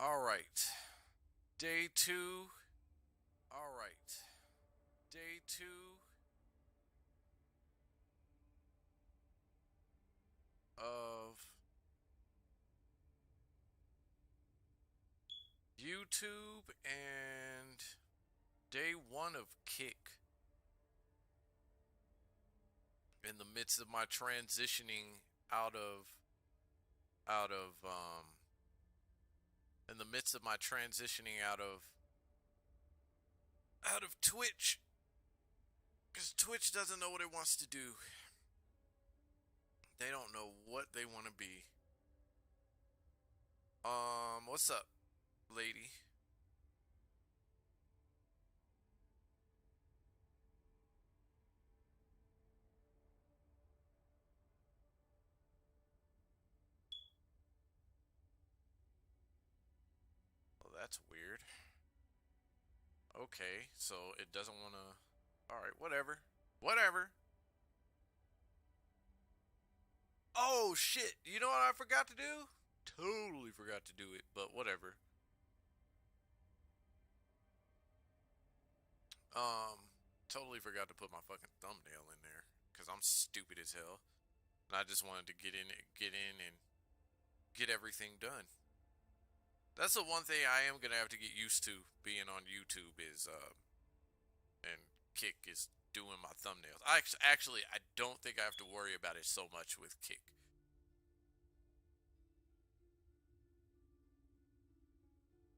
All right. Day two. All right. Day two of YouTube and day one of Kick in the midst of my transitioning out of out of in the midst of my transitioning out of Twitch, cuz Twitch doesn't know what it wants to do. They don't know what they want to be. What's up, lady? Well, that's weird. Okay, so it doesn't want to. Alright, whatever. Whatever. Oh, shit. You know what I forgot to do? Totally forgot to do it, but whatever. Um, totally forgot to put my fucking thumbnail in there. Because I'm stupid as hell. And I just wanted to get in and get everything done. That's the one thing I am going to have to get used to being on YouTube is, and Kick is doing my thumbnails. I don't think I have to worry about it so much with Kick.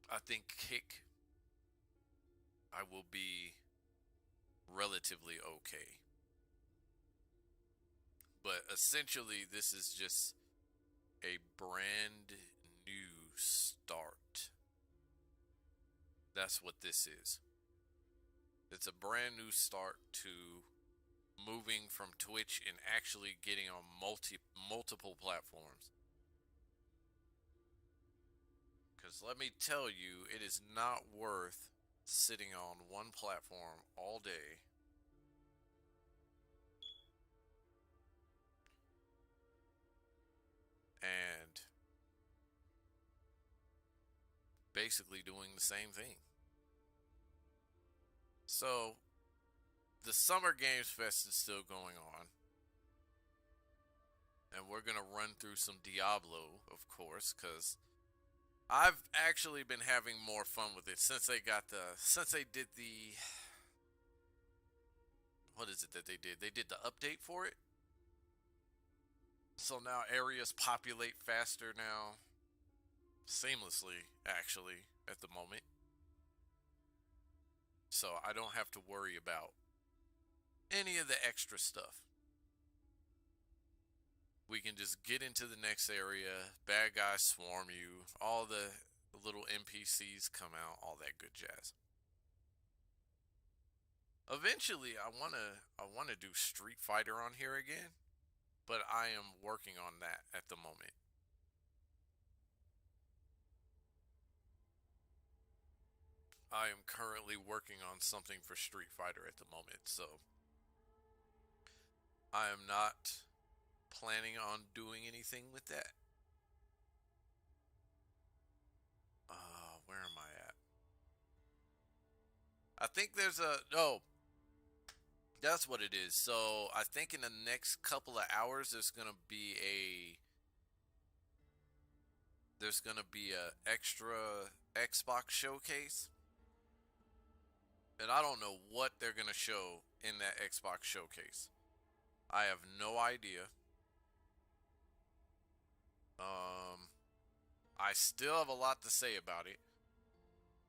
I think Kick, I will be relatively okay. But essentially, this is just a brand new start. That's what this is. It's a brand new start to moving from Twitch and actually getting on multiple platforms. Because let me tell you, it is not worth sitting on one platform all day and basically doing the same thing. So, the Summer Games Fest is still going on. And we're going to run through some Diablo, of course, because I've actually been having more fun with it since they did the, what is it that they did? They did the update for it. So now areas populate faster now, seamlessly, actually, at the moment. So I don't have to worry about any of the extra stuff. We can just get into the next area, bad guys swarm you, all the little NPCs come out, all that good jazz. Eventually, I want to do Street Fighter on here again, but I am working on that at the moment. I am currently working on something for Street Fighter at the moment, so I am not planning on doing anything with that. Where am I at? I think there's a oh, that's what it is. So I think in the next couple of hours there's gonna be a extra Xbox showcase, and I don't know what they're gonna show in that Xbox showcase. I have no idea. Um, I still have a lot to say about it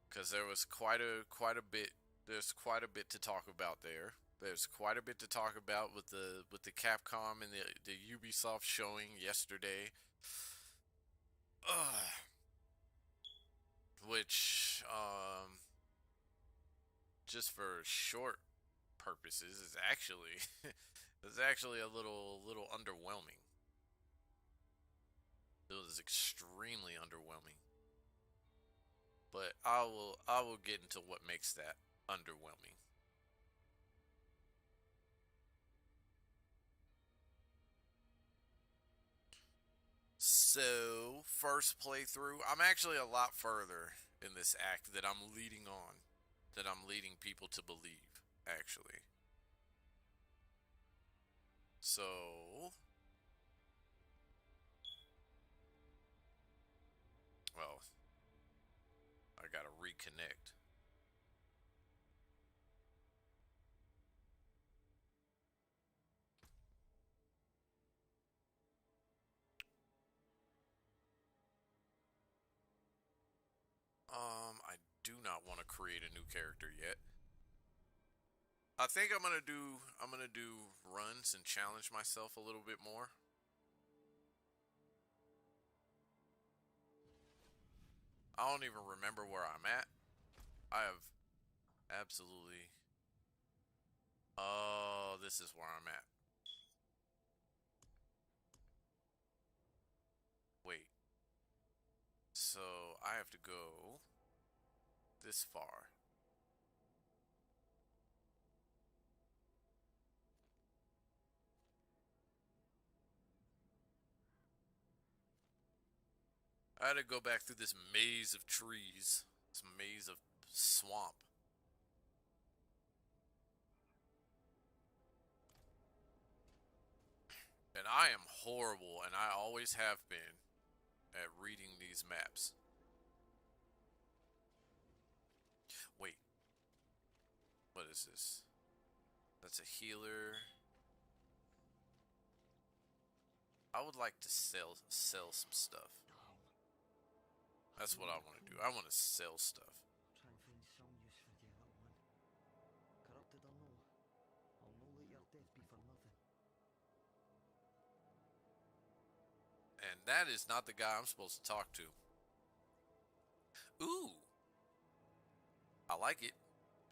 because there was quite a bit. There's quite a bit to talk about there. There's quite a bit to talk about with the Capcom and the Ubisoft showing yesterday. Ugh. Which just for short purposes is actually is actually a little underwhelming. It was extremely underwhelming. But I will get into what makes that underwhelming. So, first playthrough, I'm actually a lot further in this act that I'm leading on, that I'm leading people to believe, actually. So, well, I gotta reconnect. I do not want to create a new character yet. I think I'm gonna do runs and challenge myself a little bit more. I don't even remember where I'm at. I have absolutely. Oh, this is where I'm at. Wait. So I have to go this far. I had to go back through this maze of trees, this maze of swamp. And I am horrible, and I always have been, at reading these maps. Wait, what is this? That's a healer. I would like to sell some stuff. That's what I want to do. I want to sell stuff. Try and find some use for you, that one. Corrupted or no, I'll no let your death be for nothing. And that is not the guy I'm supposed to talk to. Ooh. I like it.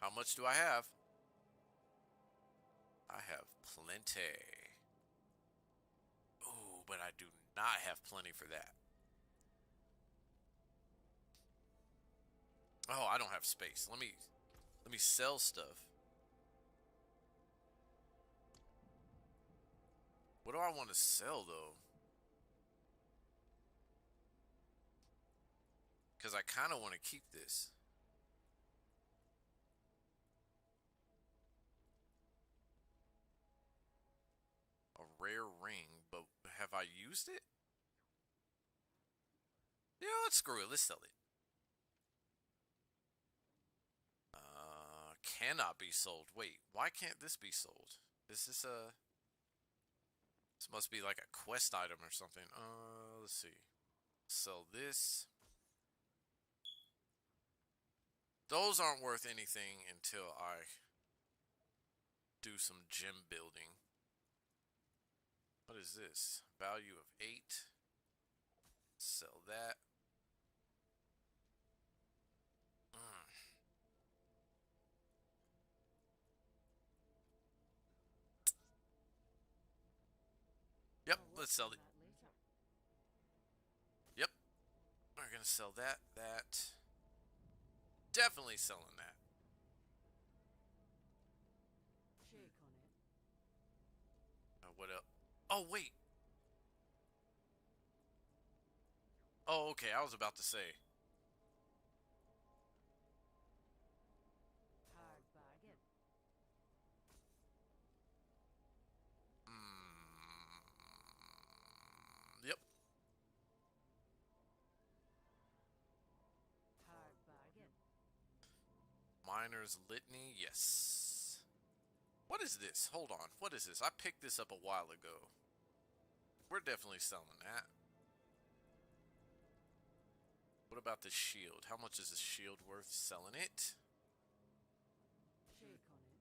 How much do I have? I have plenty. Ooh, but I do not have plenty for that. Oh, I don't have space. Let me sell stuff. What do I want to sell though? Because I kind of want to keep this. A rare ring, but have I used it? Yeah, let's screw it. Let's sell it. Cannot be sold. Wait, why can't this be sold? Is this a... This must be like a quest item or something. Let's see. Sell this. Those aren't worth anything until I do some gym building. What is this? Value of 8. Sell that. Yep, let's sell it. Yep. We're gonna sell that. Definitely selling that. Shake on it. What up? Oh, wait. Oh, okay. I was about to say. Hard bargain. Yep. Hard bargain. Miner's Litany. Yes. What is this? Hold on. What is this? I picked this up a while ago. We're definitely selling that. What about this shield? How much is this shield worth? Selling it? Shake on it.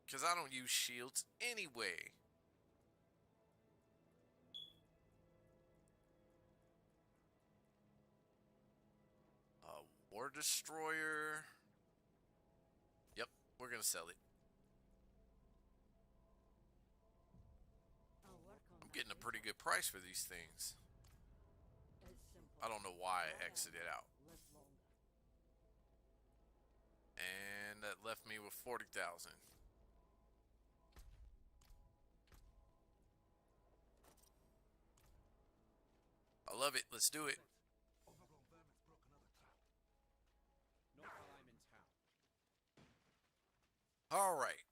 Because I don't use shields anyway. War Destroyer. Yep, we're going to sell it. I'll work on I'm that getting a later. pretty good price for these things. It's simple. I don't know why I Go exited down, out. live longer. And that left me with 40,000. I love it. Let's do it. Overgrown vermin's broke another trap. Not while I'm in town. All right.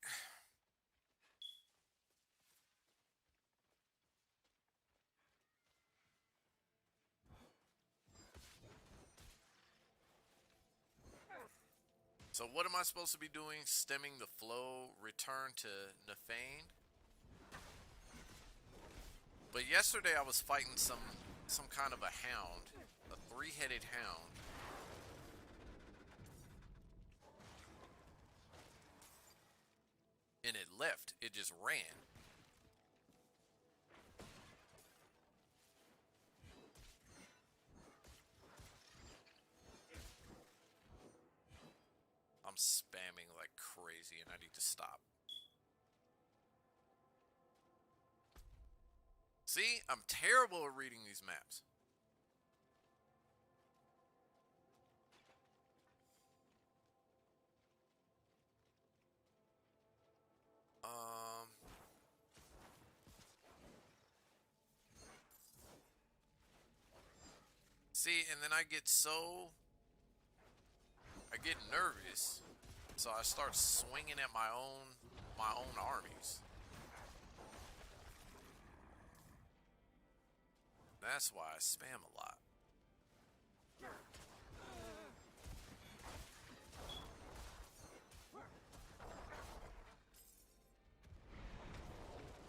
So what am I supposed to be doing? Stemming the flow, return to Nefane. But yesterday I was fighting some kind of a hound, a three-headed hound. And it left. It just ran. I'm spamming like crazy and I need to stop. See, I'm terrible at reading these maps. See, and then I get nervous, so I start swinging at my own armies. That's why I spam a lot.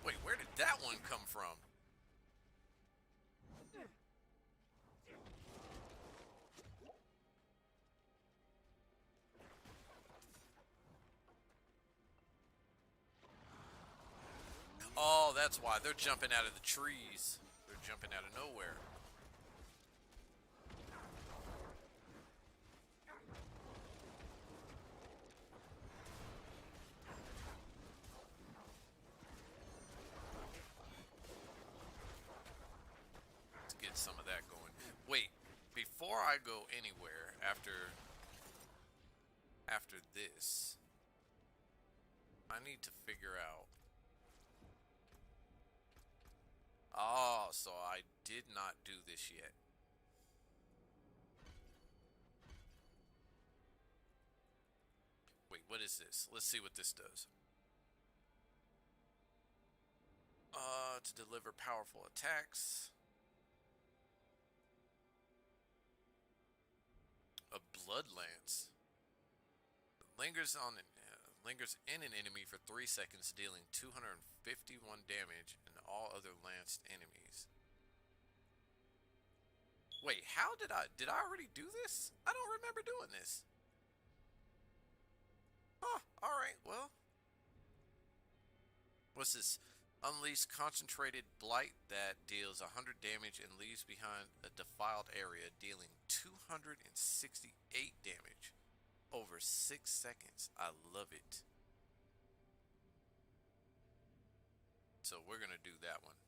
Wait, where did that one come from? Oh, that's why. They're jumping out of the trees. They're jumping out of nowhere. Let's get some of that going. Wait, before I go anywhere after this, I need to figure out. Oh, so I did not do this yet. Wait, what is this? Let's see what this does. To deliver powerful attacks. A blood lance. Lingers in an enemy for 3 seconds, dealing 251 damage and all other lanced enemies. Wait, how did I already do this? I don't remember doing this. Huh, alright, well. What's this? Unleash concentrated blight that deals 100 damage and leaves behind a defiled area, dealing 268 damage over 6 seconds. I love it. So we're gonna do that one.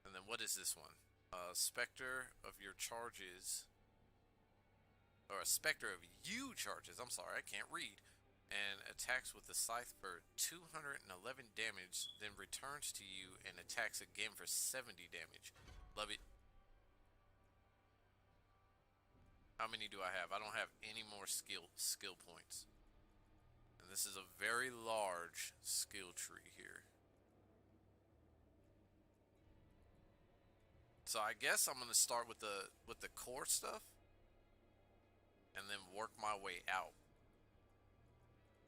And then what is this one? Spectre of your charges. Or a spectre of you charges. I'm sorry, I can't read. And attacks with the scythe for 211 damage, then returns to you and attacks again for 70 damage. Love it. How many do I have? I don't have any more skill points. And this is a very large skill tree here. So I guess I'm gonna start with the core stuff and then work my way out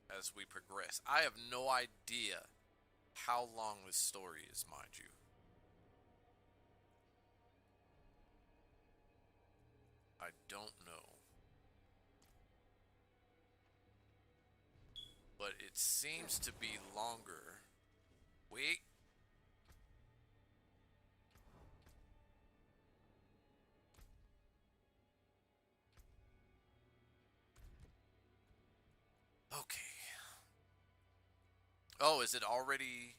as we progress. I have no idea how long this story is, mind you. I don't know. But it seems to be longer. Wait. Okay. Oh, is it already?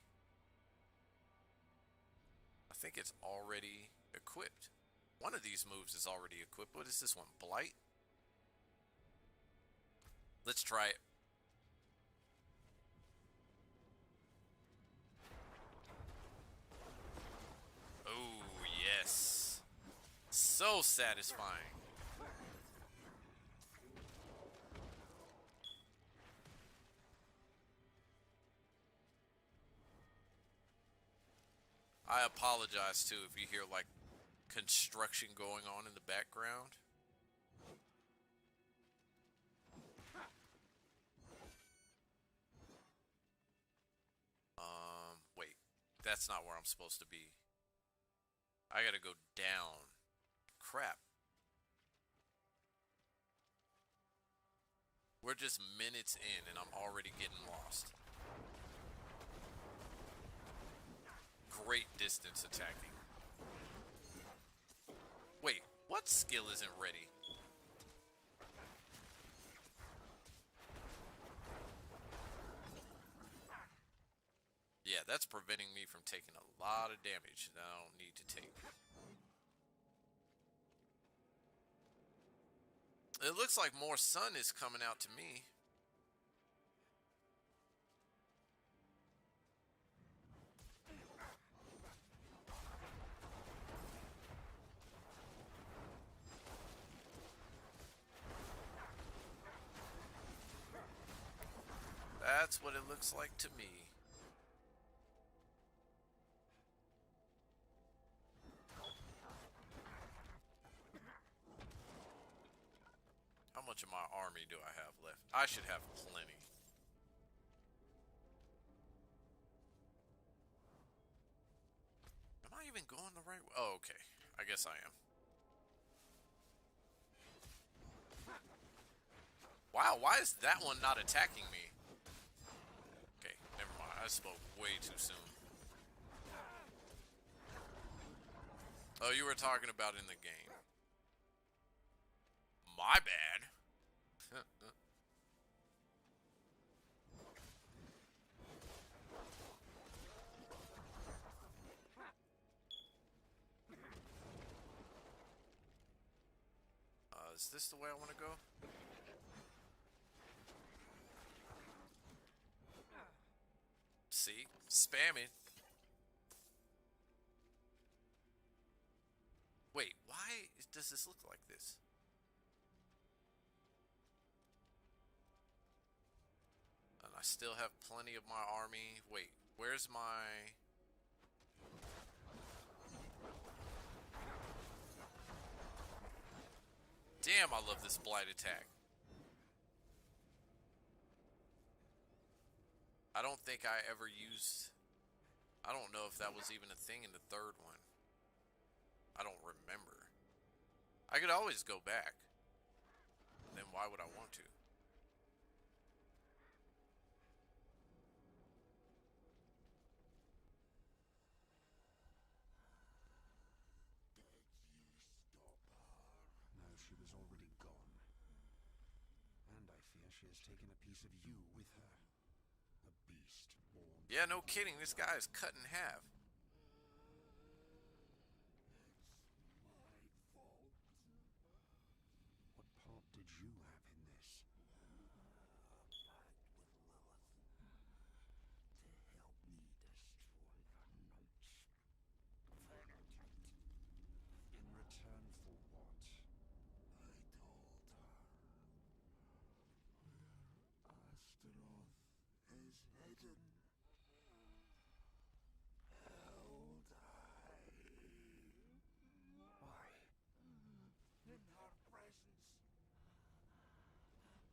I think it's already equipped. One of these moves is already equipped. What is this one? Blight? Let's try it. So satisfying. I apologize too if you hear like construction going on in the background. Wait. That's not where I'm supposed to be. I gotta go down. Crap. We're just minutes in and I'm already getting lost. Great distance attacking. Wait, what skill isn't ready? Yeah, that's preventing me from taking a lot of damage that I don't need to take. It looks like more sun is coming out to me. That's what it looks like to me. How much of my army do I have left? I should have plenty. Am I even going the right way? Oh, okay. I guess I am. Wow, why is that one not attacking me? Okay, never mind. I spoke way too soon. Oh, you were talking about in the game. My bad. Is this the way I want to go? See? Spamming. Wait, why does this look like this? And I still have plenty of my army. Wait, where's my... Damn, I love this blight attack. I don't think I ever used... I don't know if that was even a thing in the third one. I don't remember. I could always go back. Then why would I want to? No, she was already gone. And I fear she has taken a piece of you with her. A beast born. Yeah, no kidding. This guy is cut in half. What part did you have in this? In return for what? Why? In her presence,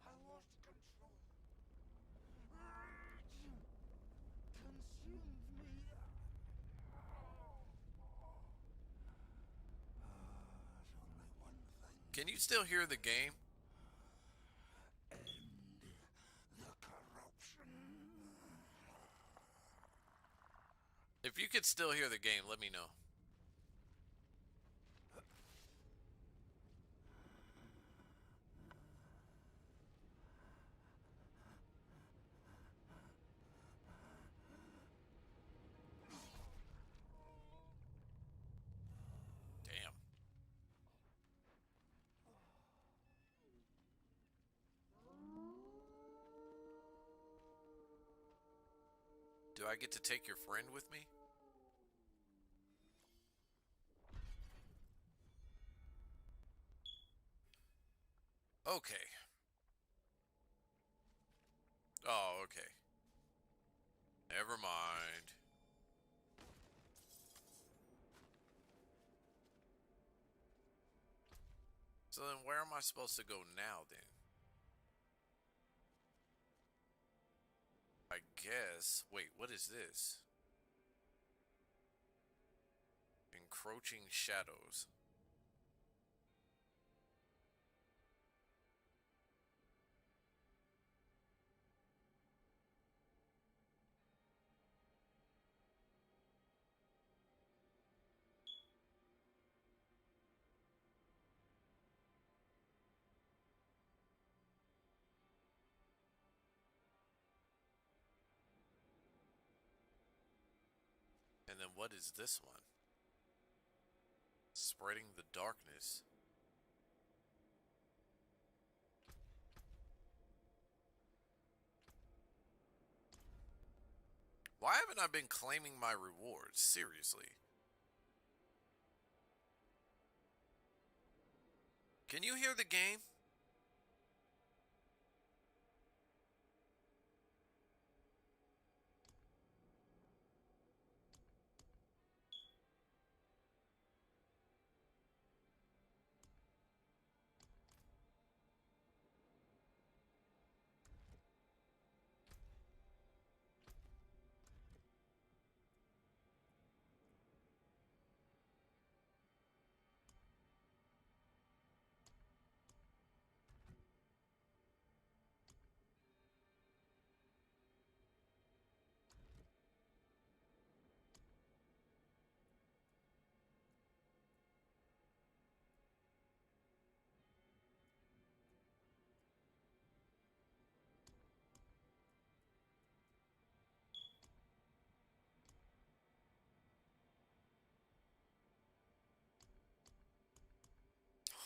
I lost control. Rage consumed me. There's only one thing. Can you still hear the game? End the corruption. If you could still hear the game, let me know. Damn. Do I get to take your friend with me? Okay. Oh, okay. Never mind. So then where am I supposed to go now then? I guess. Wait, what is this? Encroaching shadows. And then what is this one? Spreading the darkness. Why haven't I been claiming my rewards? Seriously. Can you hear the game?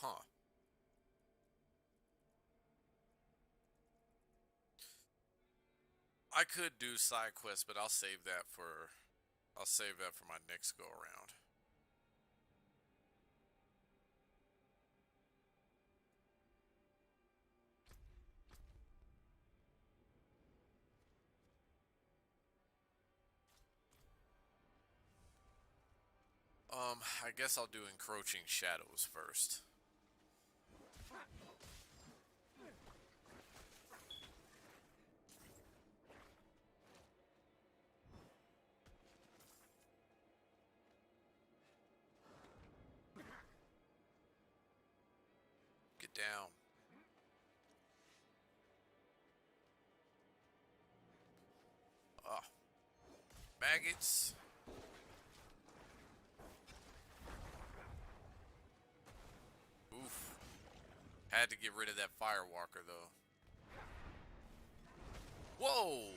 Huh. I could do side quests, but I'll save that for my next go around. I guess I'll do encroaching shadows first. Get down. Ah, maggots. Oof. Had to get rid of that firewalker though. Whoa!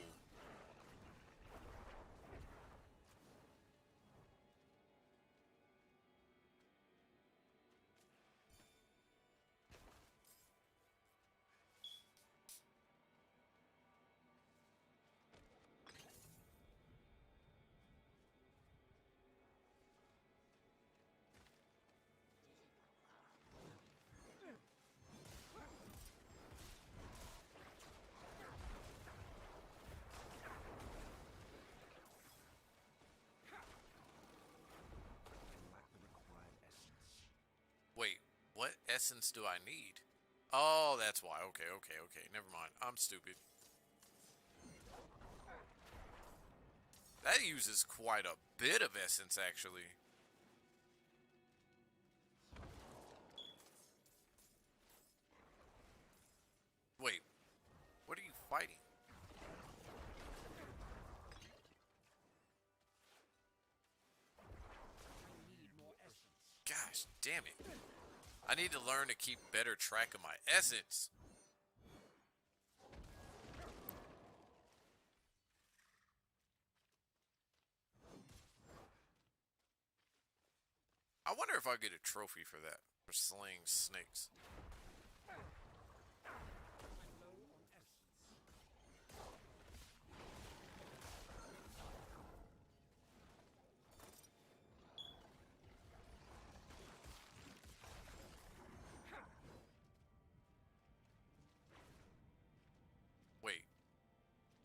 Lack the required essence. Wait, what essence do I need? Oh, that's why. Okay, okay, okay. Never mind. I'm stupid. That uses quite a bit of essence, actually. Wait, what are you fighting? I need more essence. Gosh damn it. I need to learn to keep better track of my essence. I wonder if I get a trophy for that, for slaying snakes. I'm low on essence.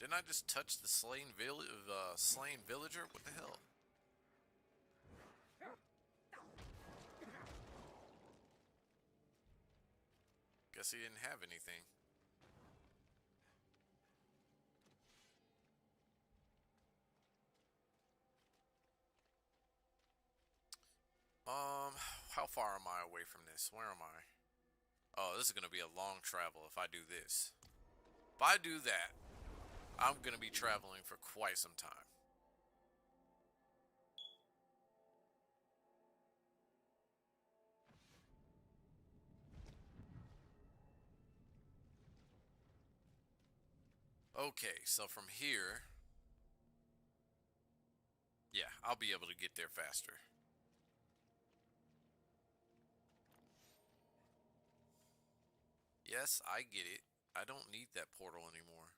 Didn't I just touch the slain villager? What the hell? Guess he didn't have anything. How far am I away from this? Where am I? Oh, this is gonna be a long travel if I do this. If I do that, I'm gonna be traveling for quite some time. Okay, so from here, yeah, I'll be able to get there faster. Yes, I get it. I don't need that portal anymore.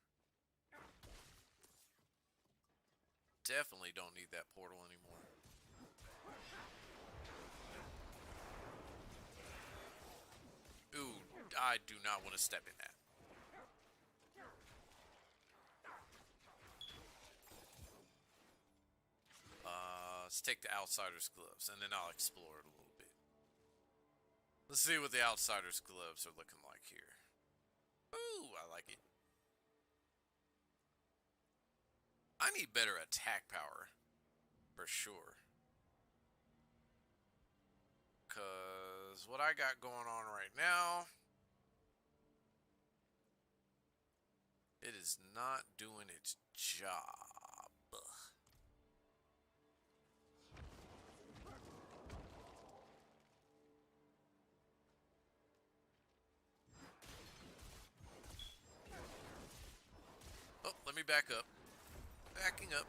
Definitely don't need that portal anymore. Ooh, I do not want to step in that. Let's take the Outsider's gloves, and then I'll explore it a little bit. Let's see what the Outsider's gloves are looking like here. Ooh, I like it. I need better attack power, for sure. Because what I got going on right now, it is not doing its job. Oh, let me back up. Backing up.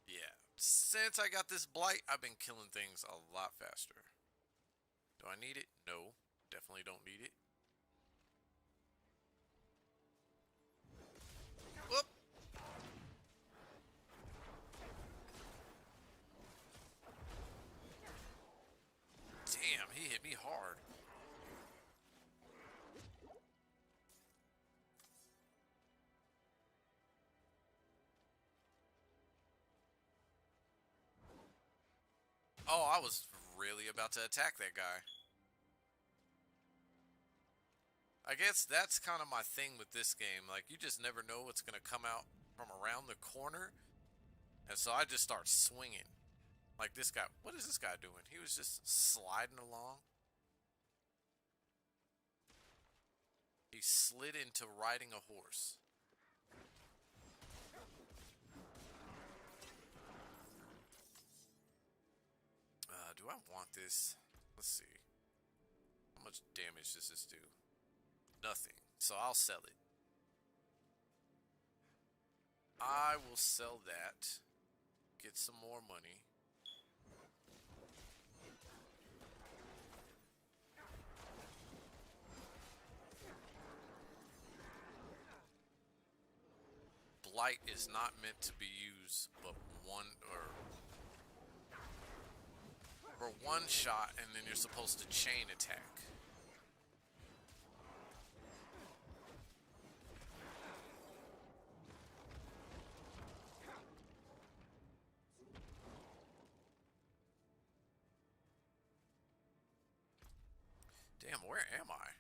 Yeah. Since I got this blight, I've been killing things a lot faster. Do I need it? No. Definitely don't need it. Whoop! Damn, he hit me hard. Oh, I was really about to attack that guy. I guess that's kind of my thing with this game. Like, you just never know what's going to come out from around the corner. And so I just start swinging. Like this guy. What is this guy doing? He was just sliding along. He slid into riding a horse. Do I want this? Let's see. How much damage does this do? Nothing. So I'll sell it. I will sell that. Get some more money. Blight is not meant to be used but one or one shot, and then you're supposed to chain attack. Damn, where am I?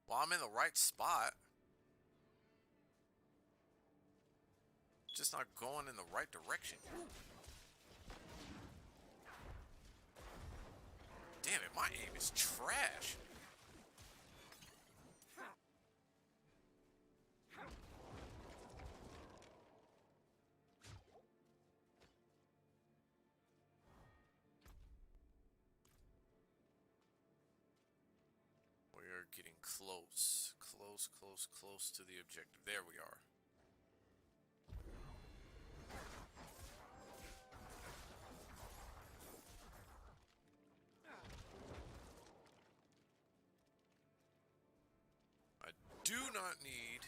Well, I'm in the right spot. Just not going in the right direction. Damn it, my aim is trash. We're getting close. Close to the objective. There we are. I do not need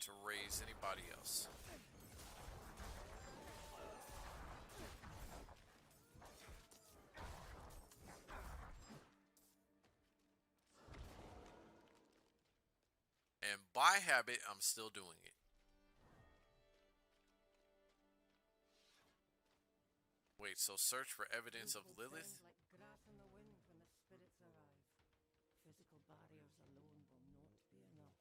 to raise anybody else. by habit, I'm still doing it. Wait, so search for evidence of Lilith? Like grass in the wind when the spirits arrive. Physical barriers alone will not be enough.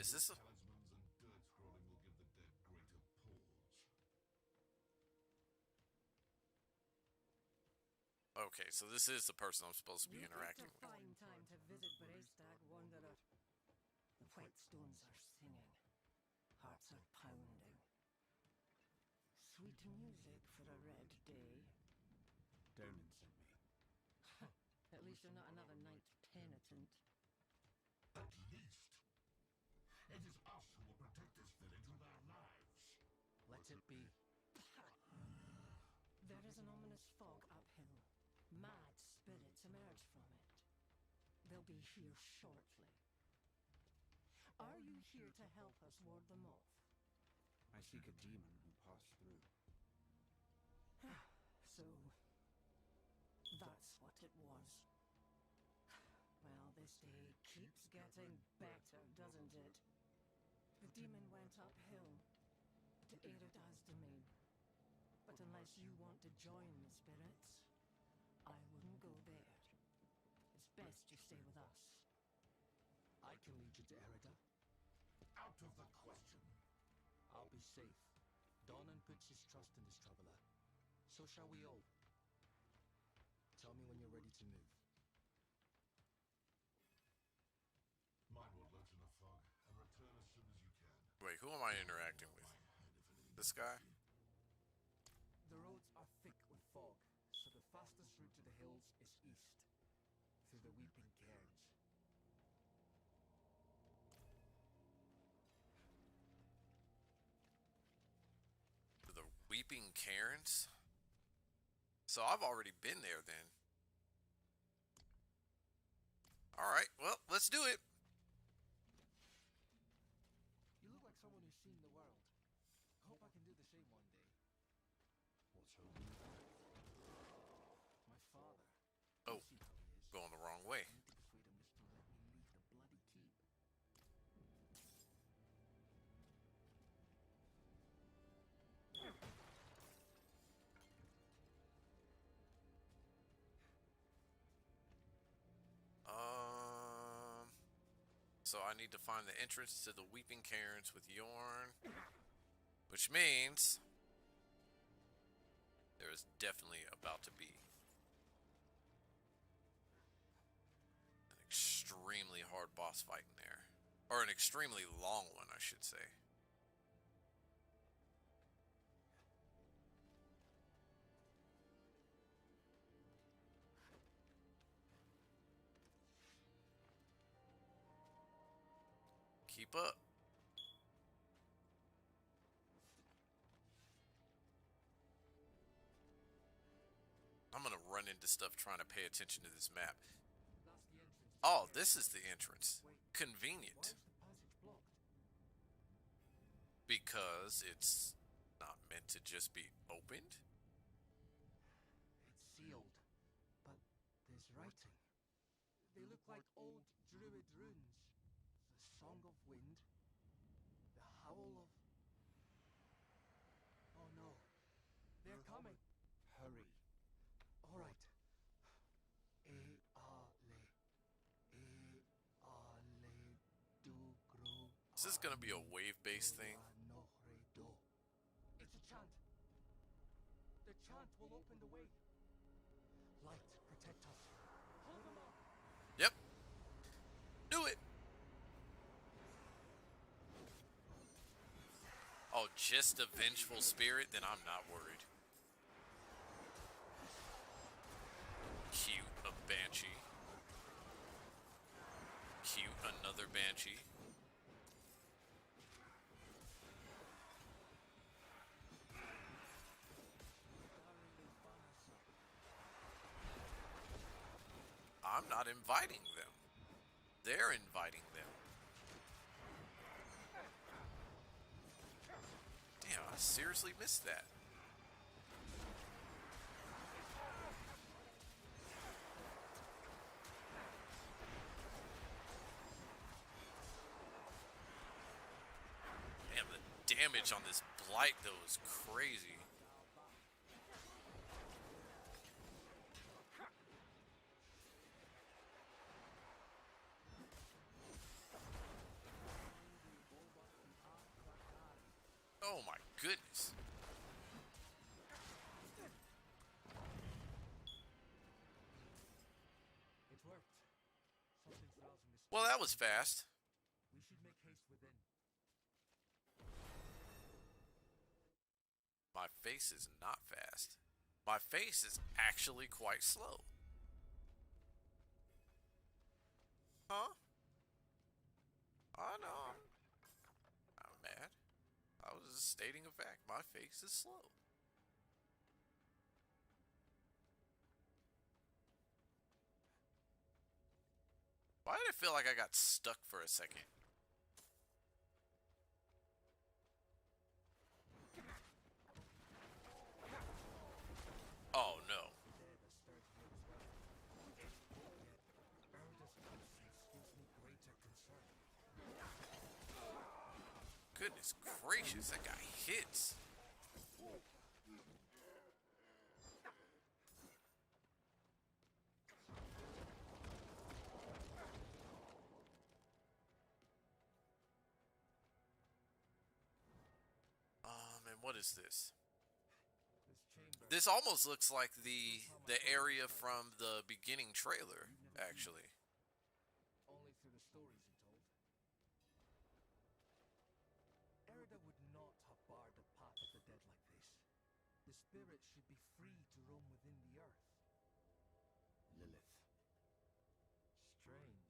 Is this a... Talismans and dirt scrolling will give the dead greater pause. Okay, so this is the person I'm supposed to be You interacting picked with. a fine time to visit Braestag, Wanderer. The white stones are singing. Hearts are pounding. Sweet music for a red day. Donan sent me. At least you're not another night penitent. At least, it is us who will protect this village with our lives. Let it be. There is an ominous fog uphill. Mad spirits emerge from it. They'll be here shortly. Are you here to help us ward them off? I seek a demon who passed through. So, that's what it was. Well, this day keeps getting better, doesn't it? The demon went uphill to Erida's domain. But unless you want to join the spirits, I wouldn't go there. It's best you stay with us. I can lead you to Erida. Out of the question. I'll be safe. Donan puts his trust in this traveler. So shall we all. Tell me when you're ready to move. Mind what lurks in the fog, and return as soon as you can. Wait, who am I interacting with? This guy? The roads are thick with fog, so the fastest route to the hills is east, through the Weeping Cairns. To the Weeping Cairns? So I've already been there then. Alright, well, let's do it. You look like someone who's seen the world. Hope I can do the same one day. What's holding you back? My father. Oh, You see how he is. going the wrong way. I need to persuade him just to let me leave the bloody keep. So I need to find the entrance to the Weeping Cairns with Yorn, which means there is definitely about to be an extremely hard boss fight in there, or an extremely long one, I should say. Keep up. I'm gonna run into stuff trying to pay attention to this map. That's the entrance. Oh, this is the entrance. Wait, Convenient. why is the passage blocked? Because it's not meant to just be opened. It's sealed, but there's writing. They look like old druid runes. The Song of Wind, the Howl of... Oh no, they're coming. Hurry. All right. Is this gonna be a wave-based thing? It's a chant. The chant will open the way. Light, protect us. Hold them up. Yep. Do it. Oh, just a vengeful spirit? Then I'm not worried. Cute, a banshee. Cute, another banshee. I'm not inviting them. They're inviting them. Damn, I seriously missed that. damage on this blight though is crazy. Oh my goodness. It worked. Something's rousing the Well, that was fast. We should make haste within. My face is not fast. My face is actually quite slow. Huh? I know. I'm mad. I was just stating a fact. My face is slow. Why did it feel like I got stuck for a second? Oh no. Goodness gracious, that guy hits. And what is this? This almost looks like the area from the beginning trailer, actually. Only through the stories he told. Erida would not have barred the path of the dead like this. The spirits should be free to roam within the earth. Lilith. Strange.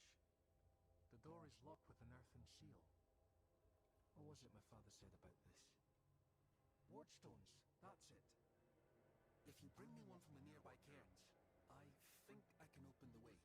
The door is locked with an earthen seal. What was it my father said about this? Wardstones, that's it. If you bring me one from the nearby cairns, I think I can open the way.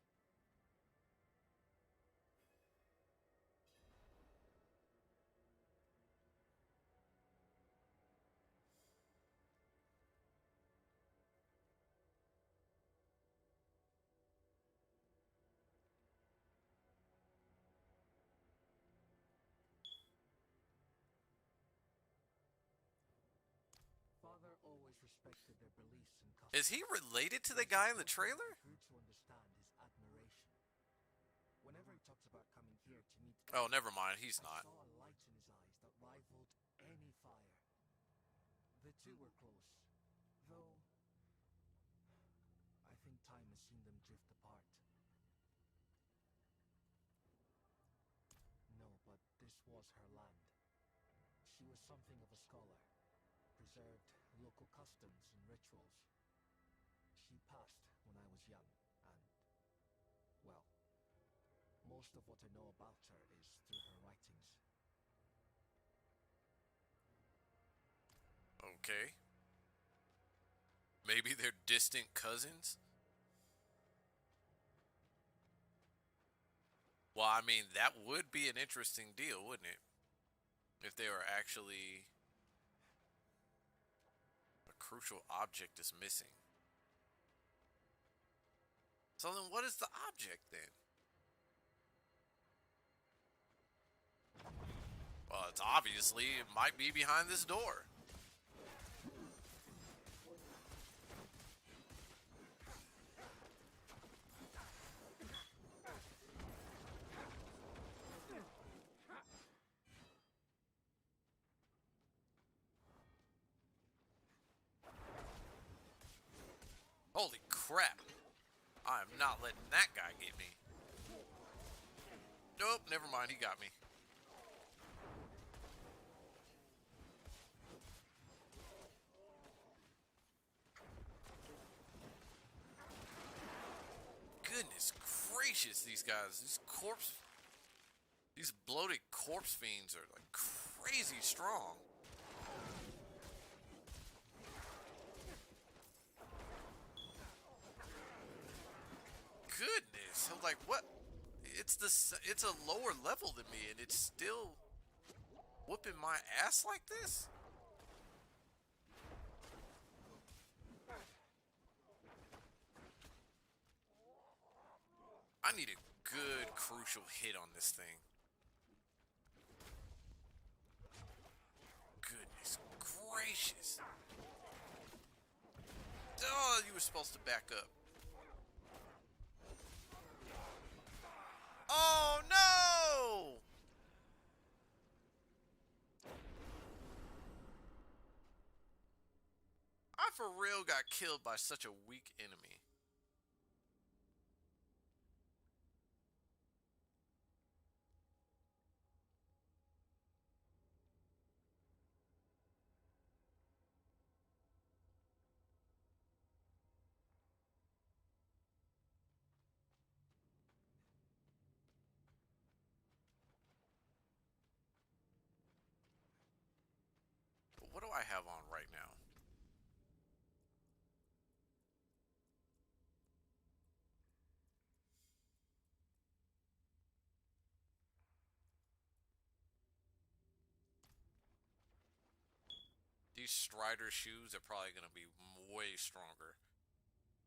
Father always respected their beliefs and customs. Is he related to the guy in the trailer? Grew to understand his admiration. Whenever he talks about coming here to meet Oh, never mind. He's I not. saw a light in his eyes that rivaled any fire. The two were close, though I think time has seen them drift apart. No, but this was her land. She was something of a scholar, preserved local customs and rituals. She passed when I was young, and, well, most of what I know about her is through her writings. Okay. Maybe they're distant cousins? Well, I mean, that would be an interesting deal, wouldn't it? If they were actually... a crucial object is missing. So then what is the object then? Well, it's obviously, it might be behind this door. Holy crap. I am not letting that guy get me. Nope, never mind, he got me. Goodness gracious, these guys, these bloated corpse fiends are like crazy strong. Goodness, I'm like, what? It's a lower level than me, and it's still whooping my ass like this? I need a good crucial hit on this thing. gracious. Oh, you were supposed to back up. Oh no! I for real got killed by such a weak enemy. But what do I have on right now? These Strider shoes are probably going to be way stronger.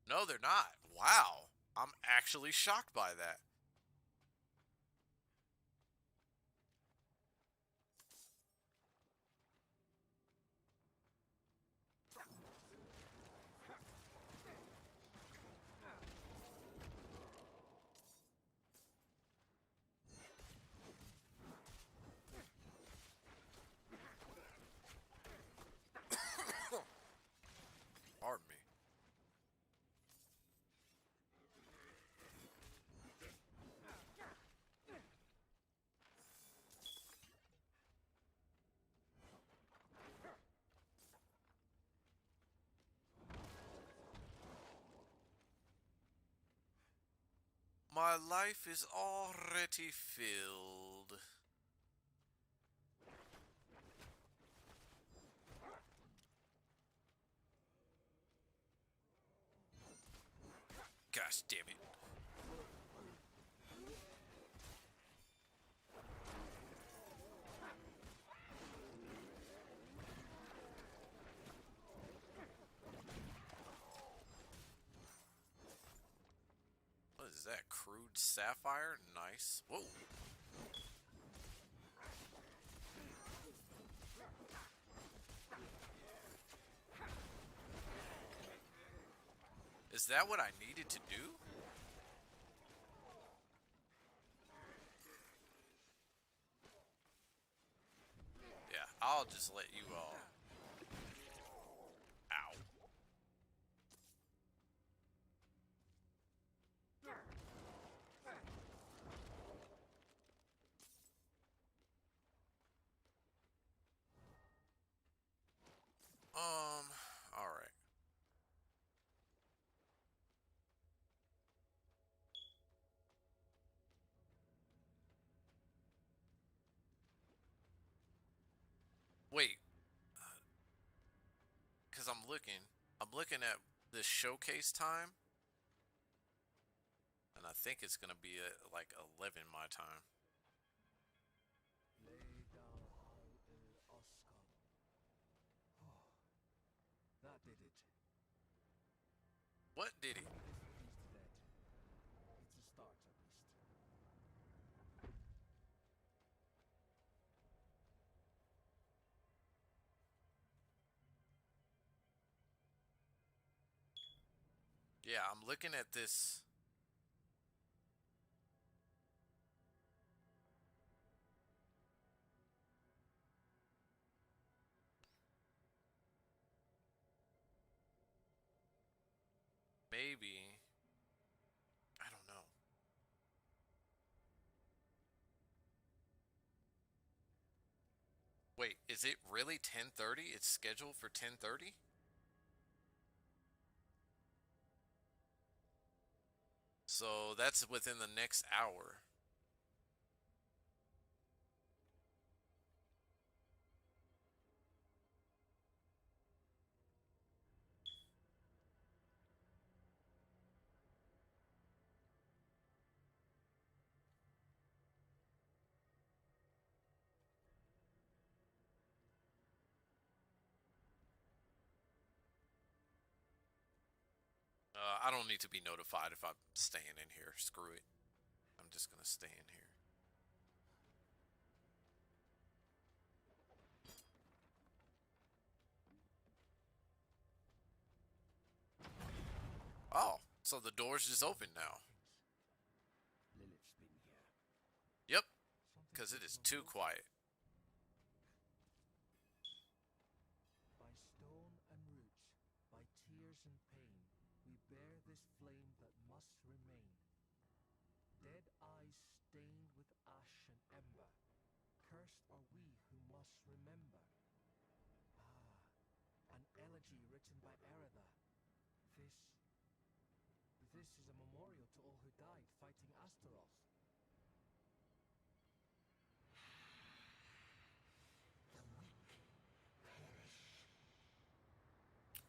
No, they're not. Wow. I'm actually shocked by that. Pardon me. My life is already filled. Gosh damn it. What is that? Crude sapphire? Nice. Whoa. Is that what I needed to do? Yeah, I'll just let you all. Ow. Alright. Wait, because I'm looking at this showcase time, and I think it's gonna be at like 11 my time. That did it. What did he? This beast dead. It's a start, at least. Yeah, I'm looking at this. Maybe. I don't know. Wait, is it really 10:30? It's scheduled for 10:30? So that's within the next hour. I don't need to be notified if I'm staying in here. Screw it. I'm just gonna stay in here. So the door's just open now. Lilith's been here. Yep, Something because it written is on too both. quiet. By stone and root, by tears and pain, we bear this flame that must remain. Dead eyes stained with ash and ember, cursed are we who must remember. An elegy written by Erida. This is a memorial to all who died fighting Astaroth.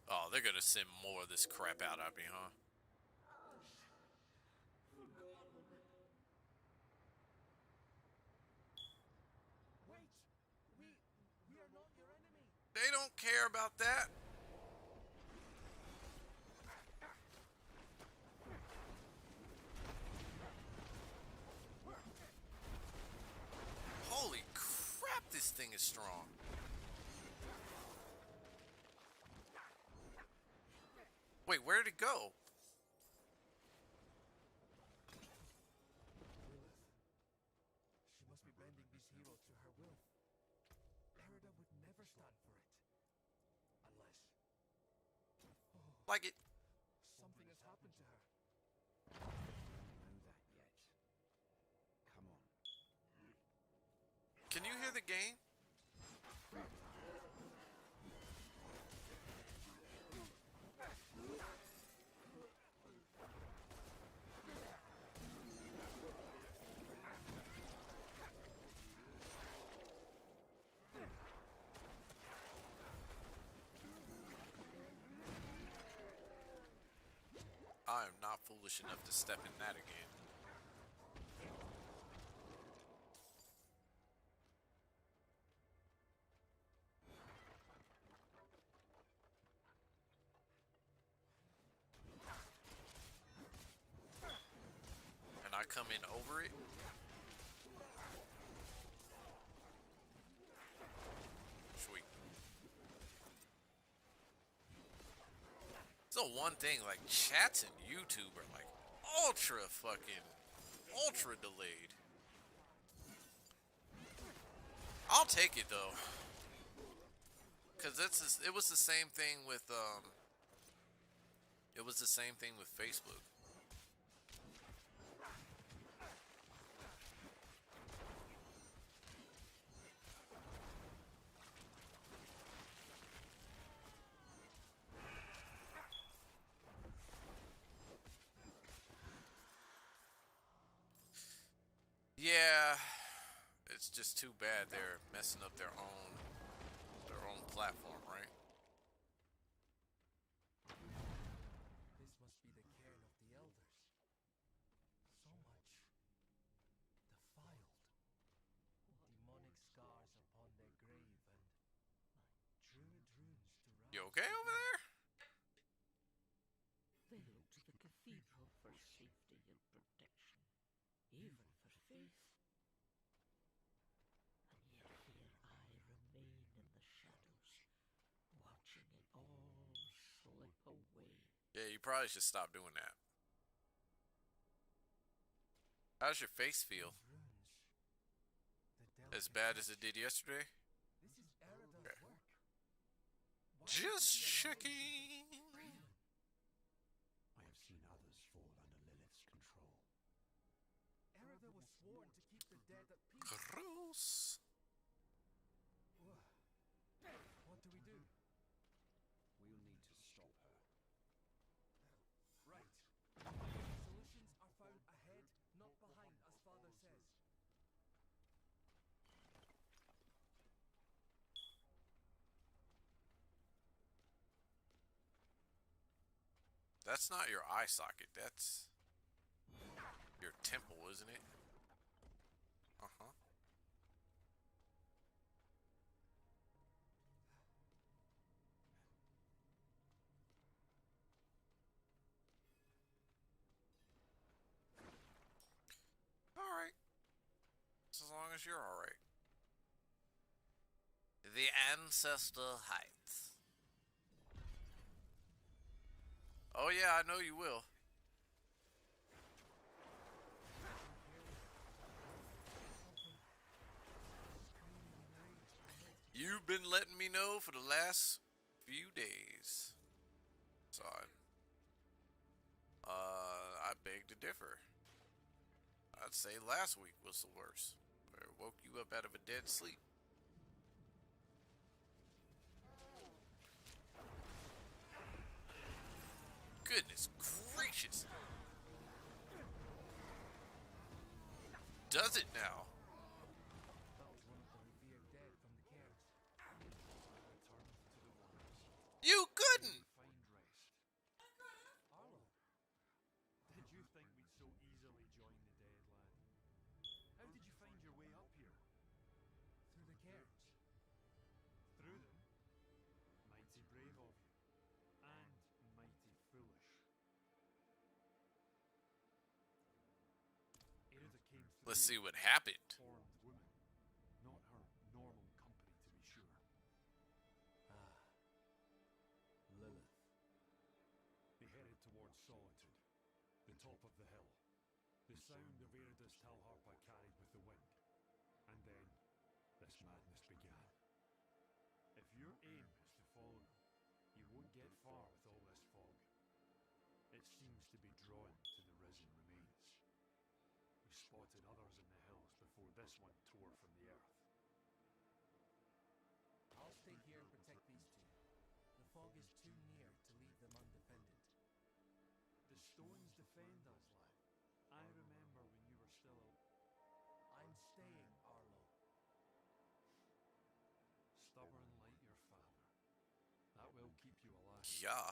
Oh, they're gonna send more of this crap out at me, huh? Wait! We are not your enemy! They don't care about that. Holy crap, this thing is strong. Wait, where did it go? Lilith. She must be bending these heroes to her will. Erida would never stand for it. Unless... Like it. something has happened to her. Don't know that yet. Come on. Can you hear the game? I am not foolish enough to step in that again. And I come in over it. Sweet. So one thing, like chats and YouTube are like ultra delayed. I'll take it though, cause it was the same thing with Facebook. Yeah, it's just too bad they're messing up their own platform, right? This must be the cairn of the elders. So much defiled. Demonic scars upon their grave and druid runes to rise. You okay over there? They look to the cathedral for safety and protection, even for faith. And yet here I remain in the shadows, watching it all slip away. Yeah, you probably should stop doing that. How's your face feel? These runes. The As delicate bad as touch. it did yesterday? This is Erida's Okay. work. Why Just would she allow it to checking. I have seen others fall under Lilith's control. Erida was sworn to keep the dead at peace. Gross. What do we do? We'll need to stop her. Right. Solutions are found ahead, not behind, as Father says. That's not your eye socket. That's your temple, isn't it? Uh-huh. Alright. As long as you're alright. The Ancestor Heights. Oh yeah, I know you will. been letting me know for the last few days. So I beg to differ. I'd say last week was the worst. Where it woke you up out of a dead sleep. Goodness gracious. Does it now? That was one of the revered dead from the cairns. Return to the waters. You couldn't! Find rest. Arlo, Did you think we'd so easily join the dead, lad? How did you find your way up here? through the cairns. Through them? Mighty brave of you. And mighty foolish. Erida came through. Let's see what happened. Formed woman. Not her normal company, to be sure. Ah, Lilith. They headed towards Solitude, the top of the hill. The sound of Erida's Talharpa carried with the wind. And then, this madness began. If your aim is to follow them, you won't get far with all this fog. It seems to be drawn to the risen remains. We spotted others in the hills before this one tore from the earth. I'll stay here and protect these two. The fog is too near to leave them undefended. The stones defend us, lad. I remember when you were still I'm staying, Arlo. stubborn like your father. That will keep you alive. Yeah.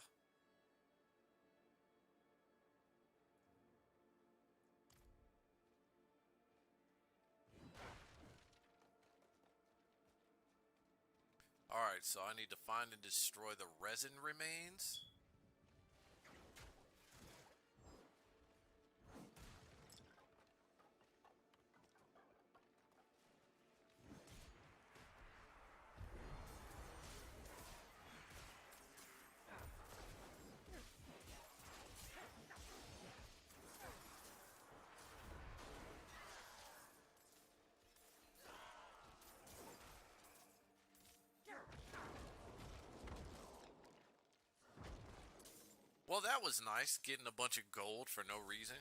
Alright, so I need to find and destroy the resin remains. Well, that was nice, getting a bunch of gold for no reason.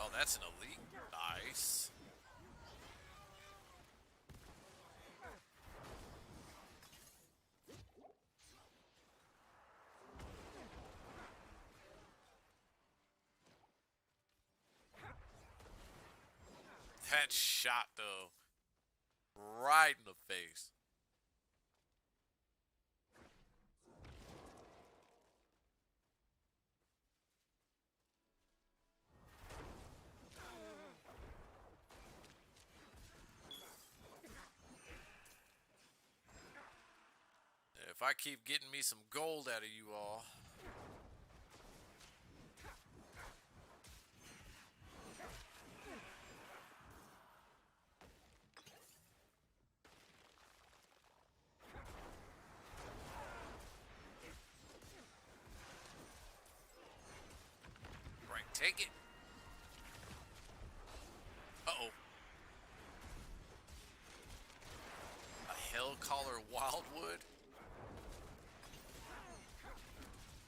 Oh, that's an elite. Nice. That shot, though, right in the face. If I keep getting me some gold out of you all. Right, take it. Uh-oh. A Hellcaller Wildwood?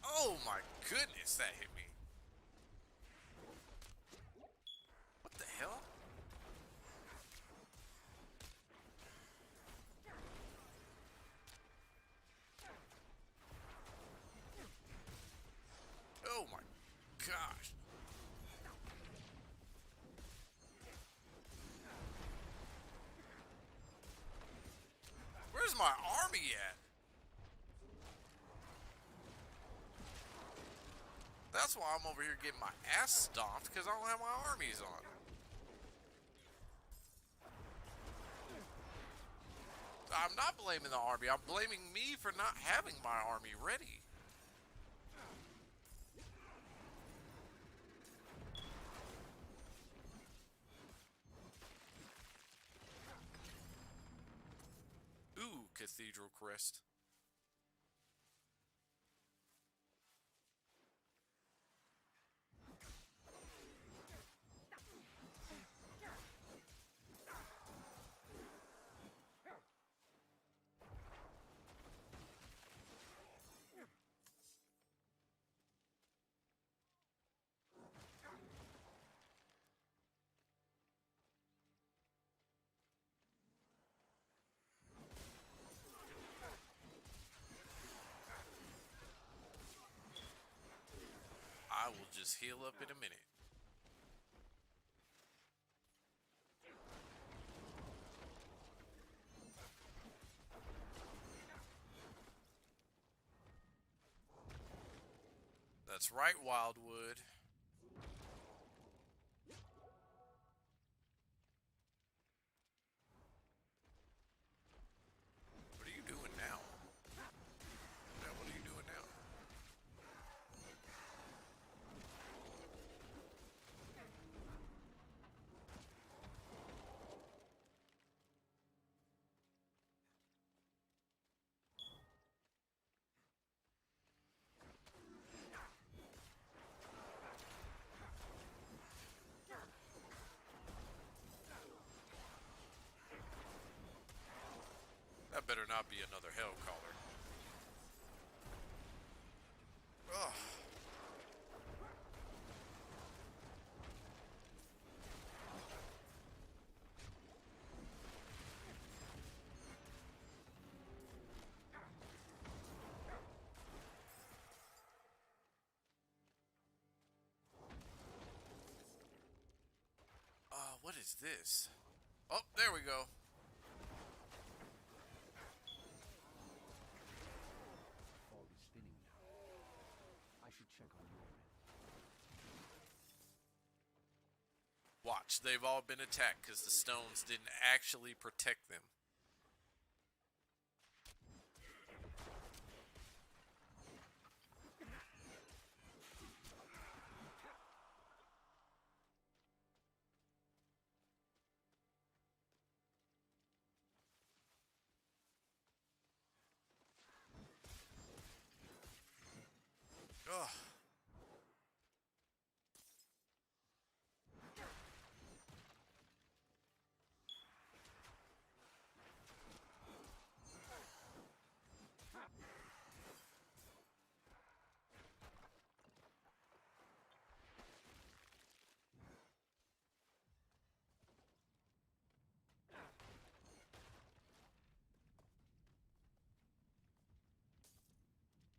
Oh my goodness, that hit me. What the hell? Oh my gosh. Where's my army at? That's why I'm over here getting my ass stomped, because I don't have my armies on. I'm not blaming the army, I'm blaming me for not having my army ready. cathedral crest. I will just heal up in a minute. That's right, Wildwood. What are you doing now? Yeah, what are you doing now? That better not be another hell caller. Ugh. What is this? Oh, there we go. Ball is spinning now. I should check on your end. Watch, they've all been attacked because the stones didn't actually protect them. Ugh.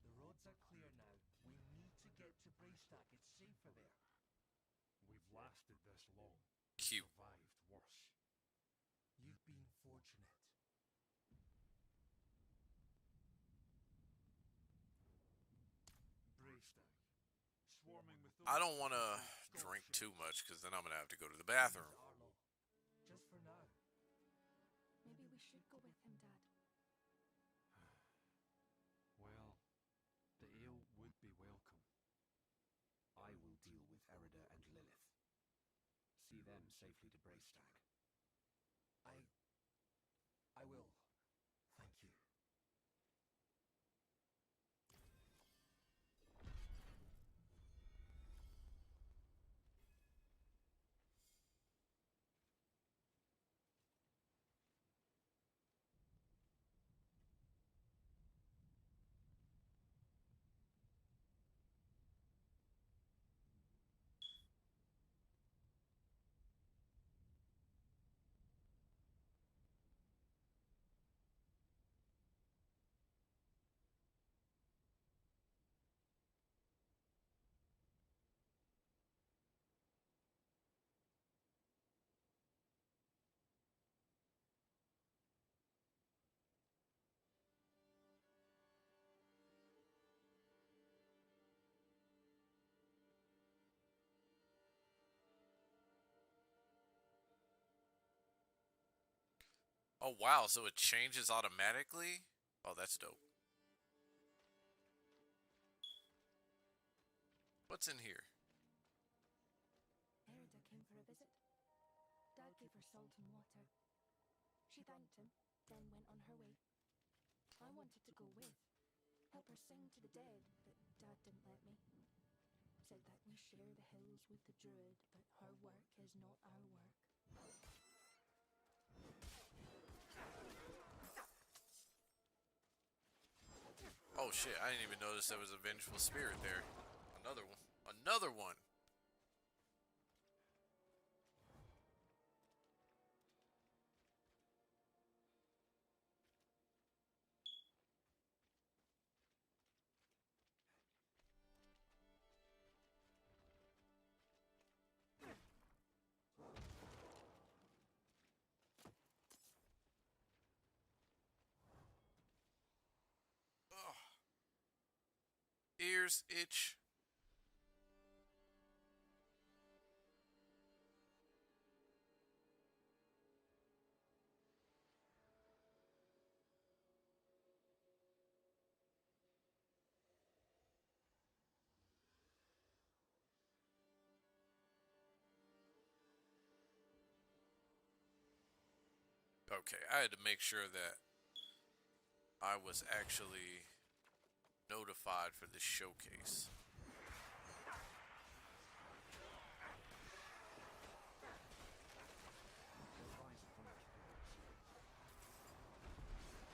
The roads are clear now. We need to get to Braystack. It's safer there. We've lasted this long. Cute. Survived worse. You've been fortunate. Braystack. Swarming with those I don't want to drink too much because then I'm going to have to go to the bathroom. Arlo. Just for now. Maybe we should go with him, Dad. Well, the ale would be welcome. I will deal with Erida and Lilith. See them safely to Braystack. I will. Thank you. Oh, wow, so it changes automatically? Oh, that's dope. What's in here? Erida came for a visit. Dad gave her salt and water. She thanked him, then went on her way. I wanted to go with, help her sing to the dead, but Dad didn't let me. Said that we share the hills with the druid, but her work is not our work. Oh shit, I didn't even notice there was a vengeful spirit there. Another one. Another one! Ugh. Ears itch. Okay, I had to make sure that I was actually notified for this showcase.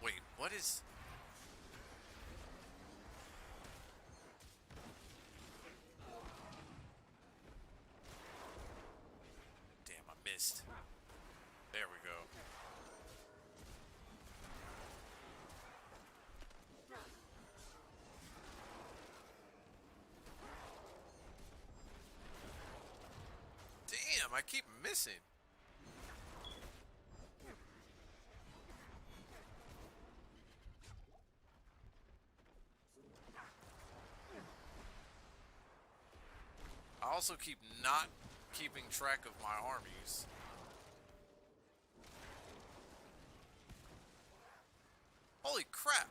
Wait, what is... Damn, I missed. There we go. Damn, I keep missing. I also keep not keeping track of my armies. Holy crap!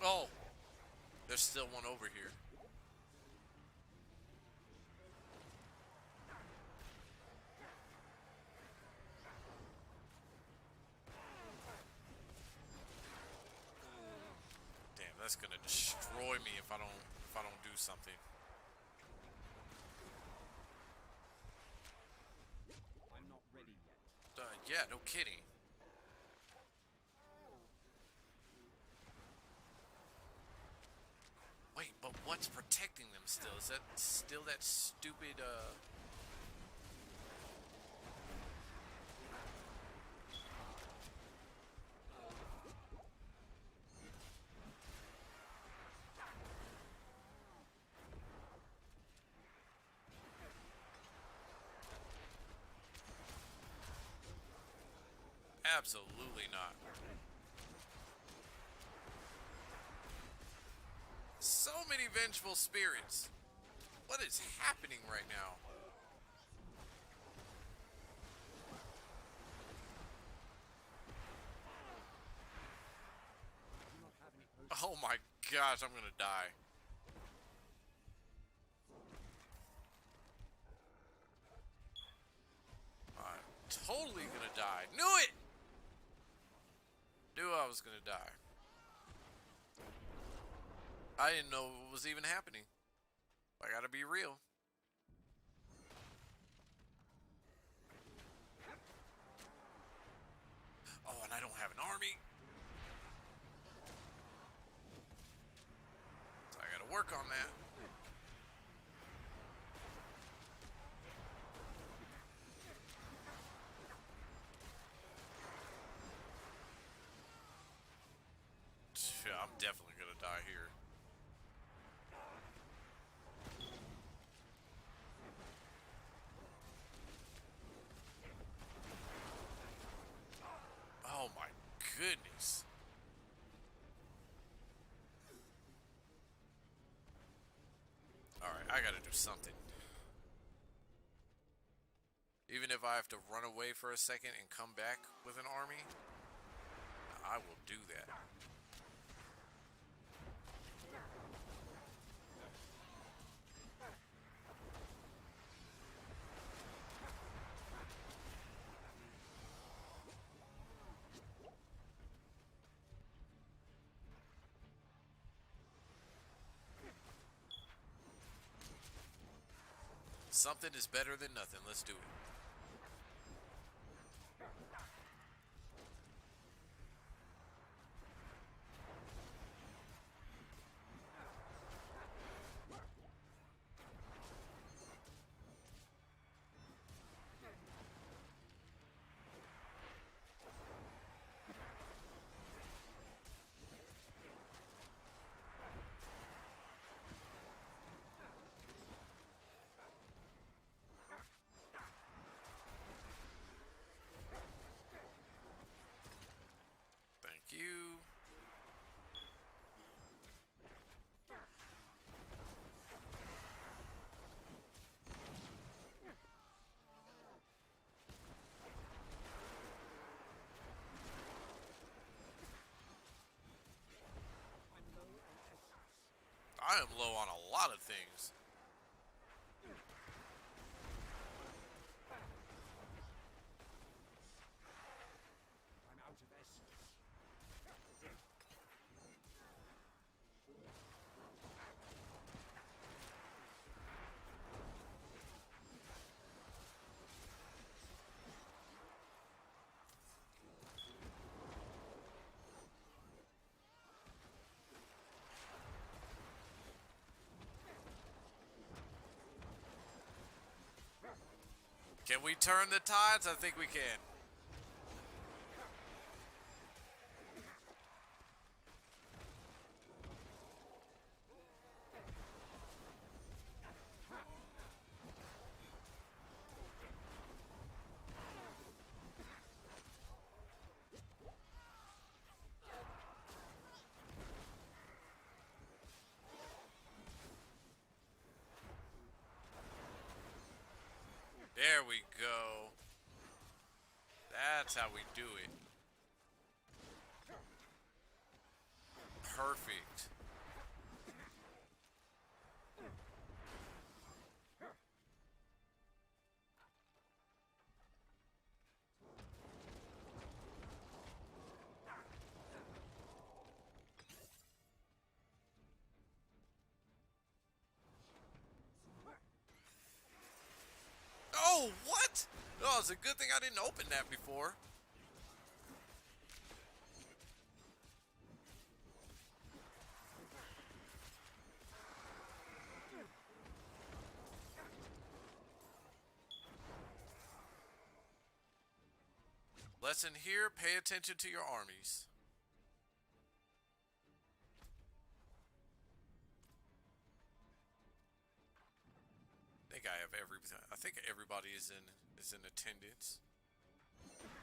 Oh! There's still one over here. Damn, that's gonna destroy me if I don't do something. I'm not ready yet. Yeah, no kidding. Wait, but what's protecting them still? Is that still that stupid, Absolutely not. So many vengeful spirits. What is happening right now? Oh my gosh, I'm gonna die. I'm totally gonna die. Knew it! Knew I was gonna die. I didn't know what was even happening. I gotta be real. Oh, and I don't have an army. So I gotta work on that. Yeah, I'm definitely gonna die here. Oh my goodness. Alright, I gotta do something. Even if I have to run away for a second and come back with an army, I will do that. Something is better than nothing. Let's do it. Thank you. I am low on a lot of things. I'm out of essence. Can we turn the tides? I think we can. There we go. That's how we do it. Perfect. Oh, what? Oh, it's a good thing I didn't open that before. Lesson here, pay attention to your armies. I think everybody is in attendance. Have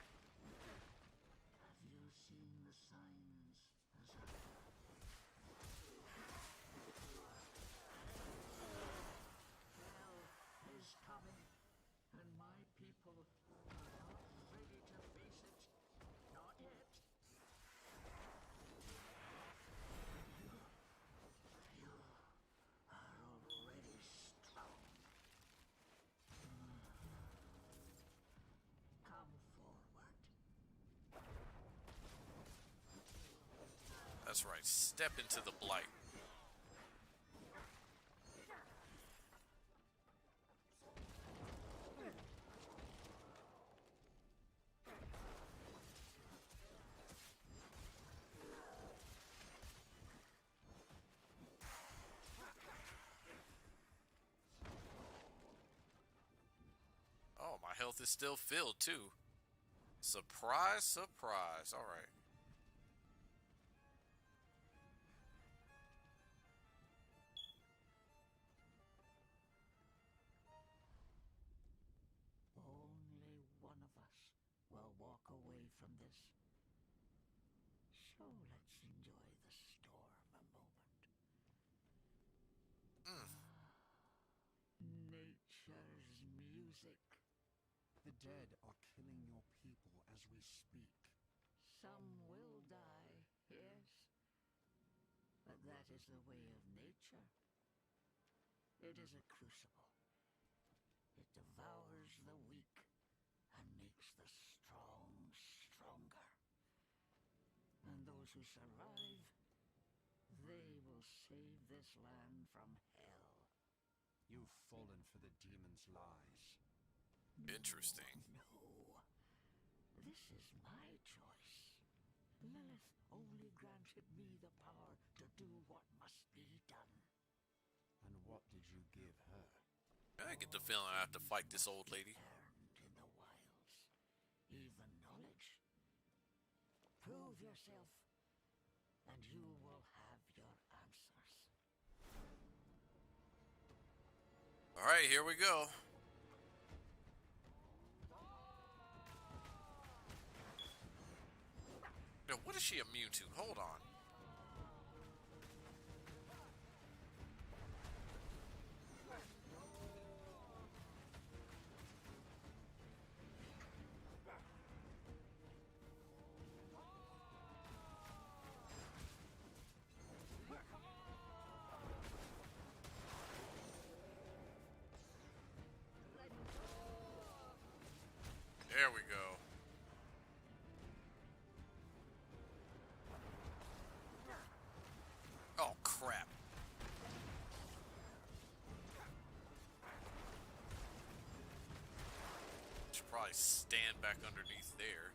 you seen the signs, Hell is coming, and my people are not ready to face it. Not yet. You are already strong. Come forward. That's right. Step into the blight. Oh, my health is still filled too. Surprise, surprise. All right. Only one of us will walk away from this. So let's enjoy the storm a moment. nature's music. The dead are killing your people as we speak. Some will die, yes. But that is the way of nature. It is a crucible. It devours the weak and makes the strong stronger. And those who survive, they will save this land from hell. You've fallen for the demon's lies. Interesting. No. This is my choice. Lilith only granted me the power to do what must be done. And what did you give her? I get the feeling I have to fight this old lady. Earned in the wilds. Even knowledge. Prove yourself, and you will have your answers. Alright, here we go. Now, what is she immune to? Hold on. There we go. Oh, crap. Should probably stand back underneath there.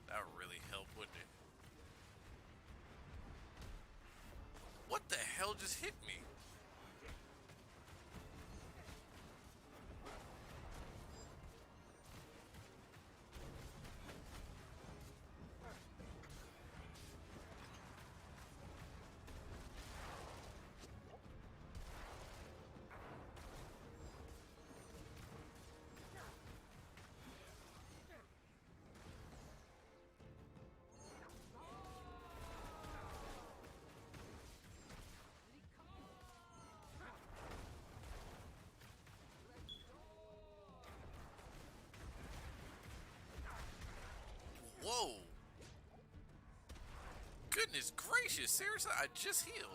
That would really help, wouldn't it? What the hell just hit me? Whoa! Goodness gracious, seriously, I just healed.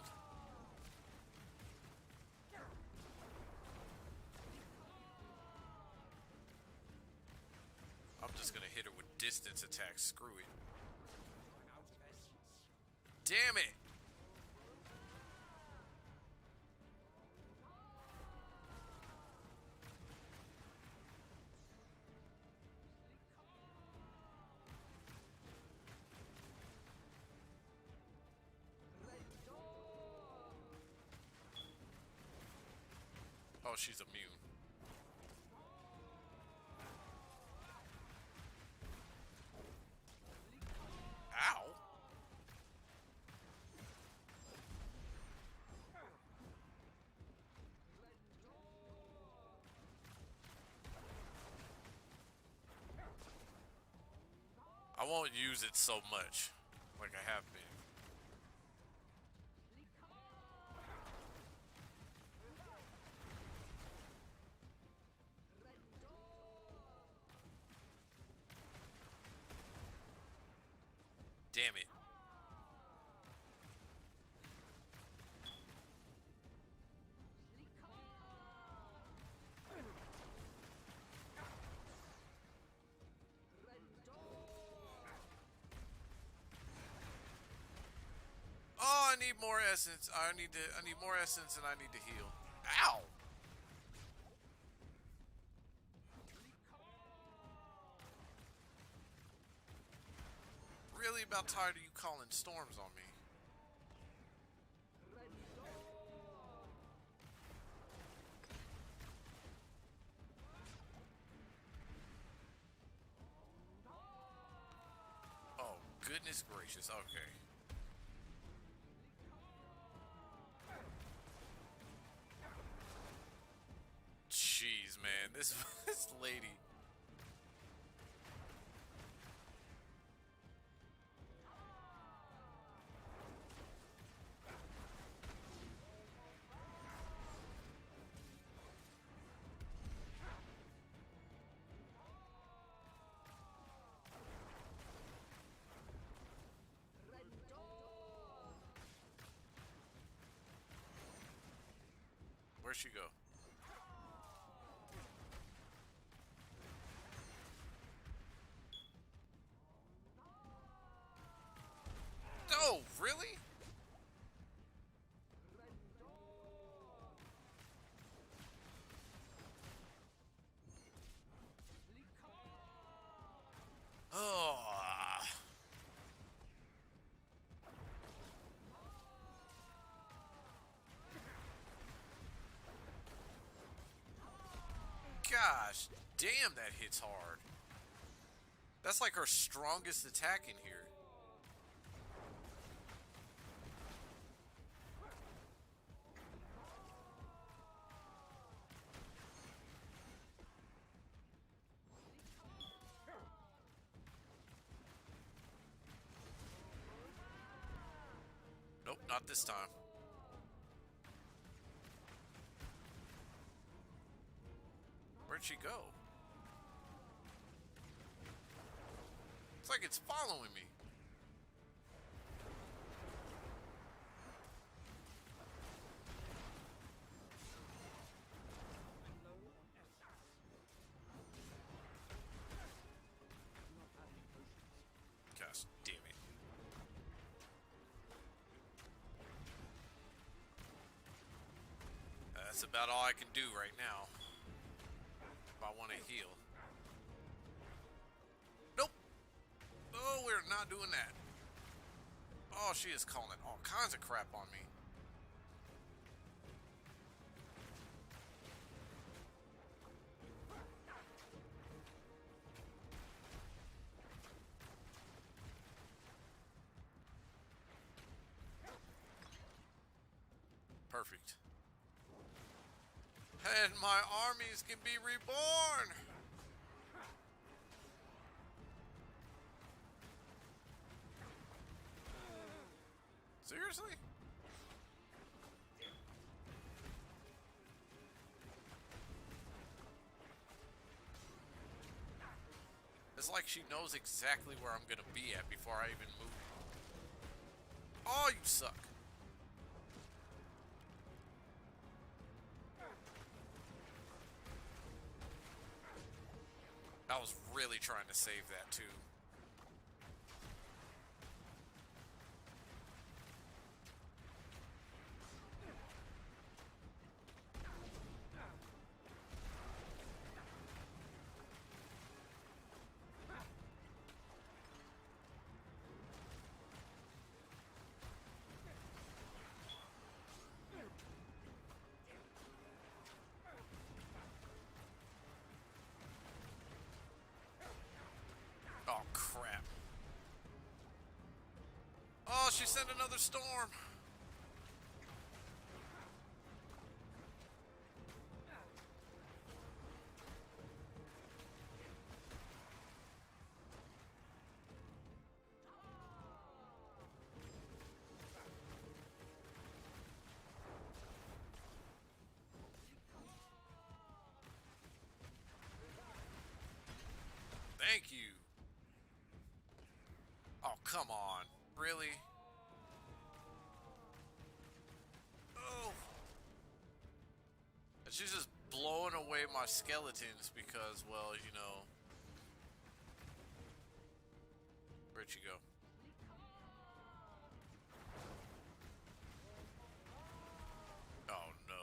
I'm just gonna hit her with distance attacks, screw it. Damn it! Oh, she's immune. Ow! I won't use it so much, like I have been. Damn it. Oh, I need more essence. I need more essence and I need to heal. Ow! Really about tired of you calling storms on me. Oh, goodness gracious. Okay. Jeez, man. This lady. Where'd she go? Oh, really? Oh. Gosh, damn, that hits hard. That's like our strongest attack in here. Nope, not this time. Where'd she go? It's like it's following me. Gosh, damn it. That's about all I can do right now. If I want to heal. Nope. Oh, we're not doing that. Oh, she is calling all kinds of crap on me. Perfect. And my armies can be reborn! Seriously? It's like she knows exactly where I'm gonna be at before I even move. Oh, you suck. I was really trying to save that too. Oh, crap. Oh, she sent another storm. Thank you. Oh, come on. Really? Oh. And she's just blowing away my skeletons because, well, you know. Where'd she go? Oh, no.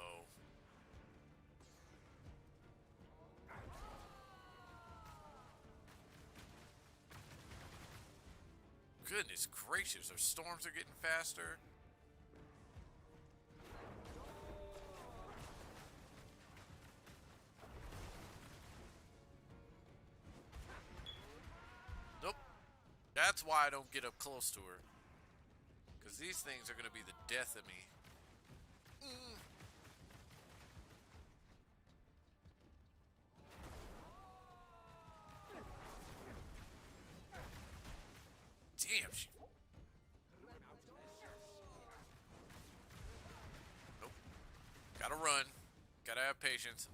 Goodness gracious, our storms are getting faster. Nope. That's why I don't get up close to her. Because these things are going to be the death of me. Damn, she... Nope. Gotta run. Gotta have patience.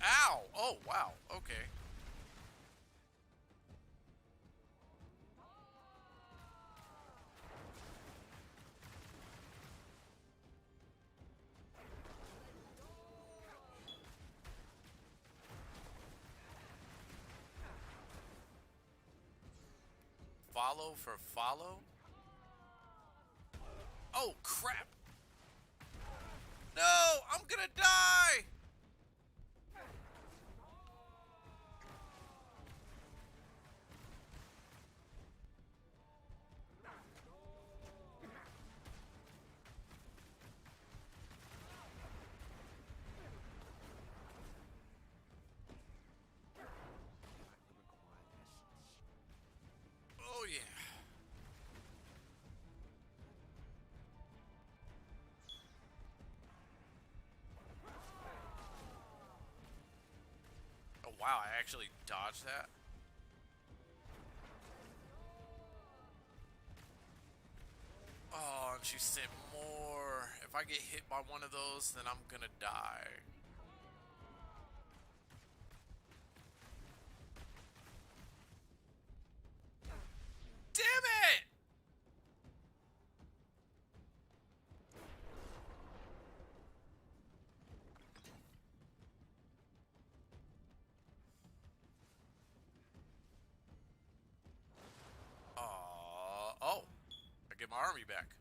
Ow! Oh, wow. Okay. follow for follow? Oh, crap! No! I'm gonna die! Oh, yeah. Oh, wow, I actually dodged that. Oh, and she sent more. If I get hit by one of those, then I'm gonna die. Damn it! Oh, I get my army back.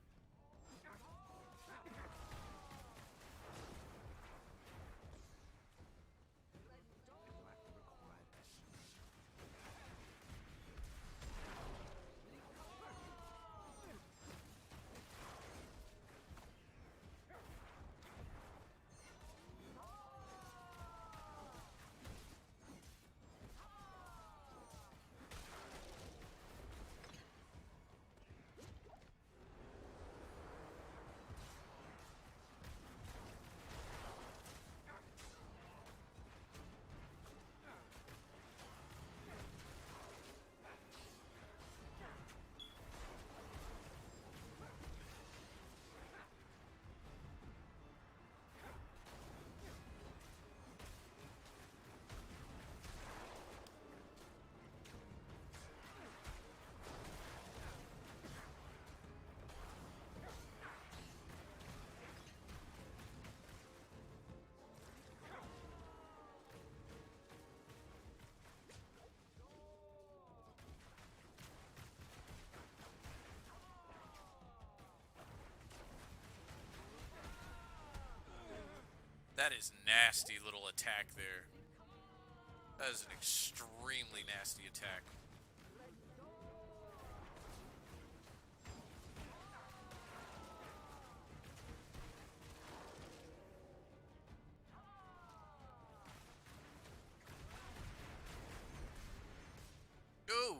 That is nasty little attack there. That is an extremely nasty attack. Ooh!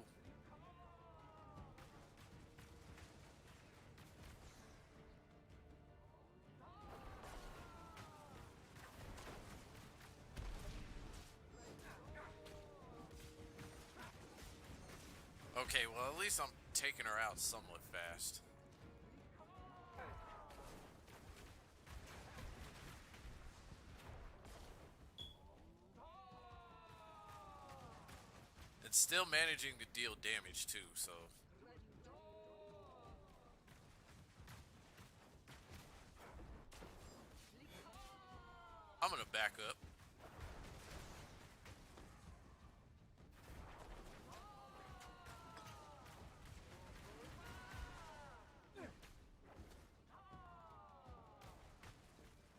Okay, well at least I'm taking her out somewhat fast. And still managing to deal damage too, so... I'm gonna back up.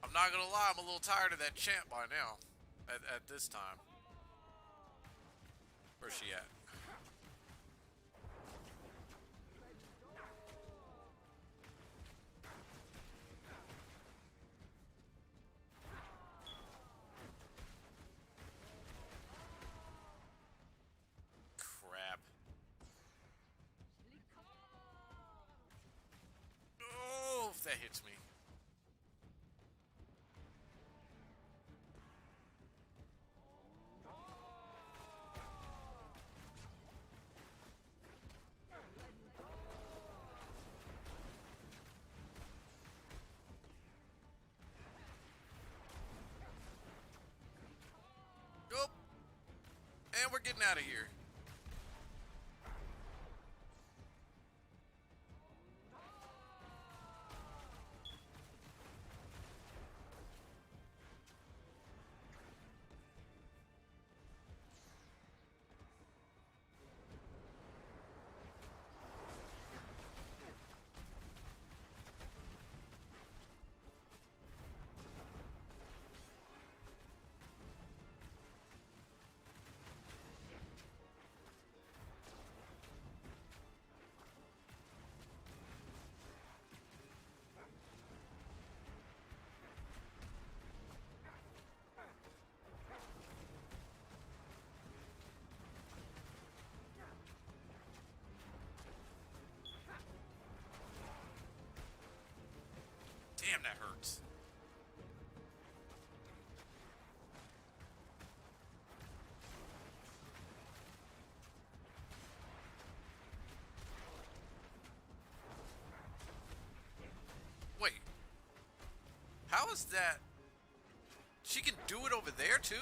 I'm not gonna lie, I'm a little tired of that chant by now. At this time. Where's she at? Crap. Oh, if that hits me. Nope. And we're getting out of here. does that? She can do it over there too?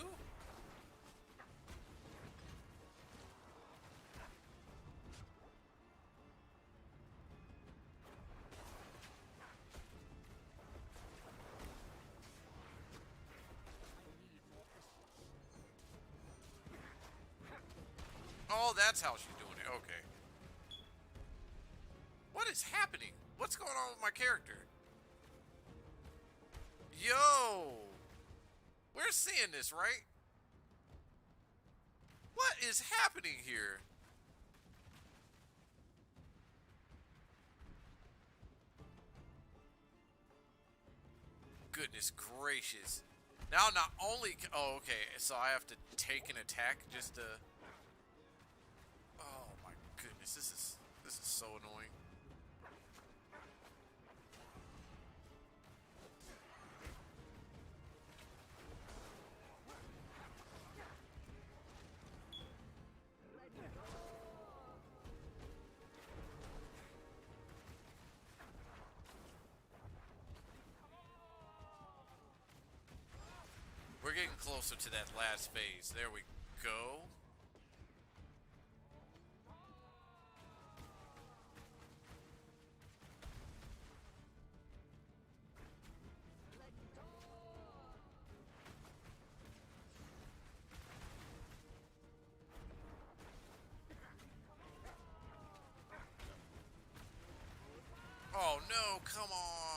Oh, that's how she's doing it. Okay. What is happening? What's going on with my character? Yo! We're seeing this, right? What is happening here? Goodness gracious. Now not only... Oh, okay. So I have to take an attack just to... Oh my goodness. This is so annoying. We're getting closer to that last phase. There we go. Oh no, come on.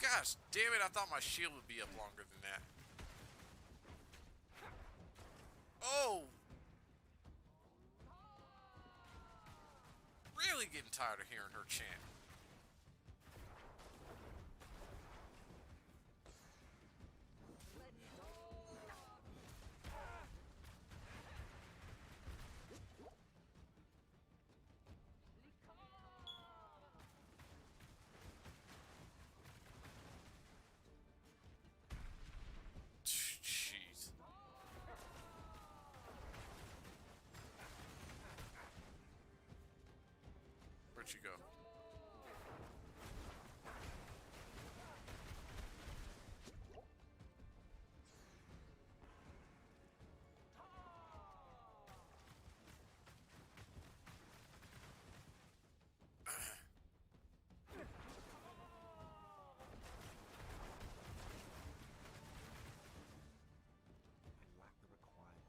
Gosh damn it, I thought my shield would be up longer than that. Oh! Really getting tired of hearing her chant. Jeez. Where'd she go? I lack the required.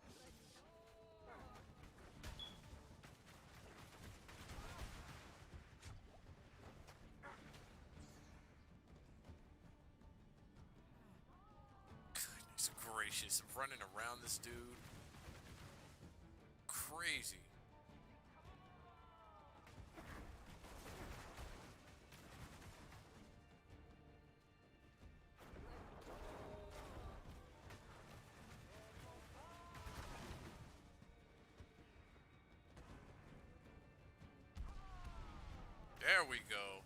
Goodness gracious, I'm running around this dude. Crazy. There we go.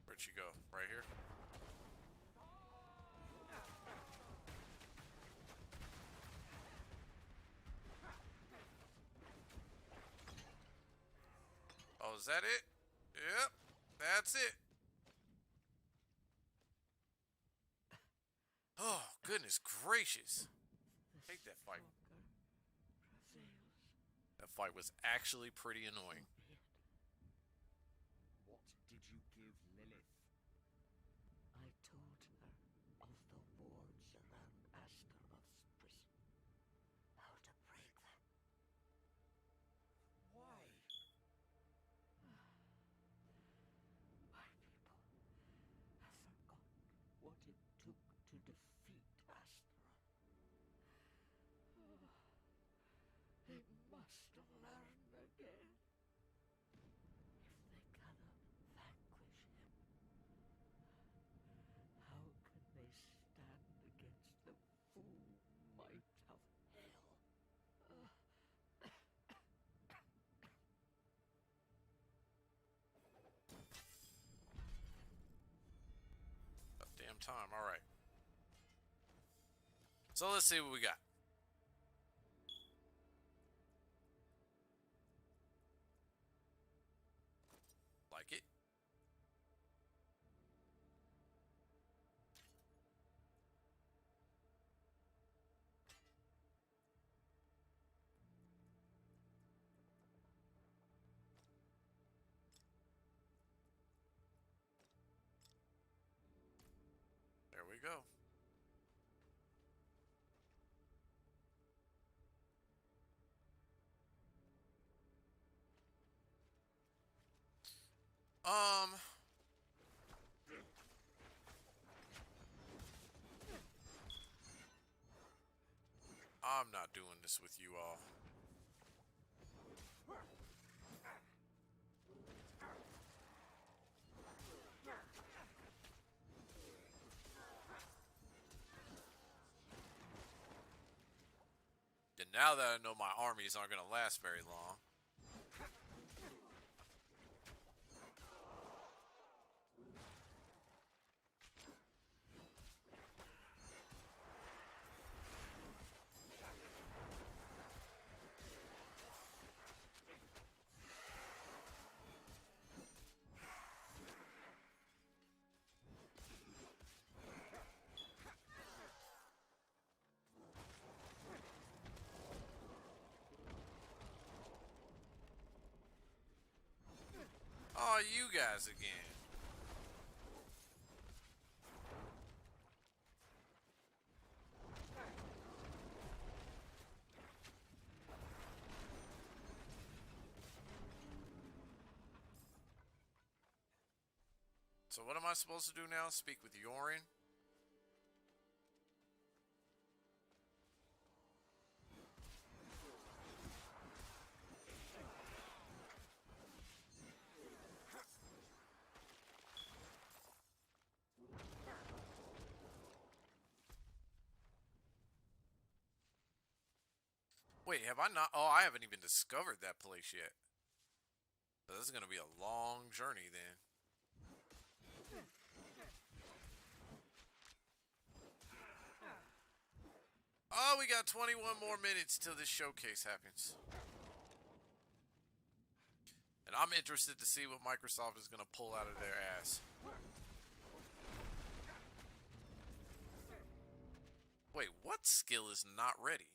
Where'd she go? Right here? Oh, is that it? Yep, that's it. Oh, goodness gracious. Take that fight. That fight was actually pretty annoying. What did you give Lilith? I told her of the wards around Astaroth's prison. How to break them. Why? My people have forgotten what it took to defeat Astaroth. They must learn again. goddamn time. Alright. So let's see what we got. Like it. There we go. I'm not doing this with you all. And now that I know my armies aren't going to last very long. Oh, you guys again. So what am I supposed to do now? Speak with Yorin? Wait, have I not? Oh, I haven't even discovered that place yet. So this is going to be a long journey then. Oh, we got 21 more minutes till this showcase happens. And I'm interested to see what Microsoft is going to pull out of their ass. Wait, what skill is not ready?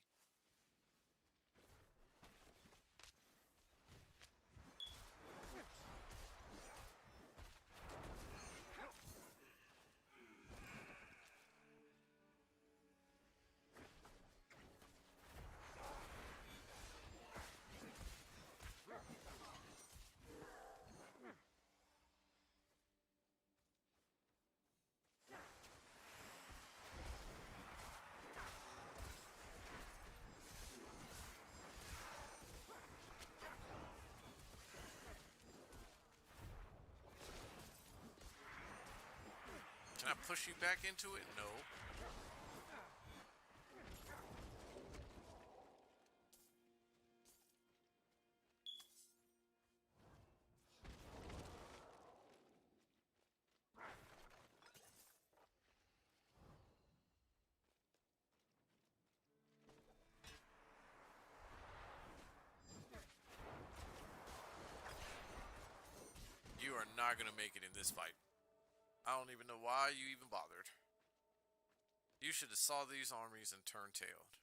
Can I push you back into it? No. You are not going to make it in this fight. I don't even know why you even bothered. You should have saw these armies and turned tailed.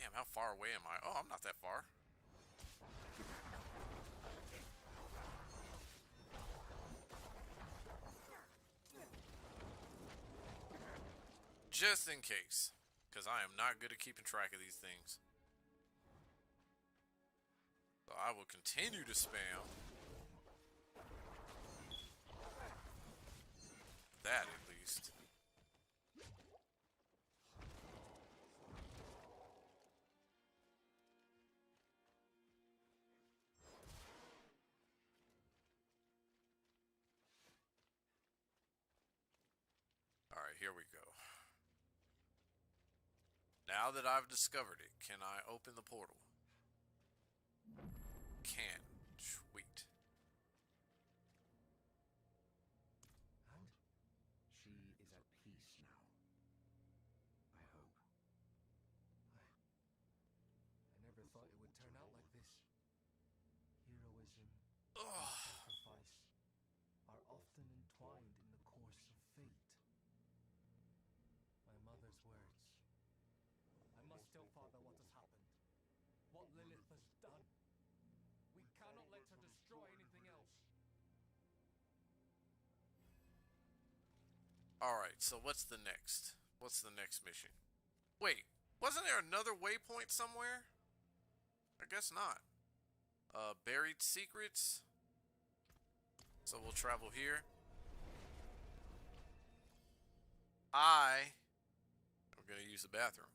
Damn, how far away am I? Oh, I'm not that far. Just in case. Because I am not good at keeping track of these things. So I will continue to spam. that at least. Alright, here we go. Now that I've discovered it, can I open the portal? Can. Sweet. And she is at peace now. I hope. I never thought it would turn out like this. Heroism Ugh. and sacrifice are often entwined in the course of fate. My mother's words. I must tell Father what has happened. What Lilith has done. We cannot let her destroy anything else. Alright, so what's the next? What's the next mission? Wait, wasn't there another waypoint somewhere? I guess not. Buried secrets. So we'll travel here. I am gonna use the bathroom.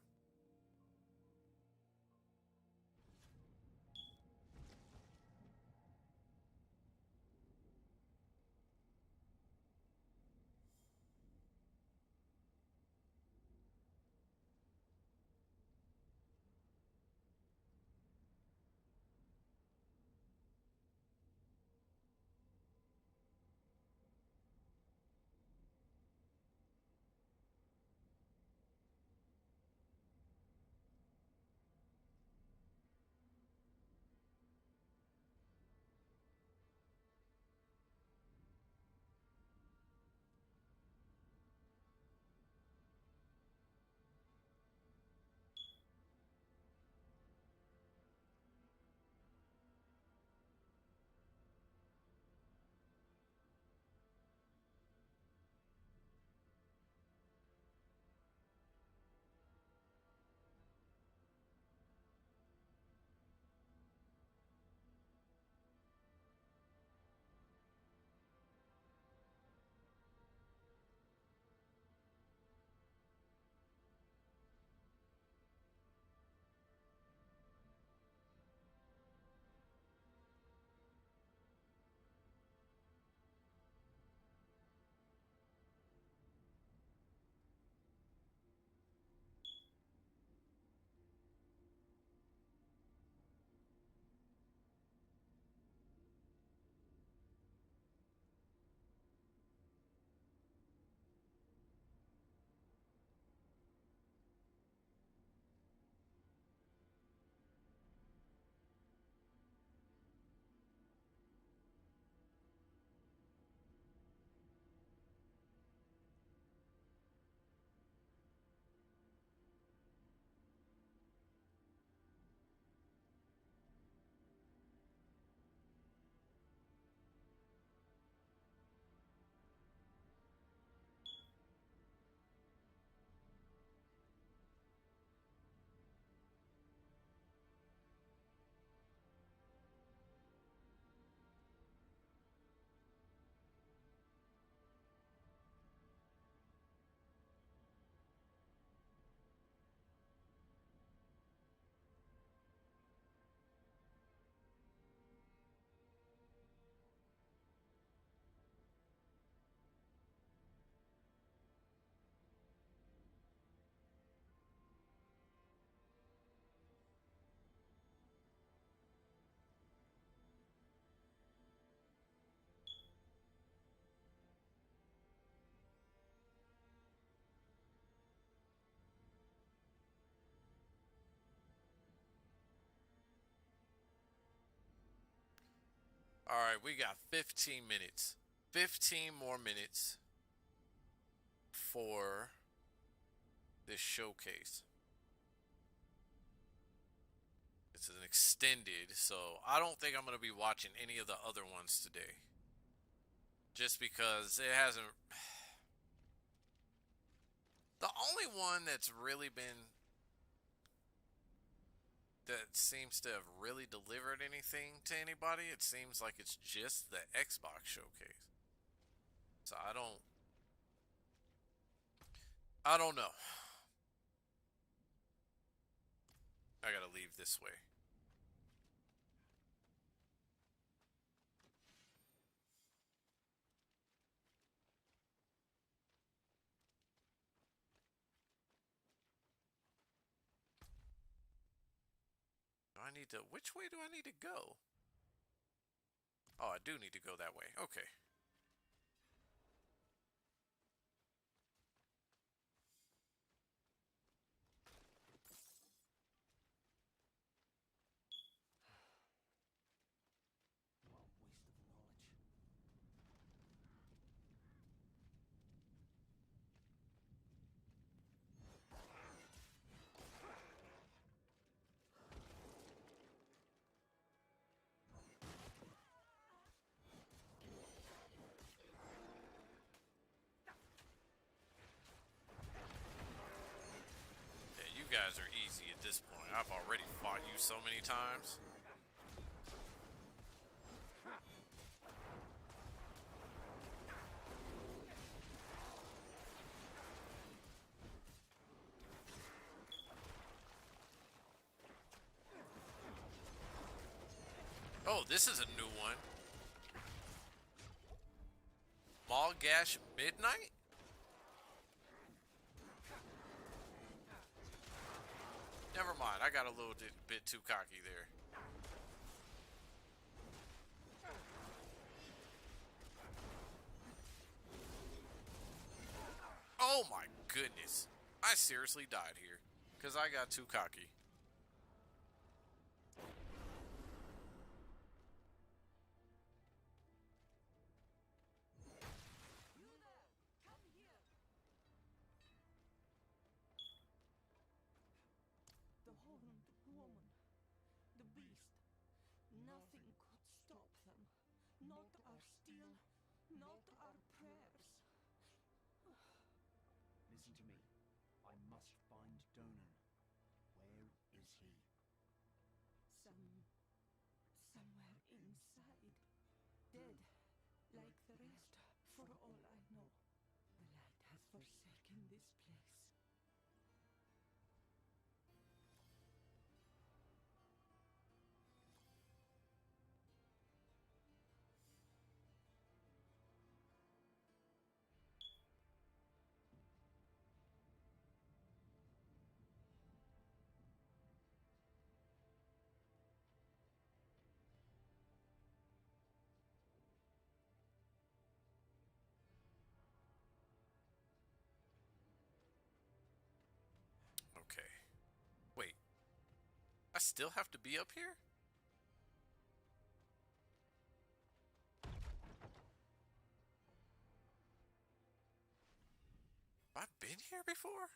Alright, we got 15 minutes. 15 more minutes for this showcase. It's an extended, so I don't think I'm going to be watching any of the other ones today. Just because it hasn't... The only one that's really been... that seems to have really delivered anything to anybody, it seems like it's just the Xbox showcase. So I don't I don't know. I gotta leave this way. Do I need to... Which way do I need to go? Oh, I do need to go that way. Okay. What a waste of knowledge. Yeah, you guys are easy at this point. I've already fought you so many times. Oh, this is a new one. Malgash Midnight? Never mind, I got a little bit too cocky there. Oh my goodness. I seriously died here. Because I got too cocky. The horned woman, the beast. Nothing could stop them. Not our steel, not our prayers. Listen to me. I must find Donan. Where is he? Somewhere inside. Dead, like the rest, for all I know. The light has forsaken this place. Okay. Wait. I still have to be up here? I've been here before?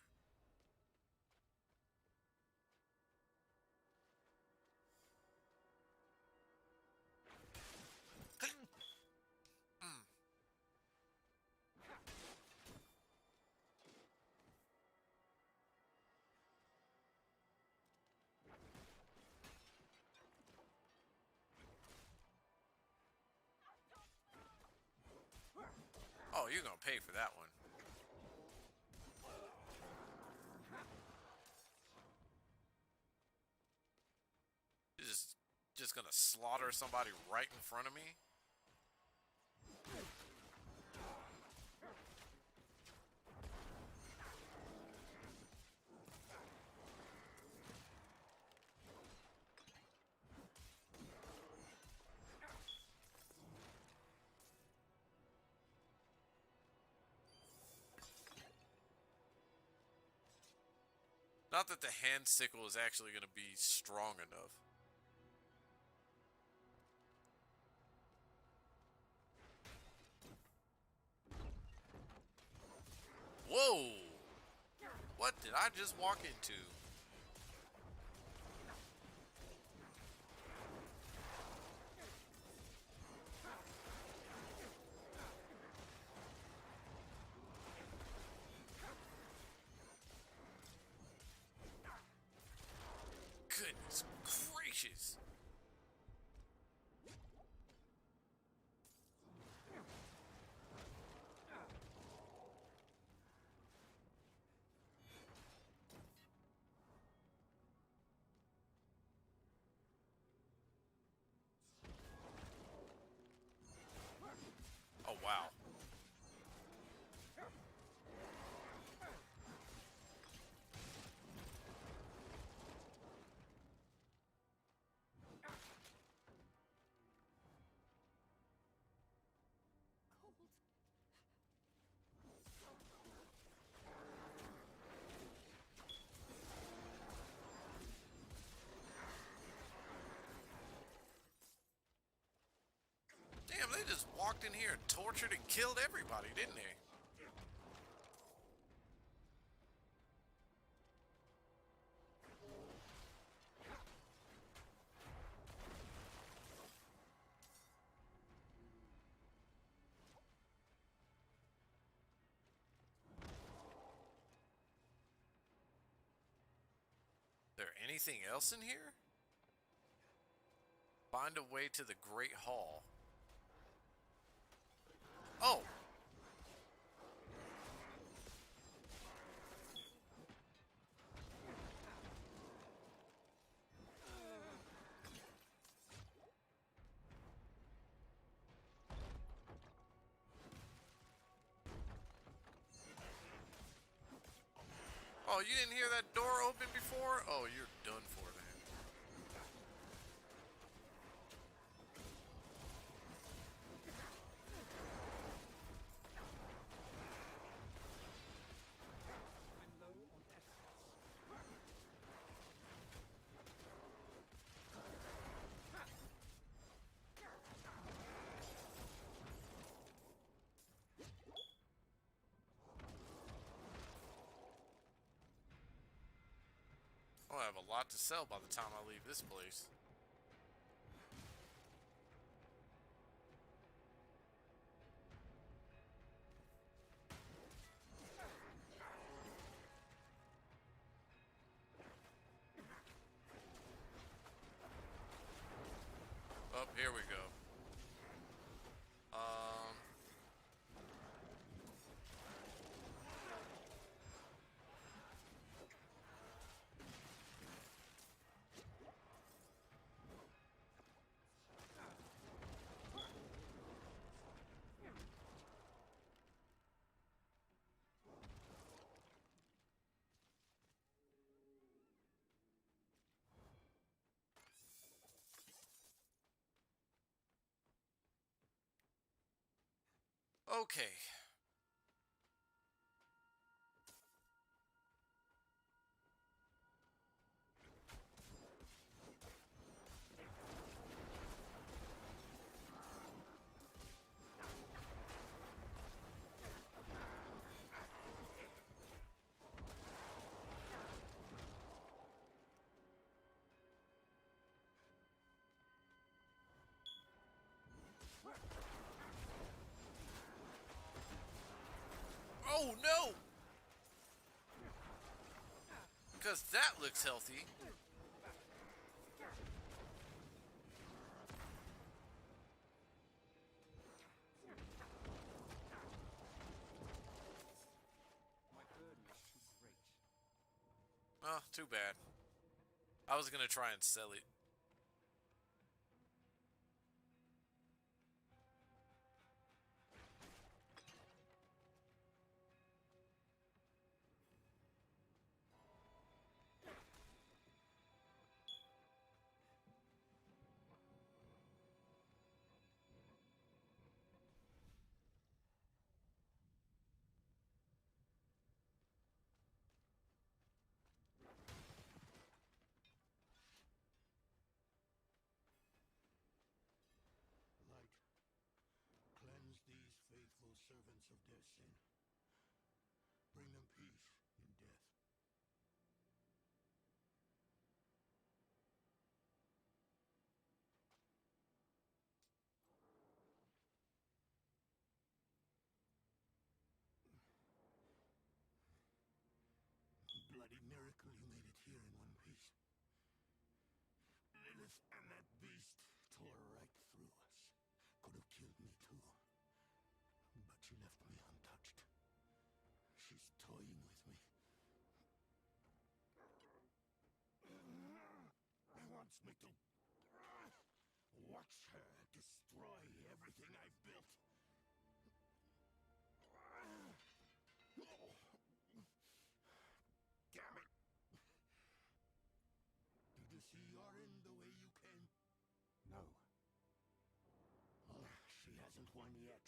Oh, you're gonna pay for that one. You're just gonna slaughter somebody right in front of me? Not that the hand sickle is actually gonna be strong enough. Whoa! What did I just walk into? Goodness gracious! They just walked in here and tortured and killed everybody, didn't they? There anything else in here? Find a way to the Great Hall. Oh! Oh, you didn't hear that door open before? Oh, you're done for then. I'm low on essence. I'll have a lot to sell by the time I leave this place. Oh, here we go. Okay. Oh no! Because that looks healthy. My burden is too great. Oh, too bad. I was gonna try and sell it. Light, cleanse these faithful servants of their sin. Bring them peace in death. Bloody miracle you made it here in one piece. Lilith and that beast tore right through us. Could have killed me too. But she left me untouched. She's toying with me. Wants me to watch her destroy everything I've built. Damn it! Did you see Yorin the way you came? No. Well, she hasn't won yet.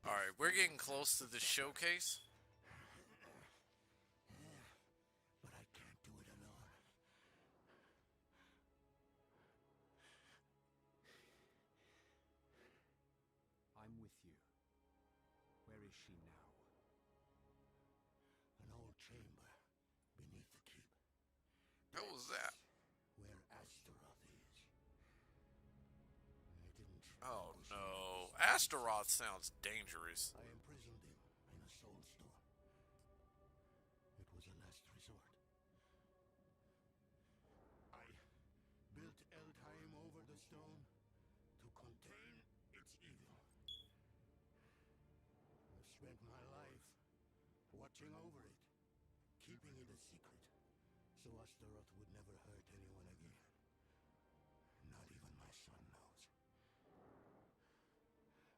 Alright, we're getting close to the showcase. But I can't do it alone. with you. Where is she now? An old chamber beneath the keep. What was that? Where Astaroth is. I didn't. Oh no. Astaroth sounds dangerous. I imprisoned him in a soul store. It was a last resort. I built Eldheim over the stone to contain its evil. I've spent my life watching over it, keeping it a secret, so Astaroth would never hurt anyone again. Not even my son knows.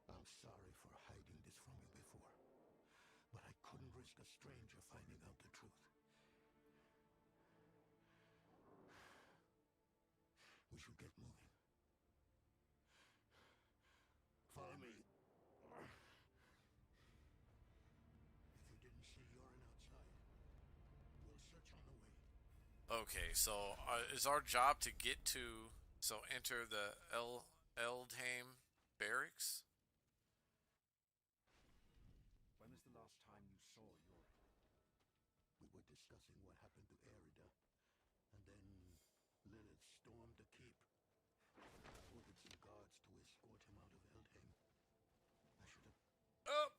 I'm sorry for hiding this from you before, but I couldn't risk a stranger finding out the truth. We should get moving. Follow me. If you didn't see urine outside, we'll search on the way. Okay, so is our job to get to, so enter the Eldheim barracks? When was the last time you saw Yuri? We were discussing what happened to Erida, and then Lilith stormed the keep. I ordered some guards to escort him out of Eldheim. I should have Oh!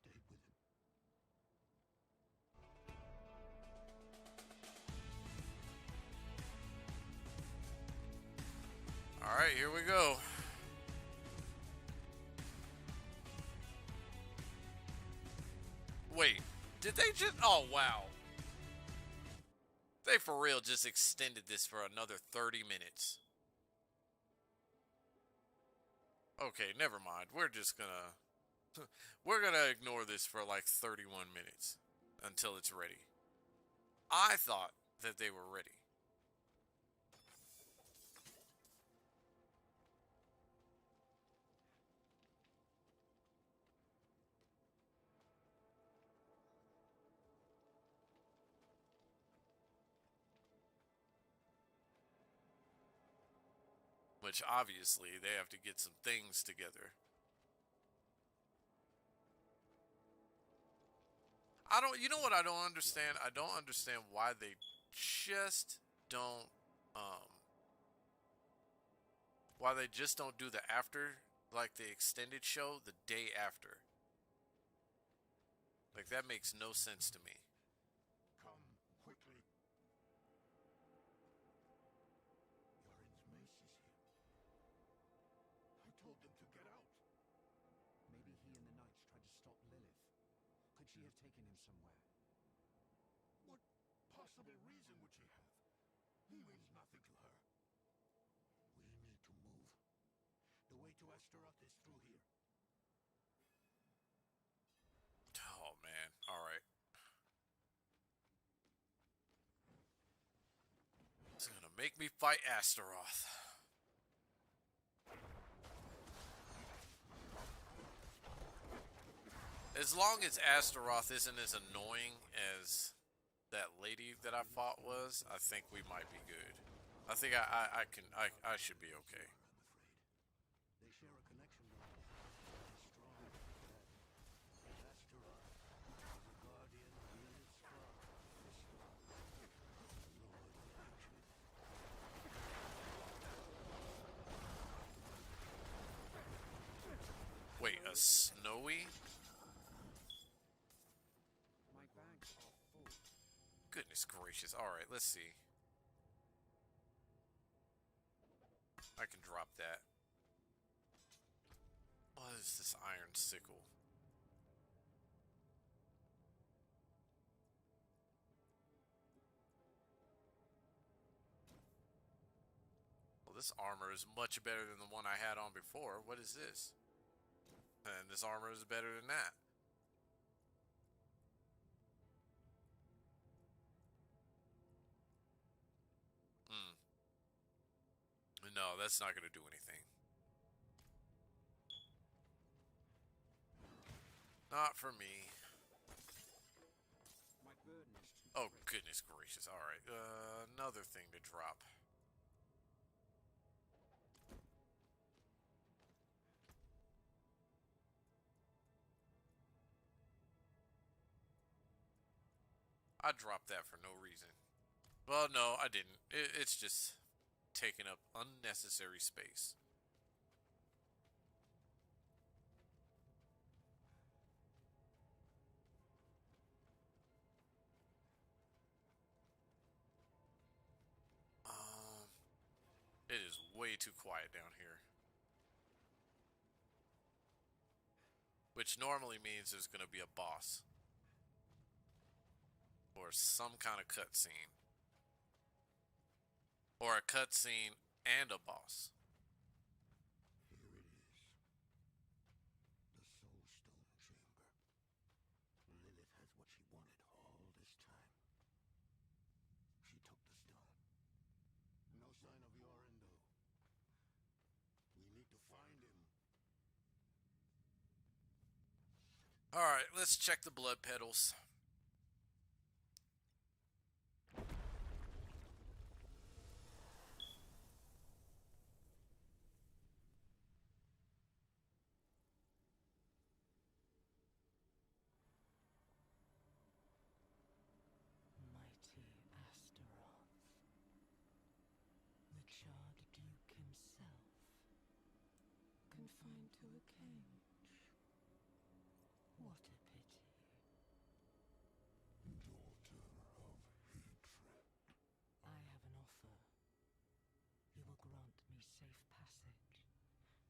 stayed with him. Alright, here we go. Wait, did they just... Oh, wow. They for real just extended this for another 30 minutes. Okay, never mind. We're just gonna... We're gonna ignore this for like 31 minutes until it's ready. I thought that they were ready. Which obviously they have to get some things together. You know what I don't understand? I don't understand why they just don't, why they just don't do the after, like the extended show, the day after. Like, that makes no sense to me. Come quickly. Yorin's mace is here. I told them to get out. Maybe he and the knights tried to stop Lilith. Could she have taken him somewhere? What possible reason would she have? He means nothing to her. We need to move. The way to Astaroth is through here. Oh, man. Alright. It's gonna make me fight Astaroth. As long as Astaroth isn't as annoying as that lady that I fought was, I think we might be good. I think I should be okay. I'm afraid. They share a connection with us. Strong and Astaroth is a guardian of Lilith's father, Lord of Hatred. Wait, a snowy? My bags are full. Goodness gracious. Alright, let's see. I can drop that. What is this iron sickle? Well, this armor is much better than the one I had on before. What is this? And this armor is better than that. No, that's not going to do anything. Not for me. My burden is too Oh, great. goodness gracious. Alright, another thing to drop. I dropped that for no reason. Well, no, I didn't. It's just taking up unnecessary space. It is way too quiet down here. Which normally means there's going to be a boss. Or some kind of cutscene. Or a cutscene and a boss. Here it is. The Soul Stone Chamber. Lilith has what she wanted all this time. She took the stone. No sign of Yorin, though. We need to find him. Alright, let's check the blood petals. Mighty Astaroth, the charred duke himself, confined to a cage. What a pity. Daughter of hatred. I have an offer. You will grant me safe passage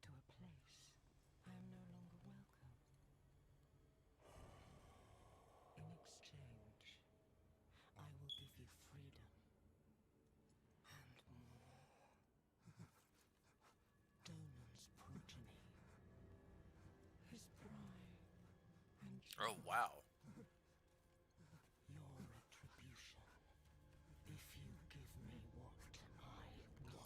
to a place I am no longer welcome. In exchange, I will give you freedom and more. Donan's progeny, his pride and Oh, joy. wow. Your retribution, if you give me what I want.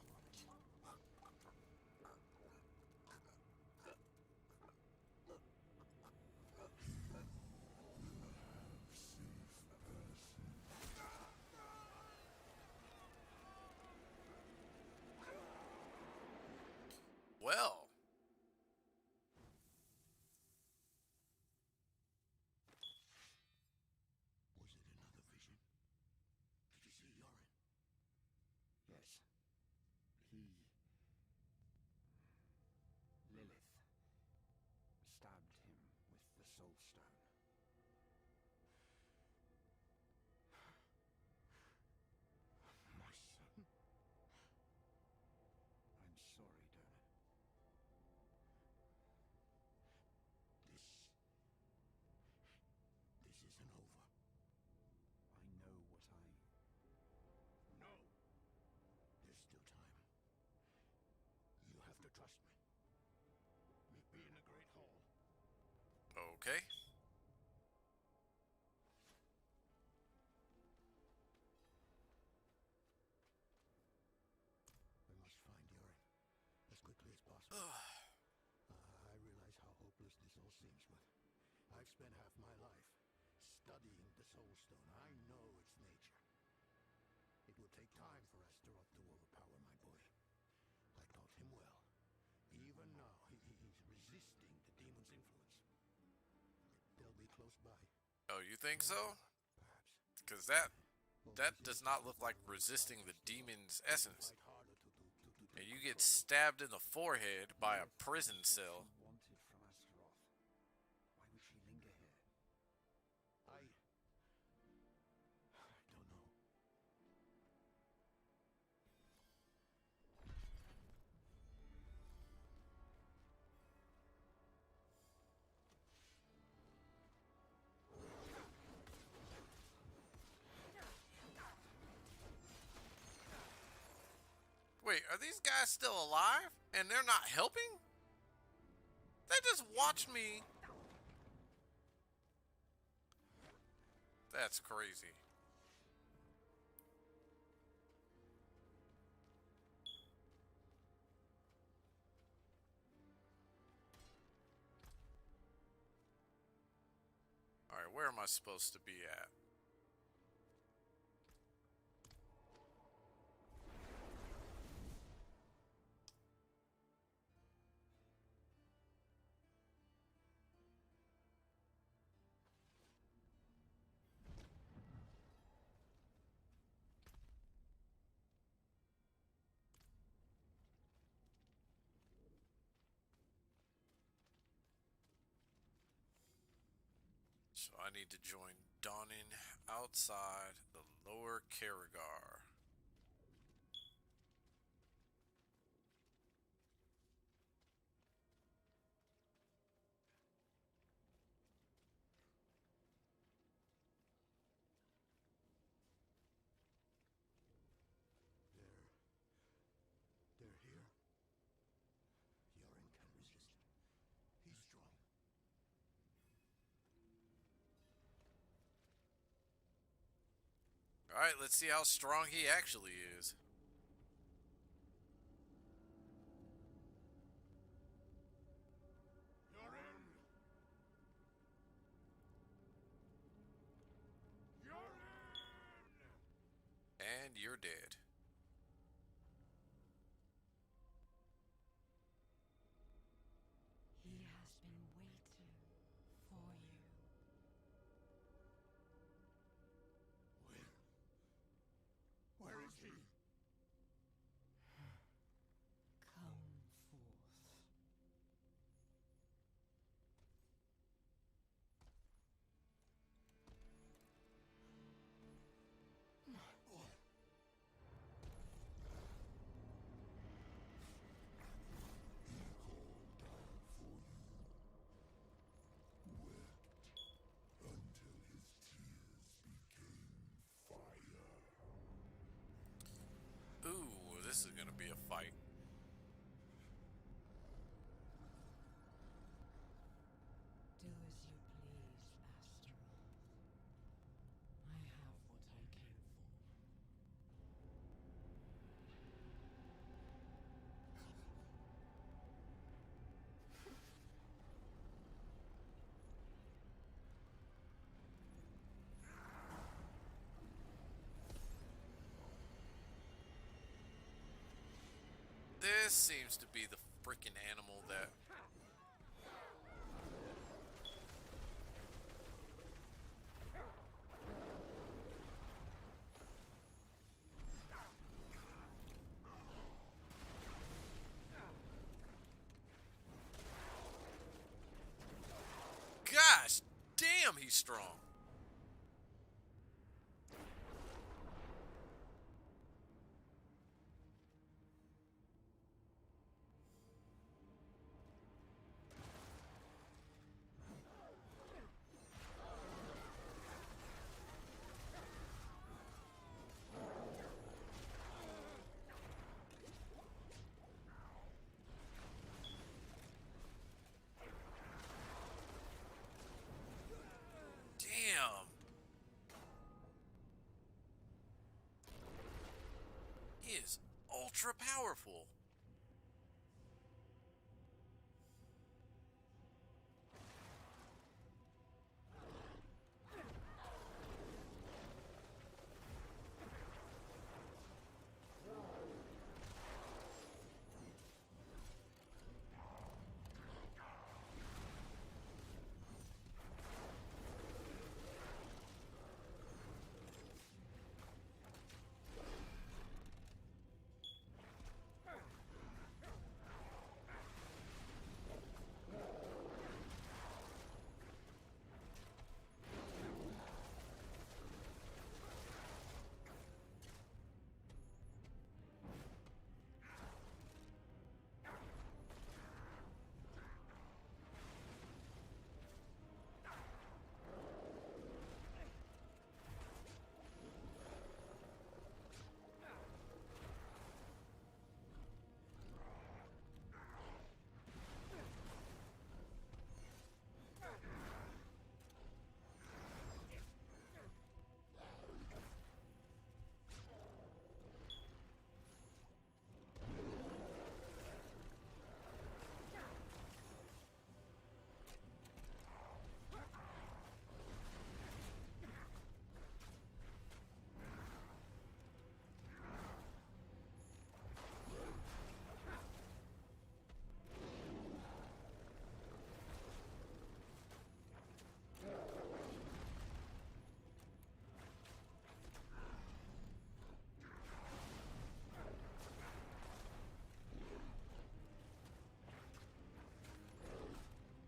Well. Was it another vision? Did you see Yorin? Yes. Lilith stabbed him with the Soul Stone. My son? I'm sorry, Donan. This isn't over. I know what I... No! There's still time. You have to trust me. Meet me in the Great Hall. Okay. We must find Yorin as quickly as possible. I realize how hopeless this all seems, but I've spent half my life studying the Soul Stone. I know its nature. It will take time for Astaroth to overpower my boy. I taught him well. Even now, he's resisting the demon's influence. They'll be close by. Oh, you think so? Perhaps. Because that does not look like resisting the demon's essence. Fight harder to And you get stabbed in the forehead by a prison cell. She wanted from Astaroth. Why would she linger here? I don't know. Wait, are these guys still alive? And they're not helping? They just watched me. That's crazy. Alright, where am I supposed to be at? So I need to join Dawning outside the lower Karagar. They're here. Yoren can resist. He's strong. Alright, let's see how strong he actually is. Yoren! Yoren! And you're dead. He has been waiting for you. Where is he? Come forth. My boy. Ooh, this is gonna be a fight. Do as you please, Astral. I have what I came for. This seems to be the freaking animal that... Gosh, damn, he's strong. Damn. He is ultra powerful.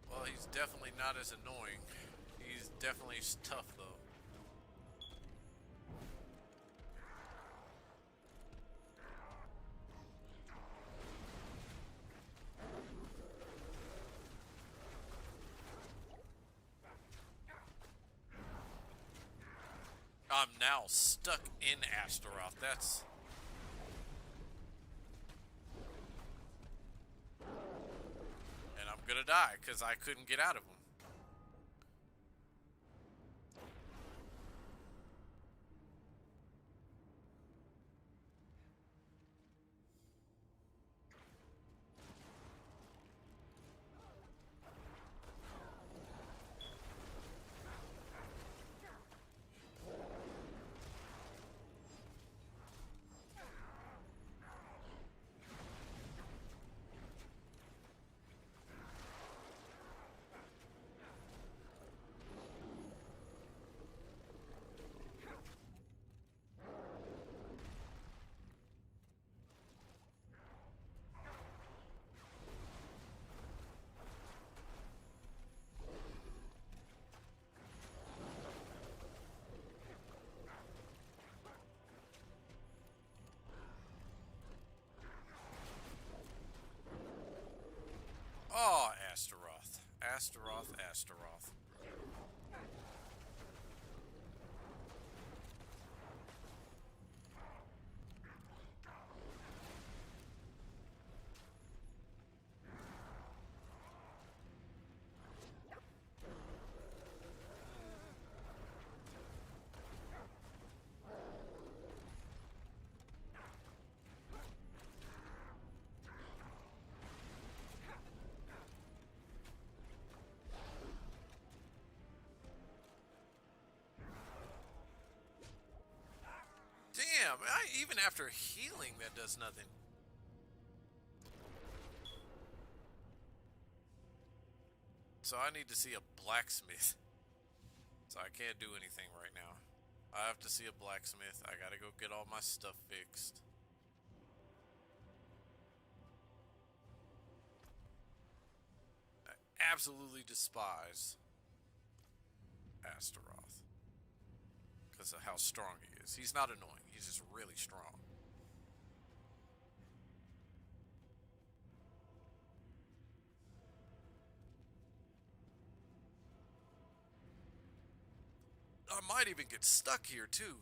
Well, he's definitely not as annoying. He's definitely tough though. I'm now stuck in Astaroth. That's... And I'm gonna die because I couldn't get out of them. Oh, Astaroth. Astaroth, Astaroth. Damn, even after healing, that does nothing. So I need to see a blacksmith. So I can't do anything right now. I have to see a blacksmith. I gotta go get all my stuff fixed. I absolutely despise Astaroth because of how strong he is. He's not annoying. He's just really strong. I might even get stuck here too.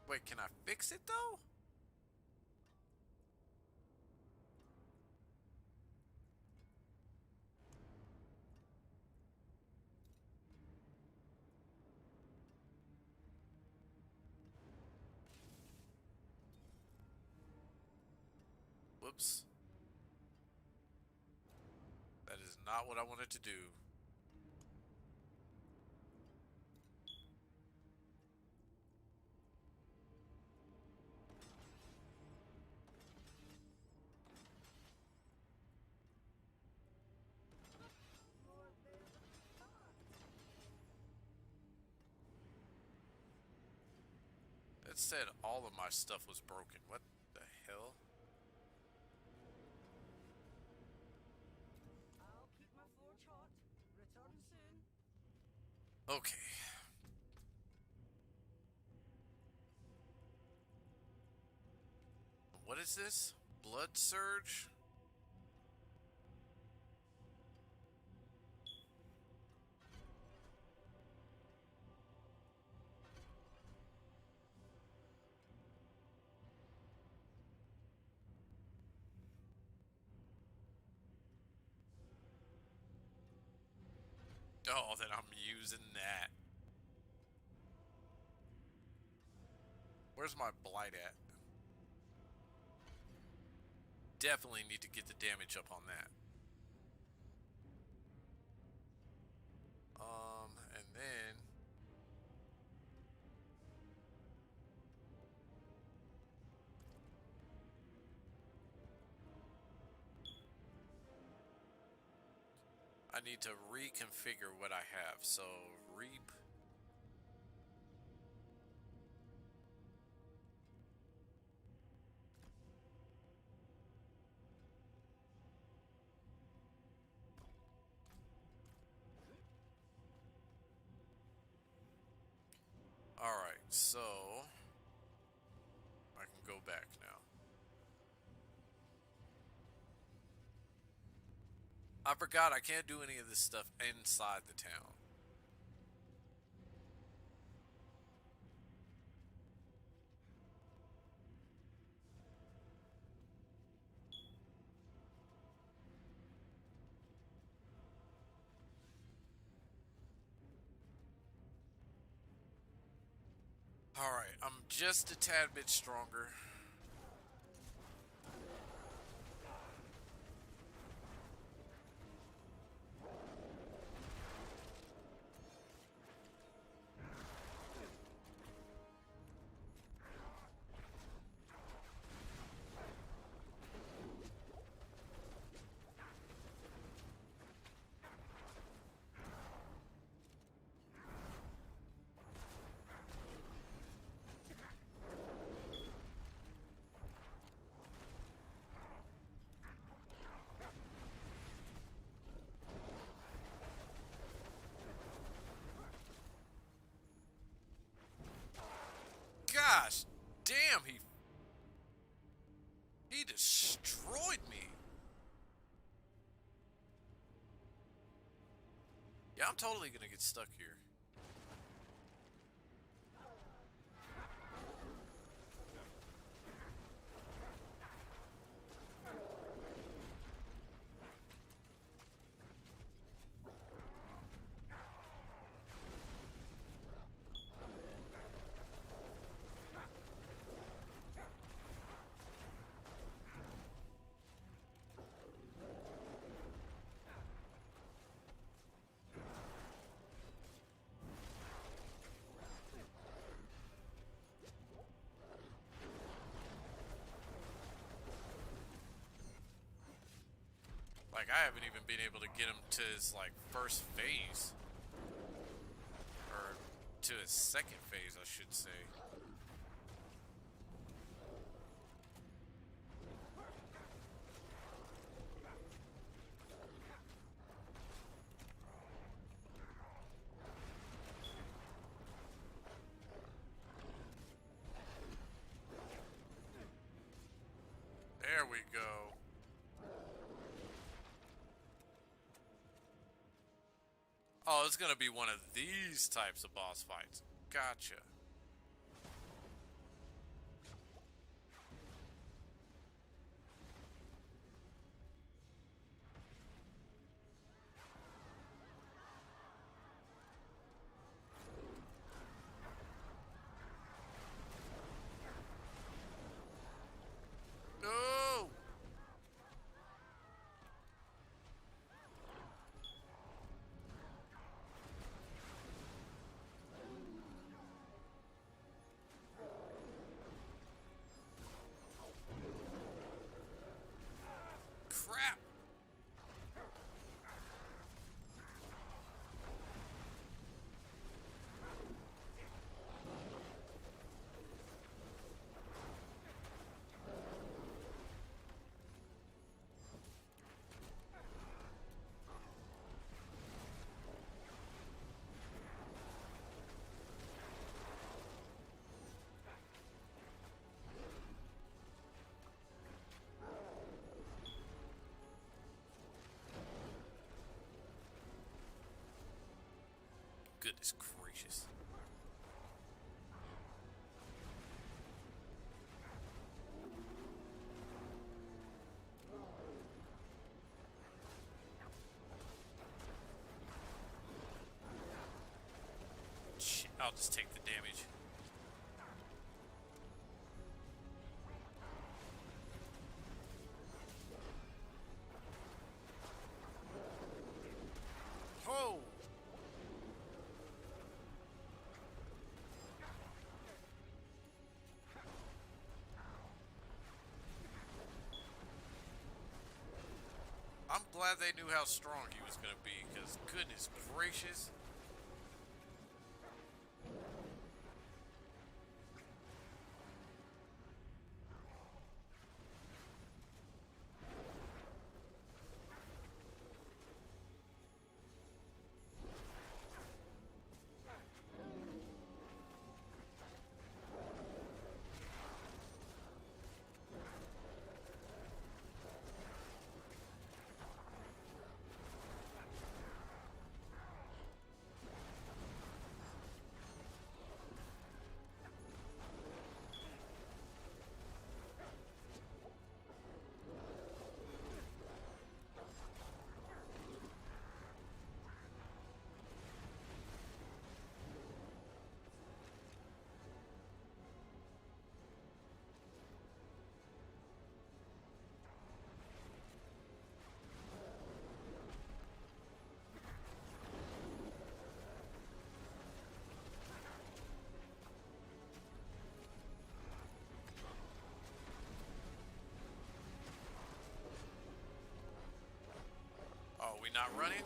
Wait, can I fix it though? Whoops. That is not what I wanted to do. It said all of my stuff was broken. What the hell? I'll keep my forge hot. Return soon. Okay. What is this? Blood surge? Oh, then I'm using that. Where's my blight at? Definitely need to get the damage up on that. And then... I need to reconfigure what I have. So reap. Alright, so I can go back now. I forgot I can't do any of this stuff inside the town. Alright, I'm just a tad bit stronger. Gosh, damn, he destroyed me. Yeah, I'm totally gonna get stuck here. Like, I haven't even been able to get him to his, like, first phase. Or to his second phase, I should say. There we go. Oh, it's gonna be one of these types of boss fights. Gotcha. No! Crap! Goodness gracious. Shit, I'll just take the damage. Oh! I'm glad they knew how strong he was gonna be, because goodness gracious. Oh, we not running?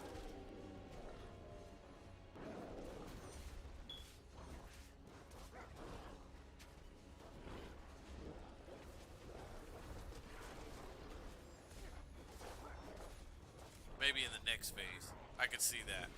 Maybe in the next phase. I could see that.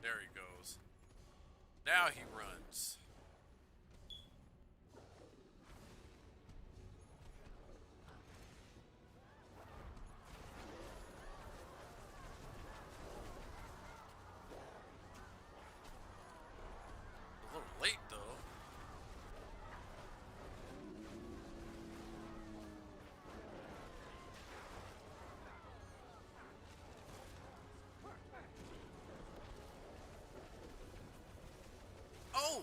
There he goes. Now he runs. A little late though. Oh!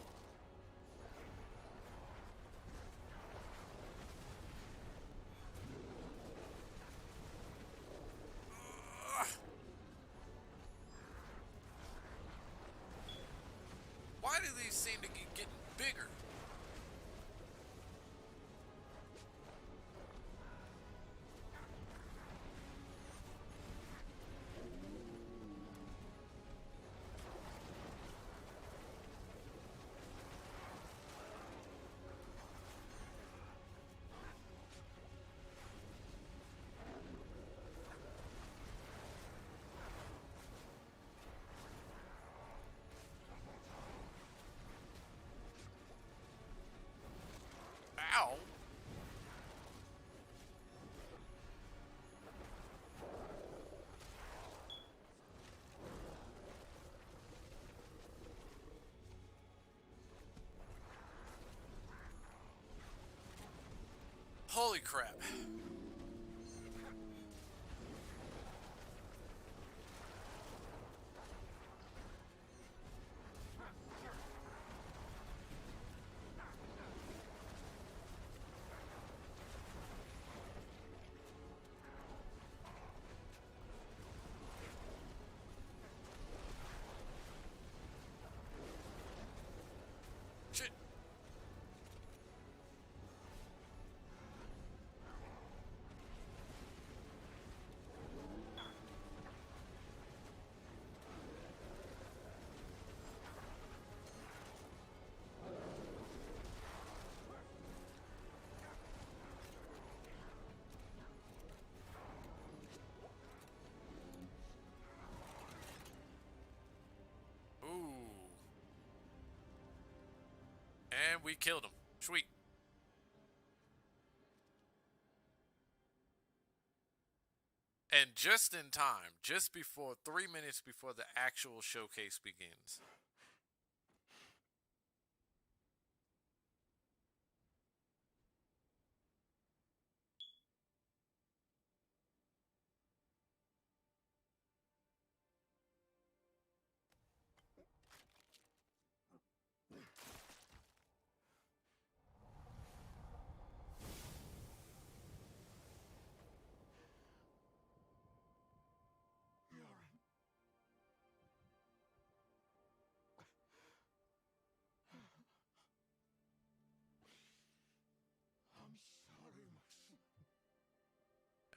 Ugh. Why do these seem to keep getting bigger? Ow! Holy crap. Shit. Ooh. And we killed him. Sweet. And just in time, just before 3 minutes before the actual showcase begins.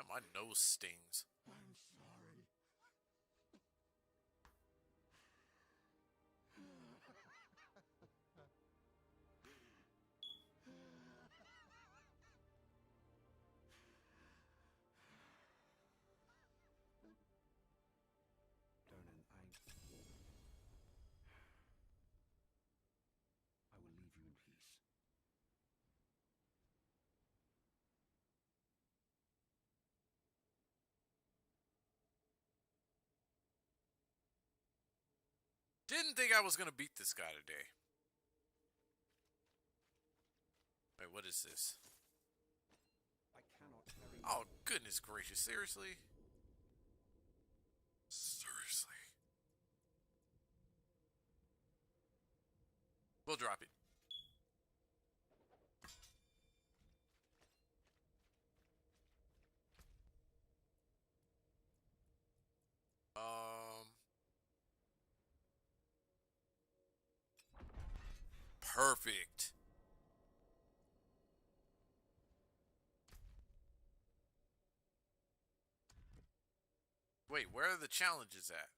my nose stings. I'm sorry. Donan, I will leave you in peace. Didn't think I was gonna beat this guy today. Wait, what is this? I cannot carry. Oh, goodness gracious, seriously? Seriously. We'll drop it. Perfect. Wait, where are the challenges at?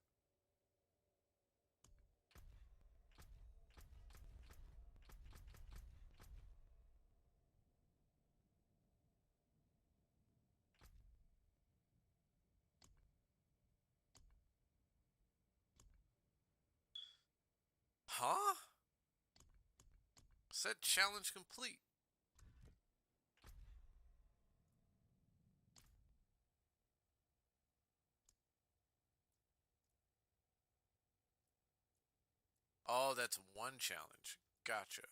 Huh? Said challenge complete. Oh, that's one challenge. Gotcha.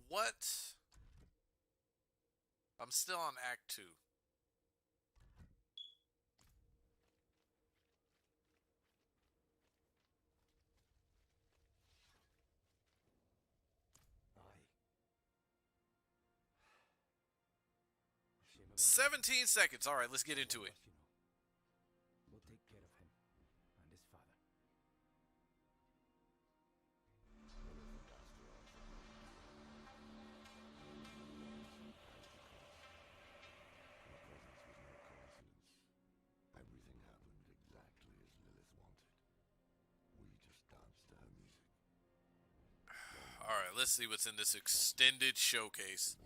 What? I'm still on Act 2. Shame about 17 seconds. All right, let's get into it. you know. We'll take care of him and his father. Everything happened exactly as Lilith wanted. We just danced to her music. All right, let's see what's in this extended showcase.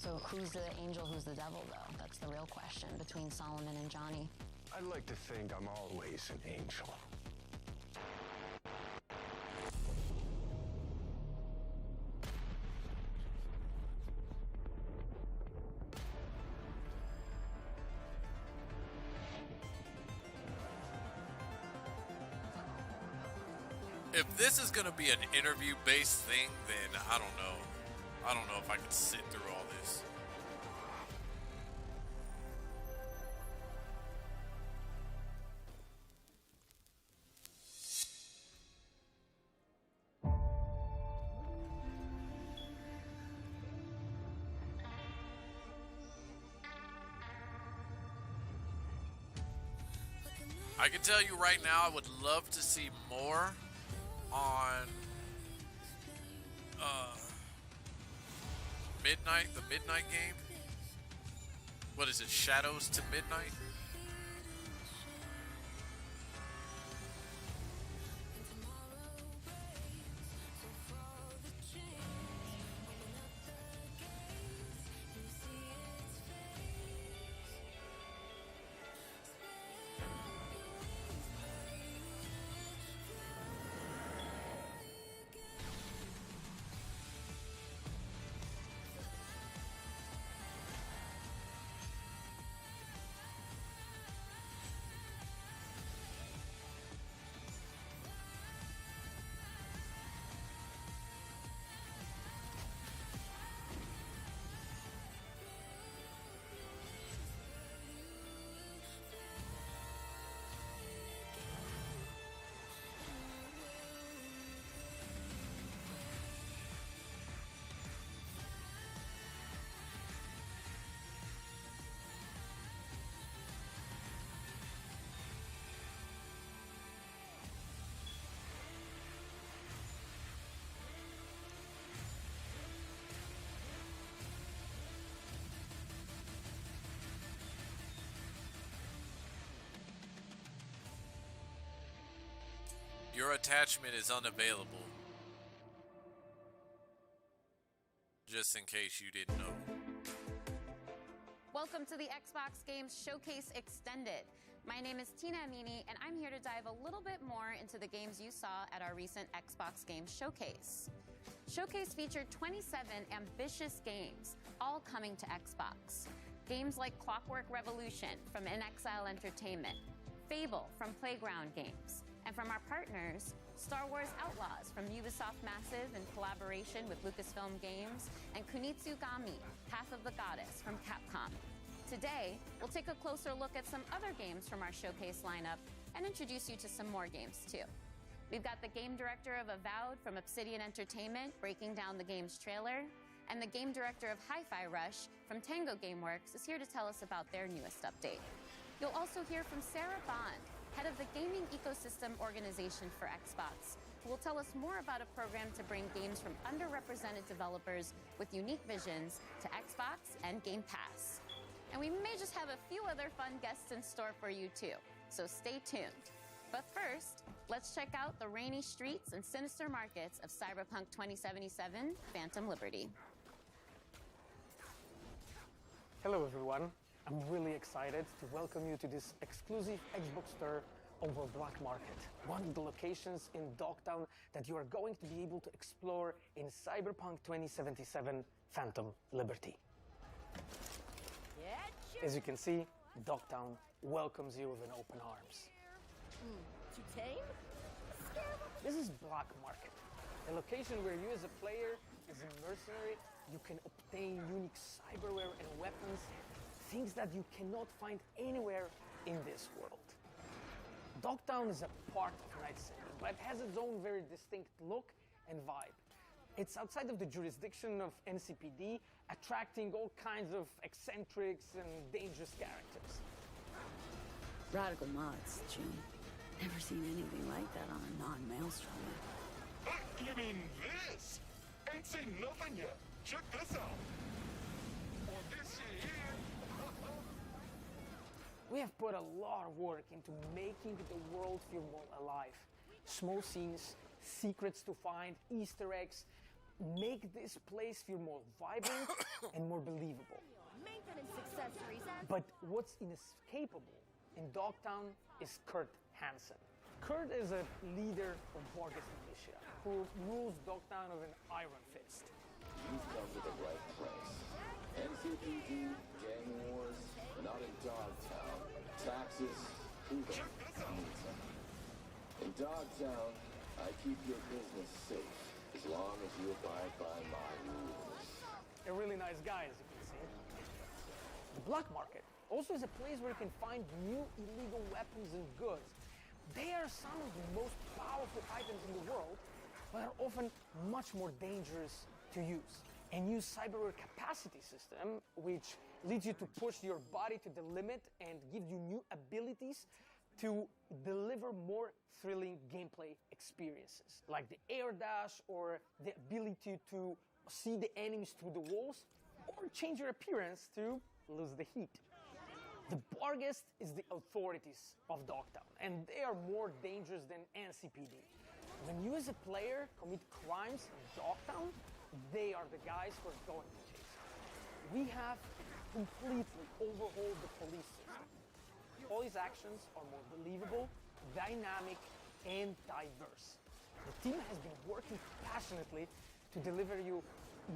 So who's the angel, who's the devil, though? That's the real question between Solomon and Johnny. I'd like to think I'm always an angel. If this is gonna be an interview-based thing, then I don't know. I don't know if I can sit through all this. I can tell you right now, I would love to see more on Midnight, the Midnight game. What is it, Shadows to Midnight? Your attachment is unavailable. Just in case you didn't know. Welcome to the Xbox Games Showcase Extended. My name is Tina Amini, and I'm here to dive a little bit more into the games you saw at our recent Xbox Games Showcase. Showcase featured 27 ambitious games, all coming to Xbox. Games like Clockwork Revolution from In Exile Entertainment, Fable from Playground Games, and from our partners, Star Wars Outlaws from Ubisoft Massive in collaboration with Lucasfilm Games, and Kunitsugami, Path of the Goddess from Capcom. Today, we'll take a closer look at some other games from our showcase lineup and introduce you to some more games too. We've got the game director of Avowed from Obsidian Entertainment breaking down the game's trailer, and the game director of Hi-Fi Rush from Tango Gameworks is here to tell us about their newest update. You'll also hear from Sarah Bond, head of the Gaming Ecosystem Organization for Xbox, who will tell us more about a program to bring games from underrepresented developers with unique visions to Xbox and Game Pass. And we may just have a few other fun guests in store for you too, so stay tuned. But first, let's check out the rainy streets and sinister markets of Cyberpunk 2077 Phantom Liberty. Hello everyone, I'm really excited to welcome you to this exclusive Xbox store over Black Market, one of the locations in Dogtown that you are going to be able to explore in Cyberpunk 2077 Phantom Liberty. As you can see, Dogtown welcomes you with an open arms. Too tame? This is Black Market, a location where you as a player, as a mercenary, you can obtain unique cyberware and weapons, things that you cannot find anywhere in this world. Dogtown is a part of Night City, but has its own very distinct look and vibe. It's outside of the jurisdiction of NCPD, attracting all kinds of eccentrics and dangerous characters. Radical mods, Jim. Never seen anything like that on a non-maelstrom. You mean this? Ain't seen nothing yet. Check this out. Or this here. We have put a lot of work into making the world feel more alive. Small scenes, secrets to find, Easter eggs, make this place feel more vibrant and more believable. Maintenance accessories and... But what's inescapable in Dogtown is Kurt Hansen. Kurt is a leader of Vargas militia who rules Dogtown with an iron fist. You've come to the right place. NCPD, gang wars, not in Dogtown. Taxes, who the needs them? In Dogtown, I keep your business safe as long as you abide by my rules. A really nice guy, as you can see. The Black Market also is a place where you can find new illegal weapons and goods. They are some of the most powerful items in the world, but are often much more dangerous to use. A new cyberware capacity system, which leads you to push your body to the limit and gives you new abilities to deliver more thrilling gameplay experiences, like the air dash or the ability to see the enemies through the walls, or change your appearance to lose the heat. The Barghest is the authorities of Dogtown, and they are more dangerous than NCPD. When you as a player commit crimes in Dogtown, they are the guys who are going to chase you. We have completely overhauled the police system. All his actions are more believable, dynamic, and diverse. The team has been working passionately to deliver you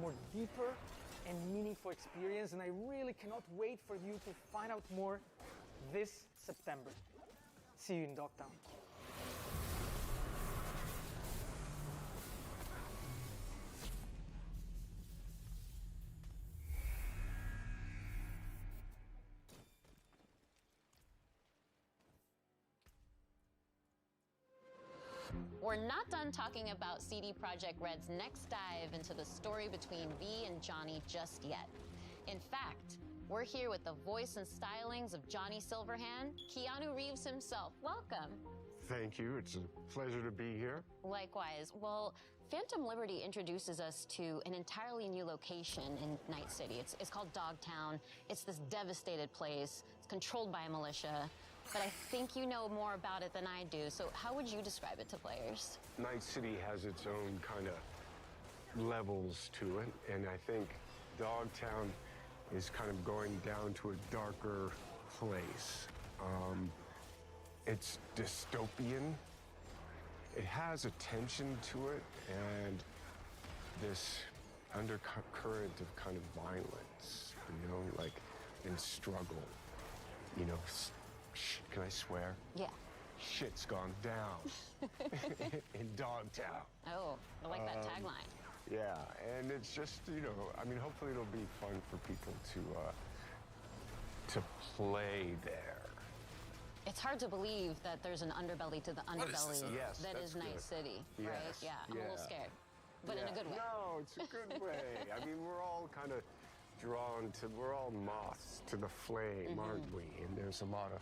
more deeper and meaningful experience, and I really cannot wait for you to find out more this September. See you in Dogtown. We're not done talking about CD Projekt Red's next dive into the story between V and Johnny just yet. In fact, we're here with the voice and stylings of Johnny Silverhand, Keanu Reeves himself. Welcome. Thank you. It's a pleasure to be here. Likewise. Well, Phantom Liberty introduces us to an entirely new location in Night City. It's called Dogtown. It's this devastated place. It's controlled by a militia. but I think you know more about it than I do. So how would you describe it to players? Night City has its own kind of levels to it, and I think Dogtown is kind of going down to a darker place. It's dystopian. It has a tension to it and this undercurrent of kind of violence, you know, like in struggle. You know, can I swear? Yeah. Shit's gone down in Dogtown. Oh, I like that tagline. Yeah, and it's just, you know, I mean, hopefully it'll be fun for people to play there. It's hard to believe that there's an underbelly to the underbelly Yes, that that's is Night good. City, Yes, right? Yeah, I'm a little scared, but in a good way. No, it's a good way. I mean, we're all kind of we're all moths to the flame, aren't we? And there's a lot of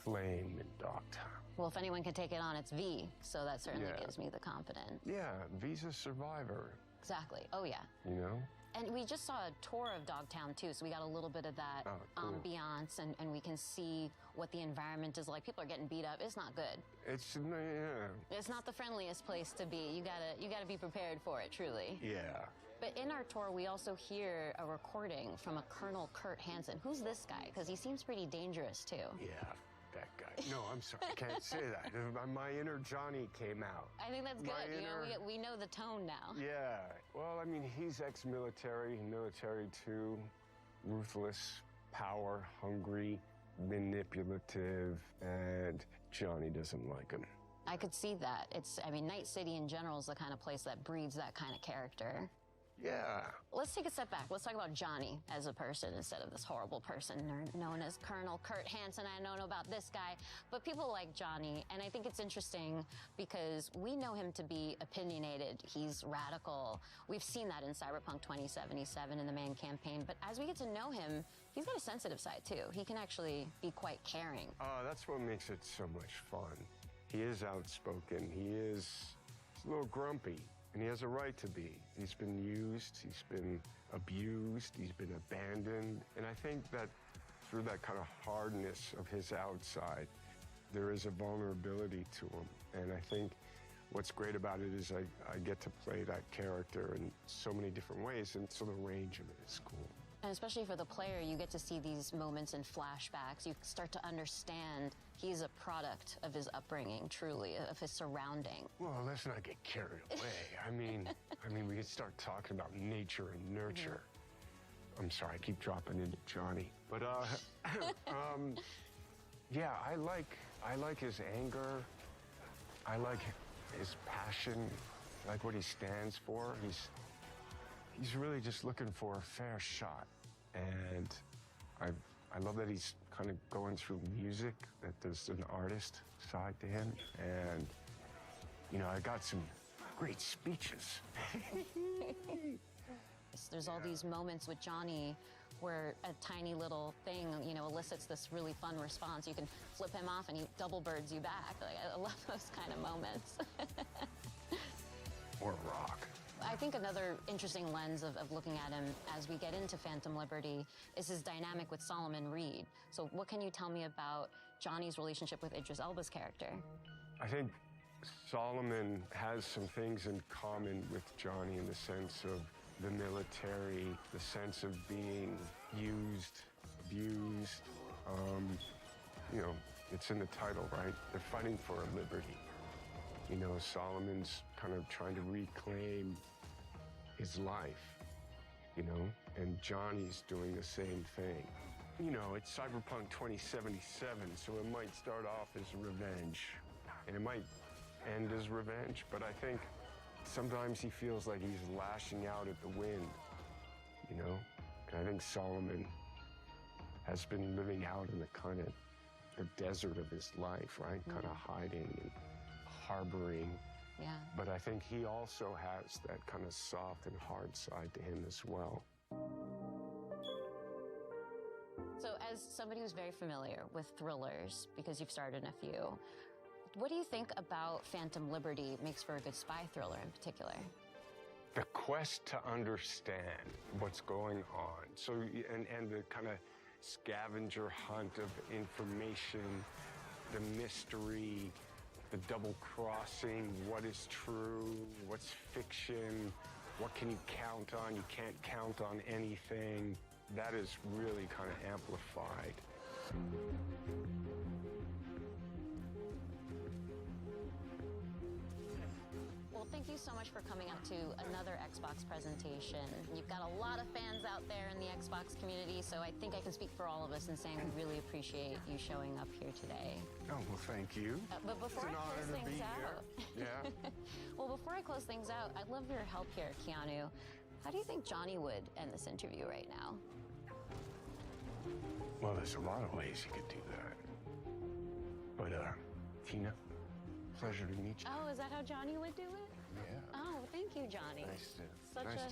flame in Dogtown. Well, if anyone can take it on, it's V, so that certainly gives me the confidence. Yeah, V's a survivor. Exactly. Oh, yeah. You know? And we just saw a tour of Dogtown, too, so we got a little bit of that ambiance, and we can see what the environment is like. People are getting beat up. It's not good. It's not the friendliest place to be. You gotta be prepared for it, truly. Yeah. But in our tour, we also hear a recording from a Colonel Kurt Hansen. Who's this guy? Because he seems pretty dangerous, too. Yeah, that guy. No, I'm sorry. I can't say that. My inner Johnny came out. I think that's good. You know, we know the tone now. Yeah. Well, I mean, he's ex-military, military too, ruthless, power hungry, manipulative, and Johnny doesn't like him. I could see that. I mean, Night City in general is the kind of place that breeds that kind of character. Yeah. Let's take a step back. Let's talk about Johnny as a person instead of this horrible person known as Colonel Kurt Hansen. I don't know about this guy, but people like Johnny, and I think it's interesting because we know him to be opinionated. He's radical. We've seen that in Cyberpunk 2077 in the main campaign, but as we get to know him, he's got a sensitive side too. He can actually be quite caring. That's what makes it so much fun. He is outspoken. He's a little grumpy. And he has a right to be. He's been used, he's been abused, he's been abandoned. And I think that through that kind of hardness of his outside, there is a vulnerability to him. And I think what's great about it is I get to play that character in so many different ways, and so the range of it is cool. And especially for the player, you get to see these moments in flashbacks. You start to understand he's a product of his upbringing, truly, of his surrounding. Well, let's not get carried away. I mean, we could start talking about nature and nurture. I'm sorry, I keep dropping into Johnny. But, yeah, I like his anger. I like his passion. I like what he stands for. He's really just looking for a fair shot. And I love that he's kind of going through music, that there's an artist side to him. And, you know, I got some great speeches. There's all these moments with Johnny where a tiny little thing, you know, elicits this really fun response. You can flip him off and he double birds you back. Like, I love those kind of moments. Or rock. I think another interesting lens of looking at him as we get into Phantom Liberty is his dynamic with Solomon Reed. So what can you tell me about Johnny's relationship with Idris Elba's character? I think Solomon has some things in common with Johnny in the sense of the military, the sense of being used, abused. You know, it's in the title, right? They're fighting for a liberty. You know, Solomon's kind of trying to reclaim his life, you know, and Johnny's doing the same thing. You know, it's Cyberpunk 2077, so it might start off as revenge, and it might end as revenge, but I think sometimes he feels like he's lashing out at the wind, you know? And I think Solomon has been living out in the kind of the desert of his life, right? Kind of hiding and harboring. Yeah. But I think he also has that kind of soft and hard side to him as well. So as somebody who's very familiar with thrillers, because you've starred in a few, what do you think about Phantom Liberty makes for a good spy thriller in particular? The quest to understand what's going on. So, and the kind of scavenger hunt of information, the mystery, the double crossing, what is true, what's fiction, what can you count on, you can't count on anything. That is really kind of amplified. Well, thank you so much for coming out to another Xbox presentation. You've got a lot of fans out there in the Xbox community, so I think I can speak for all of us in saying we really appreciate you showing up here today. Oh, well, thank you. But before It's an I honor close to be things out, Yeah. well, before I close things out, I'd love your help here, Keanu. How do you think Johnny would end this interview right now? Well, there's a lot of ways you could do that. But, Tina, pleasure to meet you. Oh, is that how Johnny would do it? Yeah. Oh, thank you, Johnny. Nice to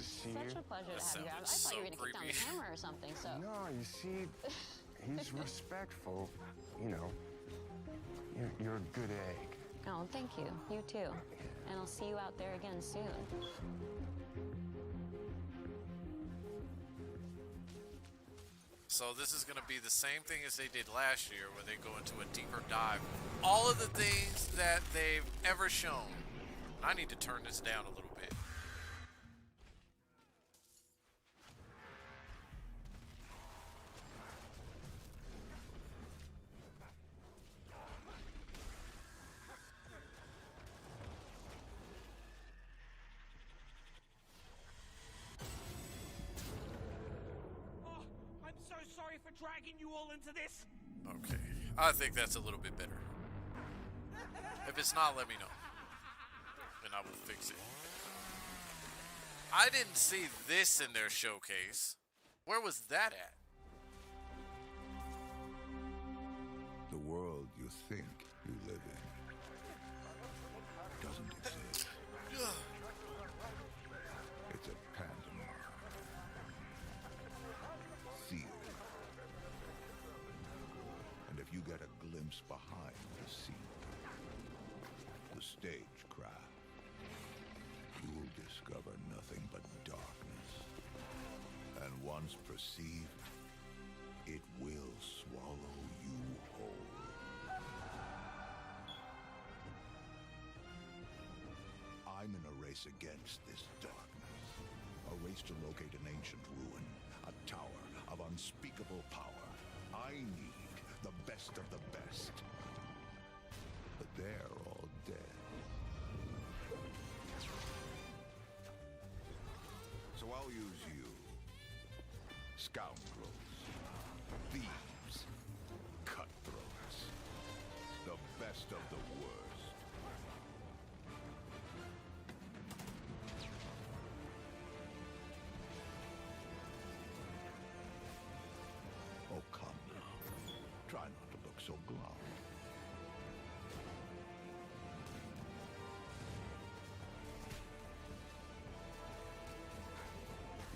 see such you. a pleasure That to have you. I sounded thought you were so going to kick down the creepy. camera or something, so. No, you see, he's respectful. You know, you're a good egg. Oh, thank you. You too. And I'll see you out there again soon. So this is going to be the same thing as they did last year, where they go into a deeper dive. All of the things that they've ever shown. I need to turn this down a little bit. I'm so sorry for dragging you all into this. Okay, I think that's a little bit better. If it's not, let me know, and I will fix it. I didn't see this in their showcase. Where was that at? The world you think you live in doesn't exist. It's a pantomime. Sealed. And if you get a glimpse behind the scene, the stagecraft, you'll discover nothing but darkness. And once perceived, it will swallow you whole. I'm in a race against this darkness. A race to locate an ancient ruin, a tower of unspeakable power. I need the best of the best. But they're all dead. So I'll use you. Scoundrels, thieves, cutthroats, the best of the worst. Oh, come now. Try not to look so glum.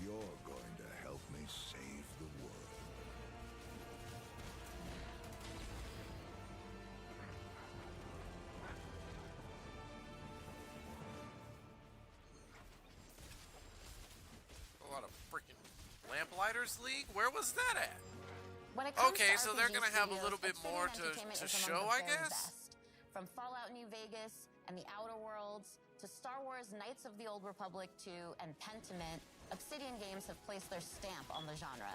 You're going to help me save the world. A lot of freaking Lamplighters League? Where was that at? When it comes Okay, to so they're RPG gonna have a studios, little bit Obsidian more Entertainment to is among show, the I very guess? best. From Fallout New Vegas and the Outer Worlds to Star Wars Knights of the Old Republic 2 and Pentiment, Obsidian Games have placed their stamp on the genre.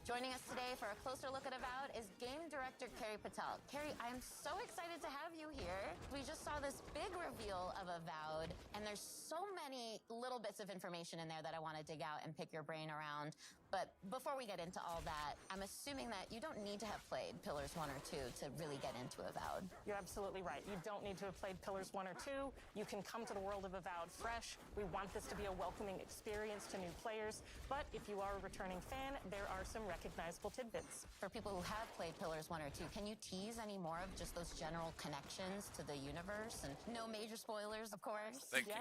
Joining us today for a closer look at Avowed is game director Carrie Patel. Carrie, I'm so excited to have you here. We just saw this big reveal of Avowed, and there's so many little bits of information in there that I want to dig out and pick your brain around. But before we get into all that, I'm assuming that you don't need to have played Pillars 1 or 2 to really get into Avowed. You're absolutely right. You don't need to have played Pillars 1 or 2. You can come to the world of Avowed fresh. We want this to be a welcoming experience to new players. But if you are a returning fan, there are some recognizable tidbits. For people who have played Pillars 1 or 2, can you tease any more of just those general connections to the universe? And no major spoilers, of course. Thank you.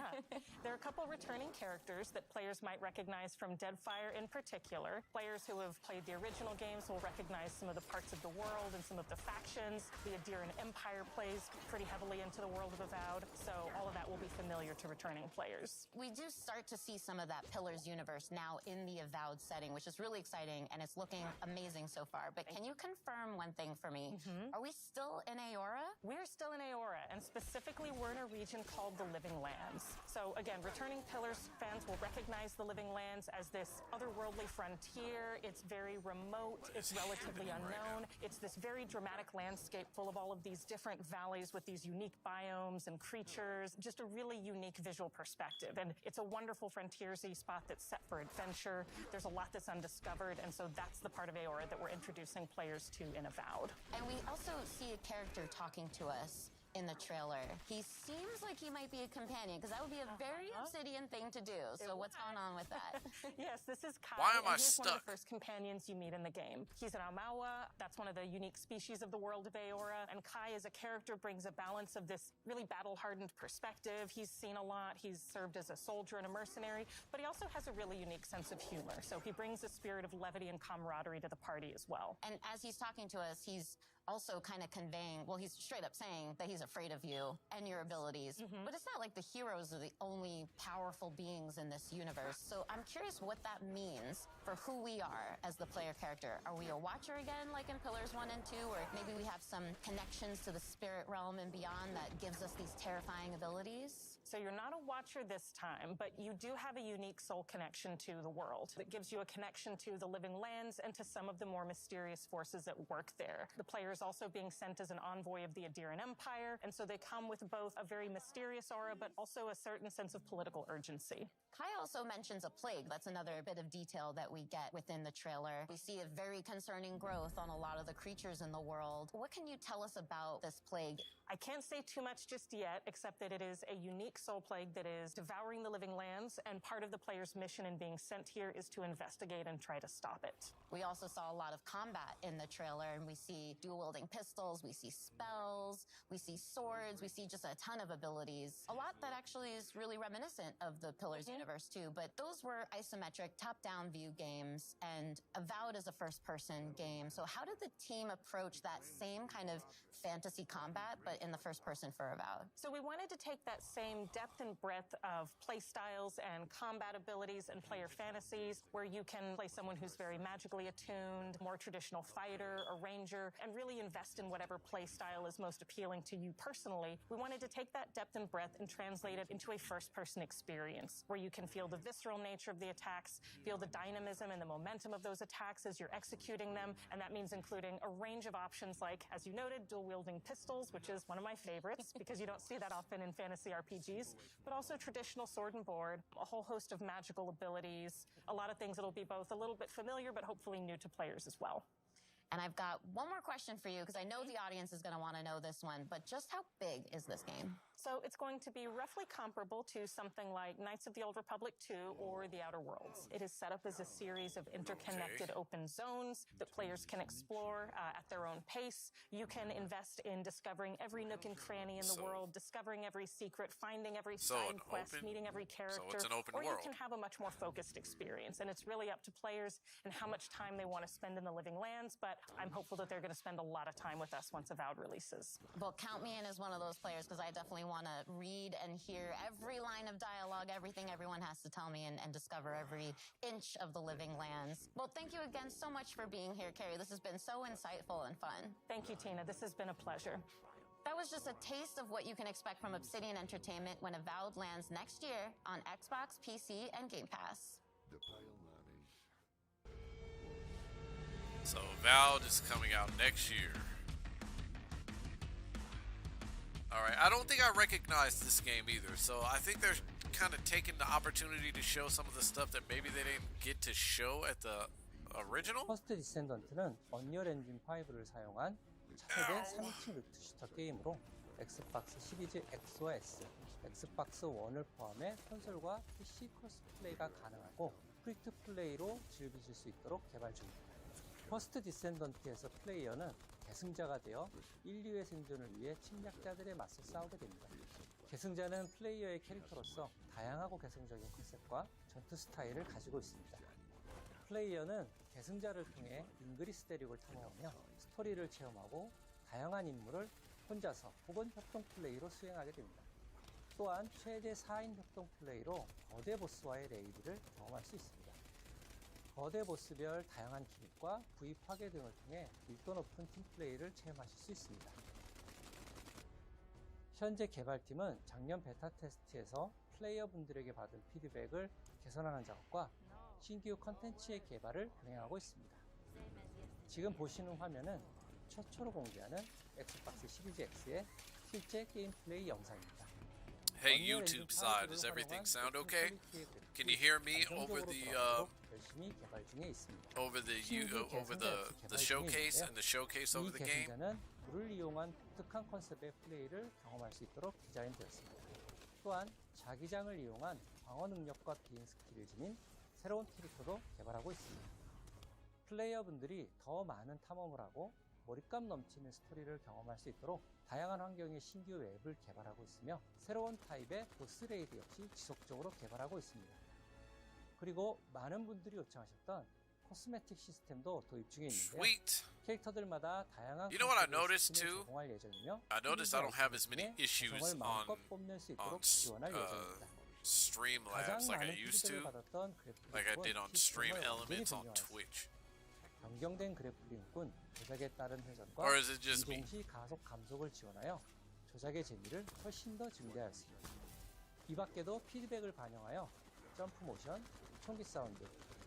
There are a couple returning characters that players might recognize from Deadfire in particular. Players who have played the original games will recognize some of the parts of the world and some of the factions. The Adiran Empire plays pretty heavily into the world of Avowed, so all of that will be familiar to returning players. We do start to see some of that Pillars universe now in the Avowed setting, which is really exciting, and it's looking amazing so far, but can you confirm one thing for me? Are we still in Aora? We're still in Aora, and specifically we're in a region called the Living Lands. So again, returning Pillars fans will recognize the Living Lands as this otherworldly frontier. It's very remote, it's relatively unknown. It's this very dramatic landscape full of all of these different valleys with these unique biomes and creatures, just a really unique visual perspective. And it's a wonderful frontiersy spot that's set for adventure. There's a lot that's undiscovered, and so that's the part of Aora that we're introducing players to in Avowed. And we also see a character talking to us in the trailer. He seems like he might be a companion, because that would be a very Obsidian thing to do. So what's going on with that? Yes, this is Kai. Why am I and he's one of stuck? the first companions you meet in the game. He's an Amawa. That's one of the unique species of the world of Aora. And Kai as a character brings a balance of this really battle-hardened perspective. He's seen a lot. He's served as a soldier and a mercenary, but he also has a really unique sense of humor. So he brings a spirit of levity and camaraderie to the party as well. And as he's talking to us, he's also kind of conveying, well, he's straight up saying that he's afraid of you and your abilities. But it's not like the heroes are the only powerful beings in this universe. So I'm curious what that means for who we are as the player character. Are we a watcher again, like in Pillars 1 and 2? Or maybe we have some connections to the spirit realm and beyond that gives us these terrifying abilities? So you're not a watcher this time, but you do have a unique soul connection to the world that gives you a connection to the Living Lands and to some of the more mysterious forces at work there. The player is also being sent as an envoy of the Adiran Empire, and so they come with both a very mysterious aura, but also a certain sense of political urgency. Kai also mentions a plague. That's another bit of detail that we get within the trailer. We see a very concerning growth on a lot of the creatures in the world. What can you tell us about this plague? I can't say too much just yet, except that it is a unique soul plague that is devouring the Living Lands, and part of the player's mission in being sent here is to investigate and try to stop it. We also saw a lot of combat in the trailer, and we see dual-wielding pistols, we see spells, we see swords, we see just a ton of abilities. A lot that actually is really reminiscent of the Pillars universe too, but those were isometric top-down view games, and Avowed is a first-person game. So how did the team approach that same kind of fantasy combat, but in the first person for Avowed? So we wanted to take that same depth and breadth of play styles and combat abilities and player fantasies, where you can play someone who's very magically attuned, more traditional fighter or ranger, and really invest in whatever play style is most appealing to you personally. We wanted to take that depth and breadth and translate it into a first-person experience, where you can feel the visceral nature of the attacks, feel the dynamism and the momentum of those attacks as you're executing them, and that means including a range of options like, as you noted, dual-wielding pistols, which is one of my favorites because you don't see that often in fantasy RPGs, but also traditional sword and board, a whole host of magical abilities, a lot of things that'll be both a little bit familiar but hopefully new to players as well. And I've got one more question for you, because I know the audience is going to want to know this one, but just how big is this game? So it's going to be roughly comparable to something like Knights of the Old Republic 2 or The Outer Worlds. It is set up as a series of interconnected open zones that players can explore at their own pace. You can invest in discovering every nook and cranny in the world, discovering every secret, finding every side quest, meeting every character. So it's an open or world. You can have a much more focused experience, and it's really up to players and how much time they want to spend in the Living Lands, but I'm hopeful that they're going to spend a lot of time with us once Avowed releases. Well, count me in as one of those players, because I definitely want to read and hear every line of dialogue, everything everyone has to tell me, and discover every inch of the Living Lands. Well, thank you again so much for being here, Carrie. This has been so insightful and fun. Thank you, Tina. This has been a pleasure. That was just a taste of what you can expect from Obsidian Entertainment when Avowed lands next year on Xbox, PC, and Game Pass. So Avowed is coming out next year. Alright, I don't think I recognized this game either, so I think they're kind of taking the opportunity to show some of the stuff that maybe they didn't get to show at the original? 퍼스트 디센던트는 언리얼 엔진 5를 사용한 차세대 3인칭 루트 슈터 게임으로 엑스박스 시리즈 X와 S, 엑스박스 1을 포함해 콘솔과 PC 크로스 플레이가 가능하고 프리트 플레이로 즐기실 수 있도록 개발 중입니다. 퍼스트 디센던트에서 플레이어는 계승자가 되어 1, 2회 생존을 위해 침략자들의 맞서 싸우게 됩니다. 계승자는 플레이어의 캐릭터로서 다양하고 개성적인 컨셉과 전투 스타일을 가지고 있습니다. 플레이어는 계승자를 통해 잉그리스 대륙을 탐험하며 스토리를 체험하고 다양한 임무를 혼자서 혹은 협동 플레이로 수행하게 됩니다. 또한 최대 4인 협동 플레이로 거대 보스와의 레이드를 경험할 수 있습니다. 거대 보스별 다양한 기믹과 부위 파괴 등을 통해 밀도 높은 팀플레이를 체험하실 수 있습니다. 현재 개발팀은 작년 베타 테스트에서 플레이어분들에게 받은 피드백을 개선하는 작업과 신규 컨텐츠의 개발을 병행하고 있습니다. 지금 보시는 화면은 최초로 공개하는 엑스박스 시리즈 X의 실제 게임 플레이 영상입니다. Hey YouTube side, does everything sound okay? Can you hear me over the showcase and the showcase over the game? 개선자는 물을 이용한 독특한 컨셉의 플레이를 경험할 수 있도록 디자인되었습니다. 또한 자기장을 이용한 방어 능력과 비행 스킬을 지닌 새로운 캐릭터도 개발하고 있습니다. 플레이어분들이 더 많은 탐험을 하고 몰입감 넘치는 스토리를 경험할 수 있도록 다양한 환경의 신규 맵을 개발하고 있으며 새로운 타입의 보스 레이드 역시 지속적으로 개발하고 있습니다. 그리고 많은 분들이 요청하셨던 코스메틱 시스템도 도입 중에 있는데요. 캐릭터들마다 다양한 컨셉의 스킨을 제공할 예정이며 I noticed I don't have as many issues 정을 마음껏 뽐낼 수 있도록 지원할 예정입니다. Streamlabs like I used to, 받았던 like I did on Stream 시스템을 Elements on 완전히 Twitch. 변경된 그래플링은 조작에 따른 회전과 Or is it just me? 이동 시 가속 감속을 지원하여 조작의 재미를 훨씬 더 증대하였습니다. 이 밖에도 피드백을 반영하여 점프 모션, 총기 사운드,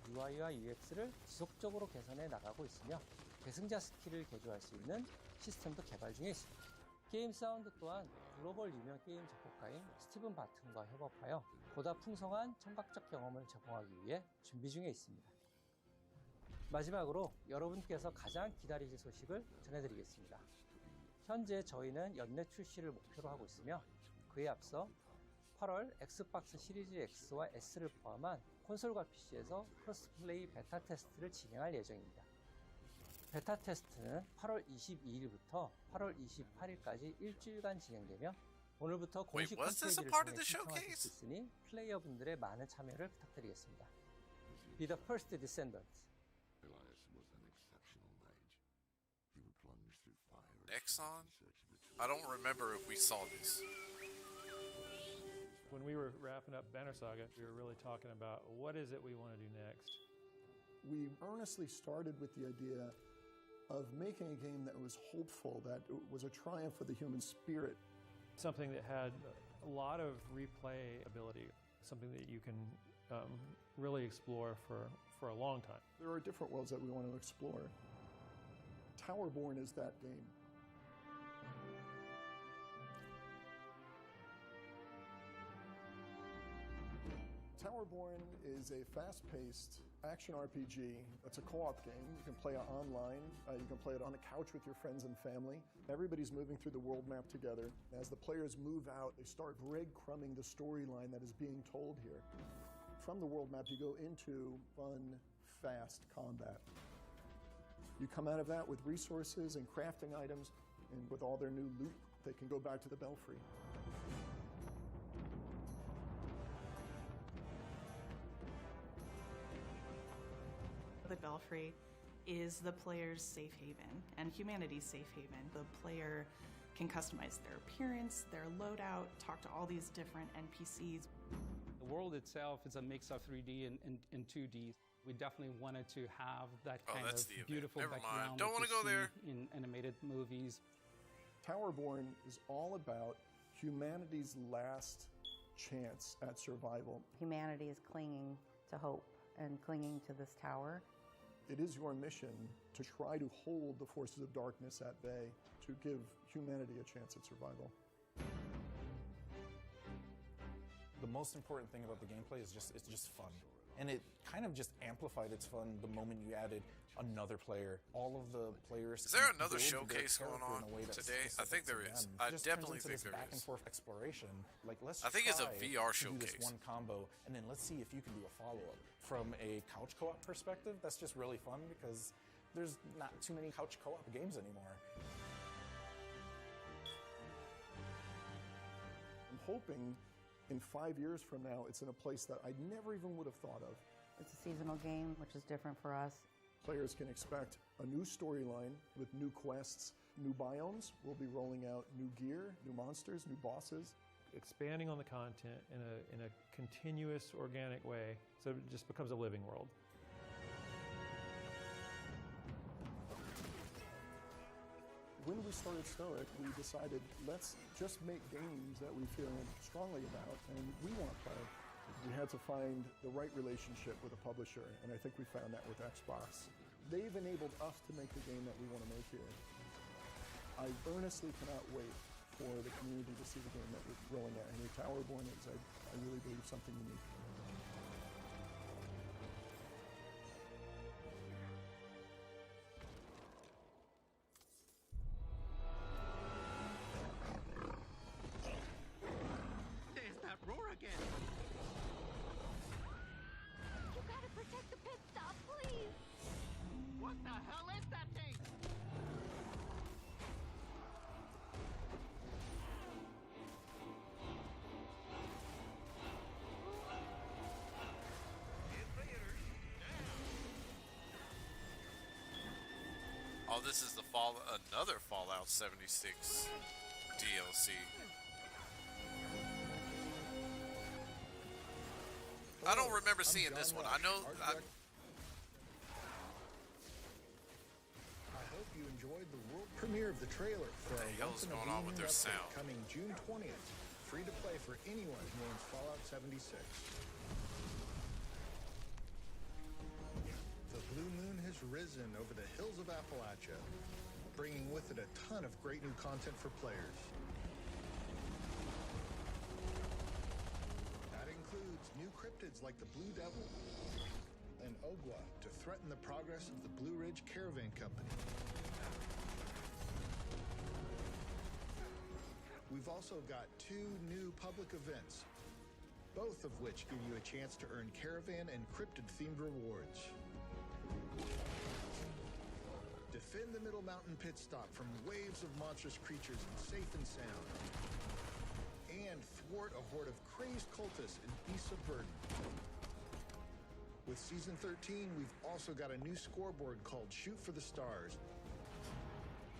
UI와 UX를 지속적으로 개선해 나가고 있으며 계승자 스킬을 개조할 수 있는 시스템도 개발 중에 있습니다. 게임 사운드 또한 글로벌 유명 게임 작곡가인 스티븐 바튼과 협업하여 보다 풍성한 청각적 경험을 제공하기 위해 준비 중에 있습니다. 마지막으로 여러분께서 가장 기다리실 소식을 전해드리겠습니다. 현재 저희는 연내 출시를 목표로 하고 있으며 그에 앞서 8월 엑스박스 시리즈 X와 S를 포함한 콘솔과 PC에서 크로스플레이 베타 테스트를 진행할 예정입니다. 베타 테스트는 8월 22일부터 8월 28일까지 일주일간 진행되며 오늘부터 공식 홈페이지를 통해 신청하실 수 있으니 플레이어분들의 많은 참여를 부탁드리겠습니다. Be the first descendant. Exxon? I don't remember if we saw this. When we were wrapping up Banner Saga, we were really talking about what is it we want to do next. We earnestly started with the idea of making a game that was hopeful, that was a triumph for the human spirit. Something that had a lot of replay ability, something that you can really explore for a long time. There are different worlds that we want to explore. Towerborn is that game. Towerborn is a fast-paced action RPG. It's a co-op game. You can play it online. You can play it on a couch with your friends and family. Everybody's moving through the world map together. As the players move out, they start breadcrumbing the storyline that is being told here. From the world map, you go into fun, fast combat. You come out of that with resources and crafting items, and with all their new loot, they can go back to the Belfry. The Belfry is the player's safe haven and humanity's safe haven. The player can customize their appearance, their loadout, talk to all these different NPCs. The world itself is a mix of 3D and 2D. We definitely wanted to have that kind of beautiful background Don't want to go there. In animated movies. Towerborn is all about humanity's last chance at survival. Humanity is clinging to hope and clinging to this tower. It is your mission to try to hold the forces of darkness at bay, to give humanity a chance at survival. The most important thing about the gameplay is it's just fun. And it kind of just amplified its fun the moment you added another player. All of the players. Is there another showcase going on today? I think there is. I definitely think there back and is. forth exploration. Like let's. I think it's a VR do showcase. this one combo, and then let's see if you can do a follow-up. From a couch co-op perspective, that's just really fun because there's not too many couch co-op games anymore. I'm hoping in 5 years from now, it's in a place that I never even would have thought of. It's a seasonal game, which is different for us. Players can expect a new storyline with new quests, new biomes. We'll be rolling out new gear, new monsters, new bosses. Expanding on the content in a continuous, organic way, so it just becomes a living world. When we started Stoic, we decided, let's just make games that we feel strongly about and we want to play. We had to find the right relationship with a publisher, and I think we found that with Xbox. They've enabled us to make the game that we want to make here. I earnestly cannot wait for the community to see the game that we're rolling out here. Towerborn is, I really believe, something unique. There's that roar again! You gotta protect the pit stop, please! What the hell is that thing? Oh, this is the another Fallout 76 DLC. I don't remember seeing this one. I know. I hope you enjoyed the world premiere of the trailer for What the hell is going on with their sound? Coming June 20th, free to play for anyone who owns Fallout 76. The blue moon has risen over the hills of Appalachia, bringing with it a ton of great new content for players. That includes new cryptids like the Blue Devil and Ogwa to threaten the progress of the Blue Ridge Caravan Company. We've also got 2 new public events, both of which give you a chance to earn caravan and cryptid-themed rewards. Defend the Middle Mountain pit stop from waves of monstrous creatures safe and sound. And thwart a horde of crazed cultists in Beasts of Burden. With Season 13, we've also got a new scoreboard called Shoot for the Stars,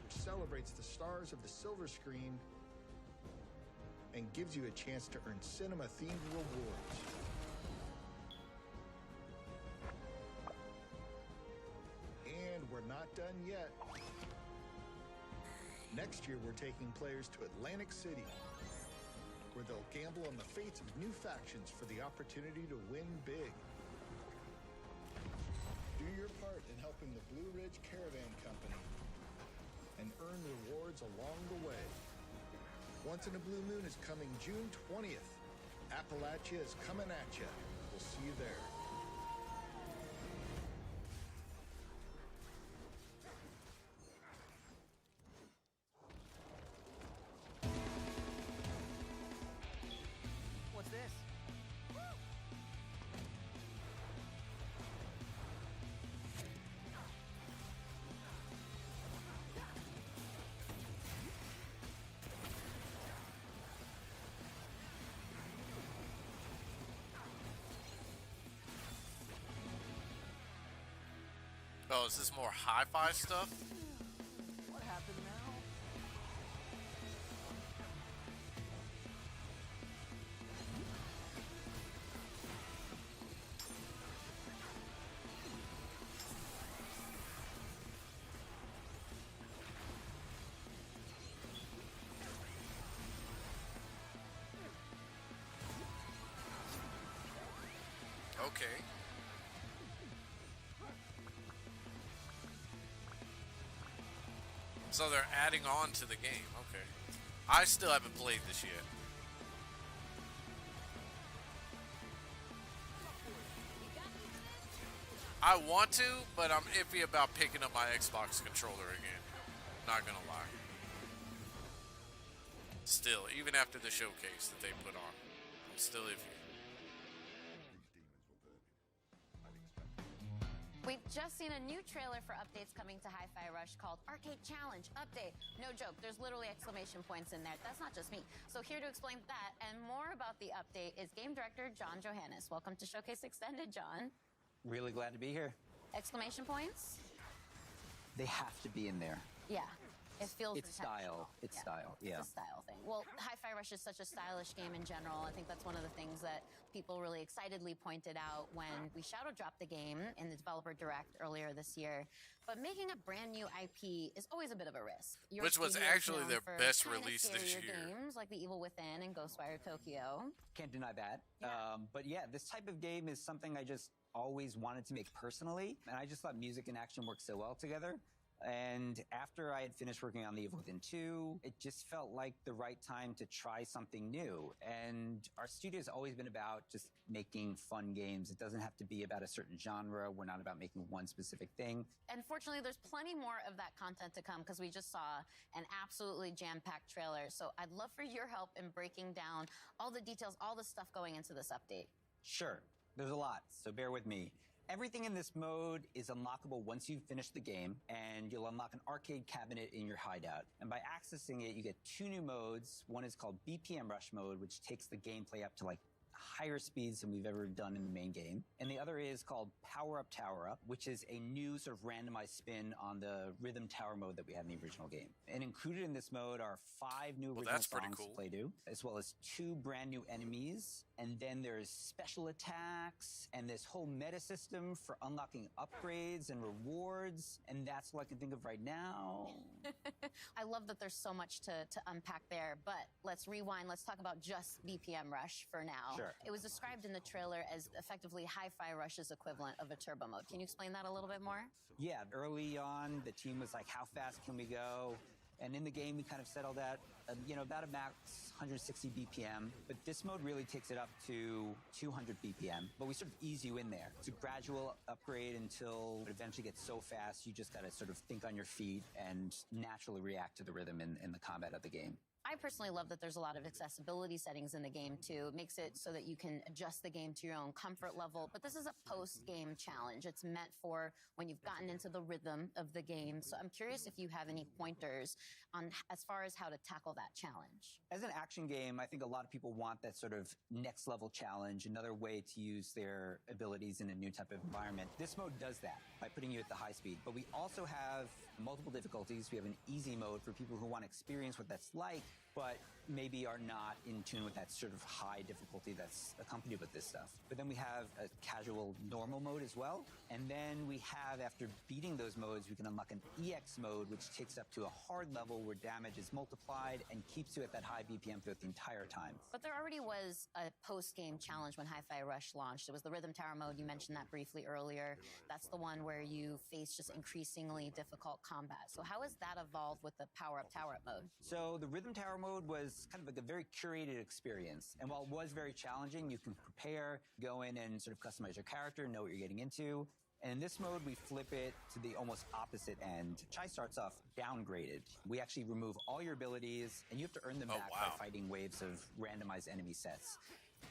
which celebrates the stars of the silver screen and gives you a chance to earn cinema-themed rewards. And we're not done yet. Next year, we're taking players to Atlantic City, where they'll gamble on the fates of new factions for the opportunity to win big. Do your part in helping the Blue Ridge Caravan Company and earn rewards along the way. Once in a Blue Moon is coming June 20th. Appalachia is coming at you. We'll see you there. What's this? Oh, is this more hi-fi stuff? What happened now? Okay. So they're adding on to the game. Okay. I still haven't played this yet. I want to, but I'm iffy about picking up my Xbox controller again. Not gonna lie. Still, even after the showcase that they put on, I'm still iffy. We've just seen a new trailer for updates coming to Hi-Fi Rush called Arcade Challenge Update. No joke, there's literally exclamation points in there. That's not just me. So here to explain that and more about the update is game director John Johannes. Welcome to Showcase Extended, John. Really glad to be here. Exclamation points? They have to be in there. Yeah. It feels it's style. It's style. Yeah. It's a style thing. Well, Hi-Fi Rush is such a stylish game in general. I think that's one of the things that people really excitedly pointed out when we shadow dropped the game in the developer direct earlier this year. But making a brand new IP is always a bit of a risk. Which was actually their best release this year. Games like The Evil Within and Ghostwire Tokyo. Can't deny that. But yeah, this type of game is something I just always wanted to make personally. And I just thought music and action work so well together. And after I had finished working on The Evil Within 2, it just felt like the right time to try something new. And our studio has always been about just making fun games. It doesn't have to be about a certain genre. We're not about making one specific thing. And fortunately, there's plenty more of that content to come because we just saw an absolutely jam-packed trailer. So I'd love for your help in breaking down all the details, all the stuff going into this update. Sure. There's a lot, so bear with me. Everything in this mode is unlockable once you've finished the game, and you'll unlock an arcade cabinet in your hideout. And by accessing it, you get 2 new modes. One is called BPM Rush mode, which takes the gameplay up to like higher speeds than we've ever done in the main game. And the other is called Power Up, Tower Up, which is a new sort of randomized spin on the rhythm tower mode that we had in the original game. And included in this mode are 5 new original songs to play to, as well as 2 brand new enemies. And then there's special attacks and this whole meta system for unlocking upgrades and rewards. And that's what I can think of right now. I love that there's so much to unpack there, but let's rewind. Let's talk about just BPM Rush for now. Sure. It was described in the trailer as effectively Hi-Fi Rush's equivalent of a turbo mode. Can you explain that a little bit more? Yeah, early on, the team was like, how fast can we go? And in the game, we kind of settled at, about a max 160 BPM. But this mode really takes it up to 200 BPM. But we sort of ease you in there. It's a gradual upgrade until it eventually gets so fast, you just got to sort of think on your feet and naturally react to the rhythm in the combat of the game. I personally love that there's a lot of accessibility settings in the game too. It makes it so that you can adjust the game to your own comfort level. But this is a post-game challenge. It's meant for when you've gotten into the rhythm of the game. So I'm curious if you have any pointers on as far as how to tackle that challenge. As an action game, I think a lot of people want that sort of next level challenge, another way to use their abilities in a new type of environment. This mode does that by putting you at the high speed. But we also have multiple difficulties. We have an easy mode for people who want to experience what that's like, but maybe are not in tune with that sort of high difficulty that's accompanied with this stuff. But then we have a casual normal mode as well. And then we have, after beating those modes, we can unlock an EX mode, which takes up to a hard level where damage is multiplied and keeps you at that high BPM throughout the entire time. But there already was a post-game challenge when Hi-Fi Rush launched. It was the Rhythm Tower mode. You mentioned that briefly earlier. That's the one where you face just increasingly difficult combat. So how has that evolved with the Power Up, Tower Up mode? So the Rhythm Tower mode was kind of like a very curated experience. And while it was very challenging, you can prepare, go in and sort of customize your character, know what you're getting into. And in this mode, we flip it to the almost opposite end. Chai starts off downgraded. We actually remove all your abilities, and you have to earn them back by fighting waves of randomized enemy sets.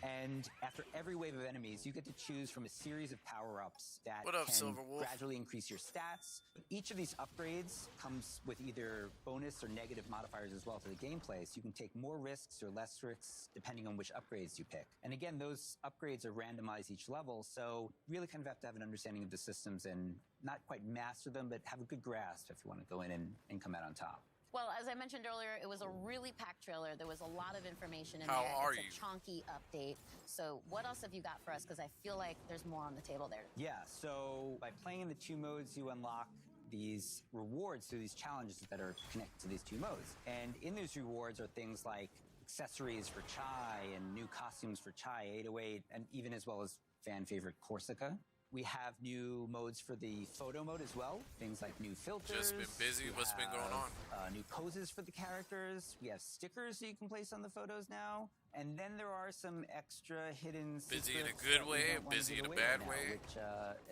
And after every wave of enemies, you get to choose from a series of power-ups that can gradually increase your stats. Each of these upgrades comes with either bonus or negative modifiers as well to the gameplay, so you can take more risks or less risks depending on which upgrades you pick. And again, those upgrades are randomized each level, so you really kind of have to have an understanding of the systems and not quite master them, but have a good grasp if you want to go in and come out on top. Well, as I mentioned earlier, it was a really packed trailer. There was a lot of information in How there. are It's a chunky update. So what else have you got for us? Because I feel like there's more on the table there. Yeah, so by playing in the 2 modes, you unlock these rewards through these challenges that are connected to these 2 modes. And in those rewards are things like accessories for Chai and new costumes for Chai 808, and even as well as fan favorite Corsica. We have new modes for the photo mode as well. Things like new filters. Just been busy. What's been going on? New poses for the characters. We have stickers that you can place on the photos now. And then there are some extra hidden busy in a secrets good that we way, don't want to busy give in a away bad right now, way. Which,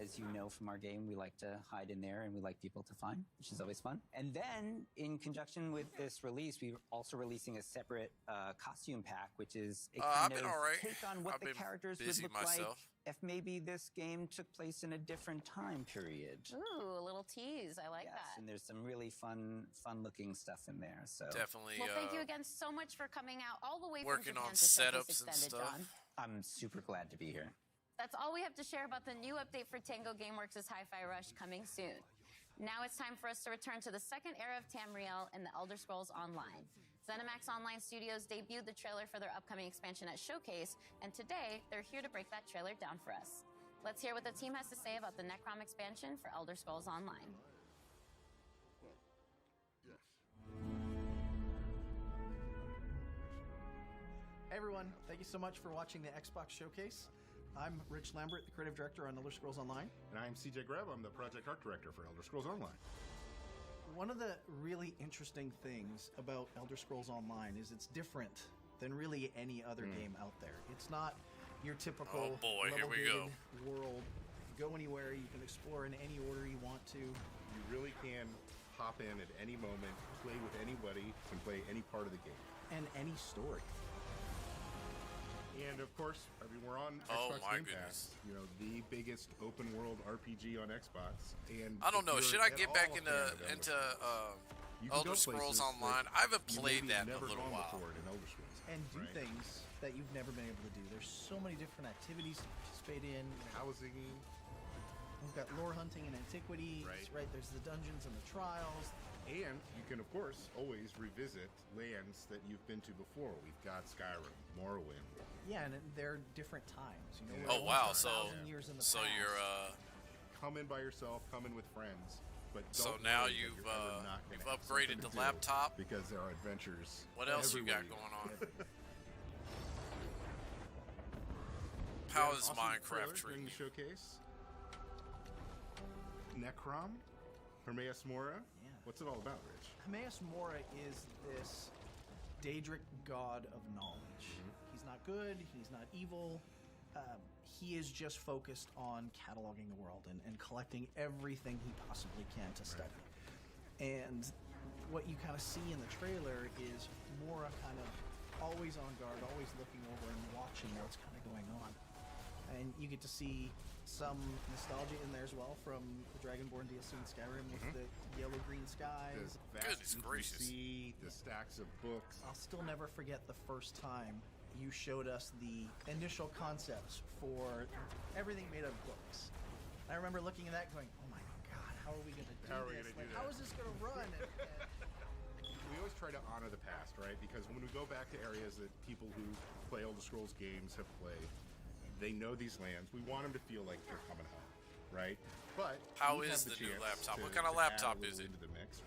as you know from our game, we like to hide in there and we like people to find, which is always fun. And then, in conjunction with this release, we're also releasing a separate costume pack, which is a kind of take on what the characters would look like if maybe this game took place in a different time period. Ooh, a little tease. I like that. And there's some really fun-looking stuff in there. So definitely. Well, thank you again so much for coming out all the way working from Japan on to Showcase setups and Extended, stuff. John. I'm super glad to be here. That's all we have to share about the new update for Tango Gameworks' Hi-Fi Rush coming soon. Now it's time for us to return to the second era of Tamriel in the Elder Scrolls Online. ZeniMax Online Studios debuted the trailer for their upcoming expansion at Showcase, and today they're here to break that trailer down for us. Let's hear what the team has to say about the Necrom expansion for Elder Scrolls Online. Hey everyone, thank you so much for watching the Xbox Showcase. I'm Rich Lambert, the creative director on Elder Scrolls Online. And I'm CJ Greb, I'm the project art director for Elder Scrolls Online. One of the really interesting things about Elder Scrolls Online is it's different than really any other game out there. It's not your typical level-gated world. Go anywhere, you can explore in any order you want to. You really can hop in at any moment, play with anybody, and play any part of the game. And any story. And of course, I mean, we're on Xbox Game Pass, you know, the biggest open world RPG on Xbox. And I don't know, should I get back into Elder Scrolls Online? I haven't played that in a little while. And do things that you've never been able to do. There's so many different activities to participate in. Housing. We've got lore hunting and antiquities, right? There's the dungeons and the trials. And you can, of course, always revisit lands that you've been to before. We've got Skyrim, Morrowind. Yeah, and they're different times. You know, oh wow! So years in the so past. you're come in by yourself, come in with friends. But so now you've upgraded the laptop because there are adventures. What else you got going on? How is Minecraft treating you? Showcase. Necrom, Hermaeus Mora. Yeah. What's it all about, Rich? Hermaeus Mora is this Daedric god of knowledge. He's not good. He's not evil. He is just focused on cataloging the world and collecting everything he possibly can to study. And what you kind of see in the trailer is Mora kind of always on guard, always looking over and watching what's kind of going on. And you get to see some nostalgia in there as well from the Dragonborn DLC in Skyrim with the yellow-green skies. Goodness gracious. The stacks of books. I'll still never forget the first time you showed us the initial concepts for everything made of books. I remember looking at that going, oh my god, how are we going to do this? How is this going to run? We always try to honor the past, right? Because when we go back to areas that people who play Elder Scrolls games have played, they know these lands. We want them to feel like they're coming home, right? But how is the new laptop? What kind of laptop is it? Into the mix.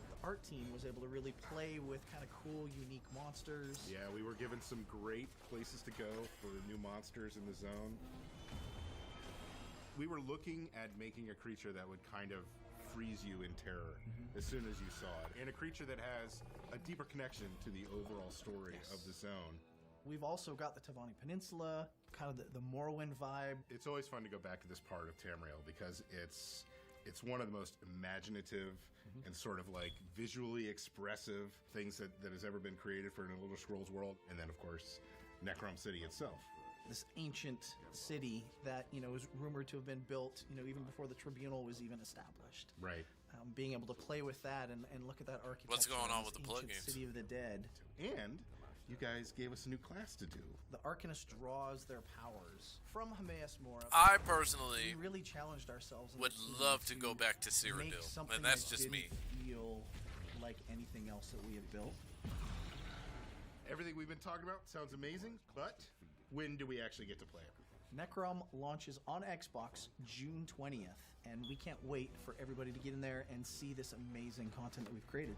The art team was able to really play with kind of cool, unique monsters. Yeah, we were given some great places to go for new monsters in the zone. We were looking at making a creature that would kind of freeze you in terror as soon as you saw it, and a creature that has a deeper connection to the overall story of the zone. We've also got the Tavani Peninsula, kind of the Morrowind vibe. It's always fun to go back to this part of Tamriel because it's one of the most imaginative and sort of like visually expressive things that has ever been created for an Elder Scrolls world. And then, of course, Necrom City itself. This ancient city that, you know, is rumored to have been built, you know, even before the Tribunal was even established. Right. Being able to play with that and look at that architecture. What's going on with the plugins? City of the Dead. And you guys gave us a new class to do. The Arcanist draws their powers from Hermaeus Mora. I personally we really challenged ourselves. Would love to go back to Cyrodiil, and that's just me. Feel like anything else that we have built. Everything we've been talking about sounds amazing, but when do we actually get to play it? Necrom launches on Xbox June 20th, and we can't wait for everybody to get in there and see this amazing content that we've created.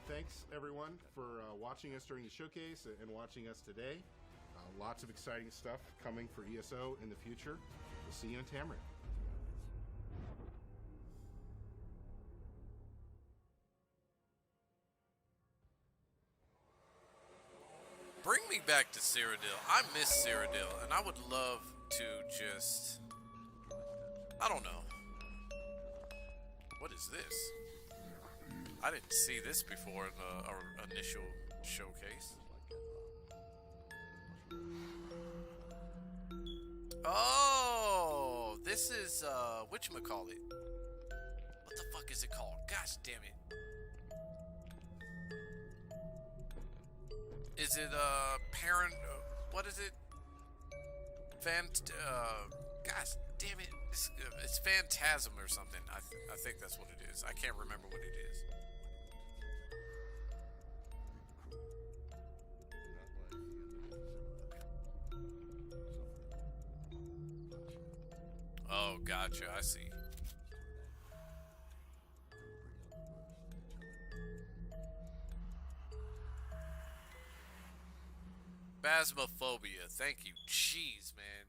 Thanks, everyone, for watching us during the showcase and watching us today. Lots of exciting stuff coming for ESO in the future. We'll see you in Tamriel. Bring me back to Cyrodiil. I miss Cyrodiil, and I would love to just... I don't know. What is this? I didn't see this before in our initial showcase. Oh, this is, whatchamacallit? What the fuck is it called? Gosh damn it. Is it, parent, what is it? Gosh damn it. it's Phantasm or something. I think that's what it is. I can't remember what it is. Oh, gotcha. I see. Phasmophobia. Thank you. Jeez, man.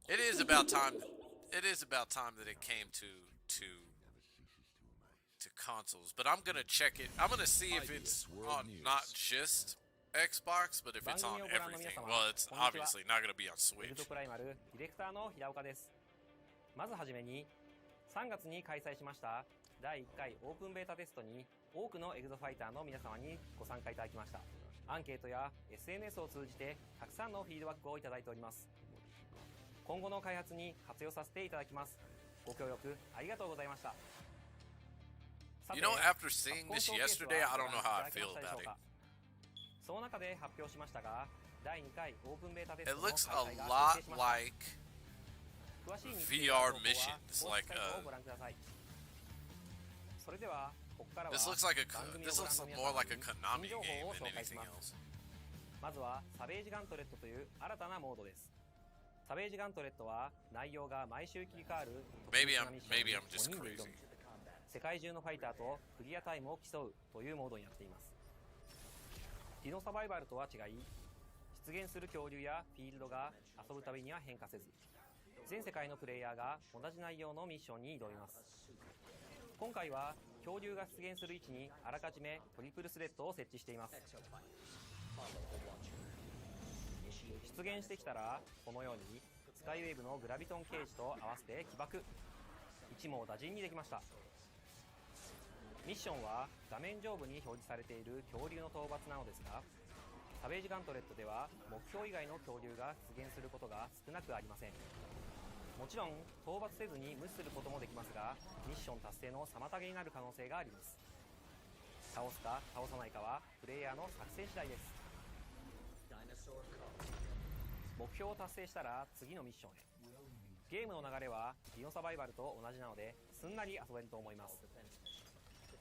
It is about time. It is about time that it came to consoles. But I'm gonna check it. I'm gonna see if it's on not just Xbox, but if it's on everything. Well, it's obviously not gonna be on Switch. ディレクターの平岡です。まずはじめに3月に開催しました第1回オープンベータテストに多くのエグゾファイターの皆様にご参加いただきました。アンケートや SNS を通じてたくさんのフィードバックをいただいております。今後の開発に活用させていただきます。ご協力ありがとうございました。You know, after seeing this yesterday, I don't know how I feel about it. その中で発表しましたが、第2回オープンベータテスト It の開 looks 催 a が lot 決定しました。 like 詳しい日程 VR の情報は missions, 公 like 式サイトをご覧ください。それではここからは this looks like a 番組を this ご覧 looks の皆 more 様 like a に Konami 新情報 game を than 紹介し anything ま else. す。まずはサベージガントレットという新たなモードです。サベージガントレットは内容が毎週切り替わる Maybe 特 I'm 別なミッションに maybe I'm just 5人で挑 crazy. む世界中のファイターとクリアタイムを競うというモードになっています。ディノサバイバルとは違い、出現する恐竜やフィールドが遊ぶたびには変化せず、全世界のプレイヤーが同じ内容のミッションに挑みます。今回は恐竜が出現する位置にあらかじめトリプルスレッドを設置しています。出現してきたらこのようにスカイウェーブのグラビトンケージと合わせて起爆、一網打尽にできました。ミッションは画面上部に表示されている恐竜の討伐なのですが、サベージガントレットでは目標以外の恐竜が出現することが少なくありません。もちろん討伐せずに無視することもできますが、ミッション達成の妨げになる可能性があります。倒すか倒さないかはプレイヤーの作戦次第です。目標を達成したら次のミッションへ。ゲームの流れはディノサバイバルと同じなのですんなり遊べると思います。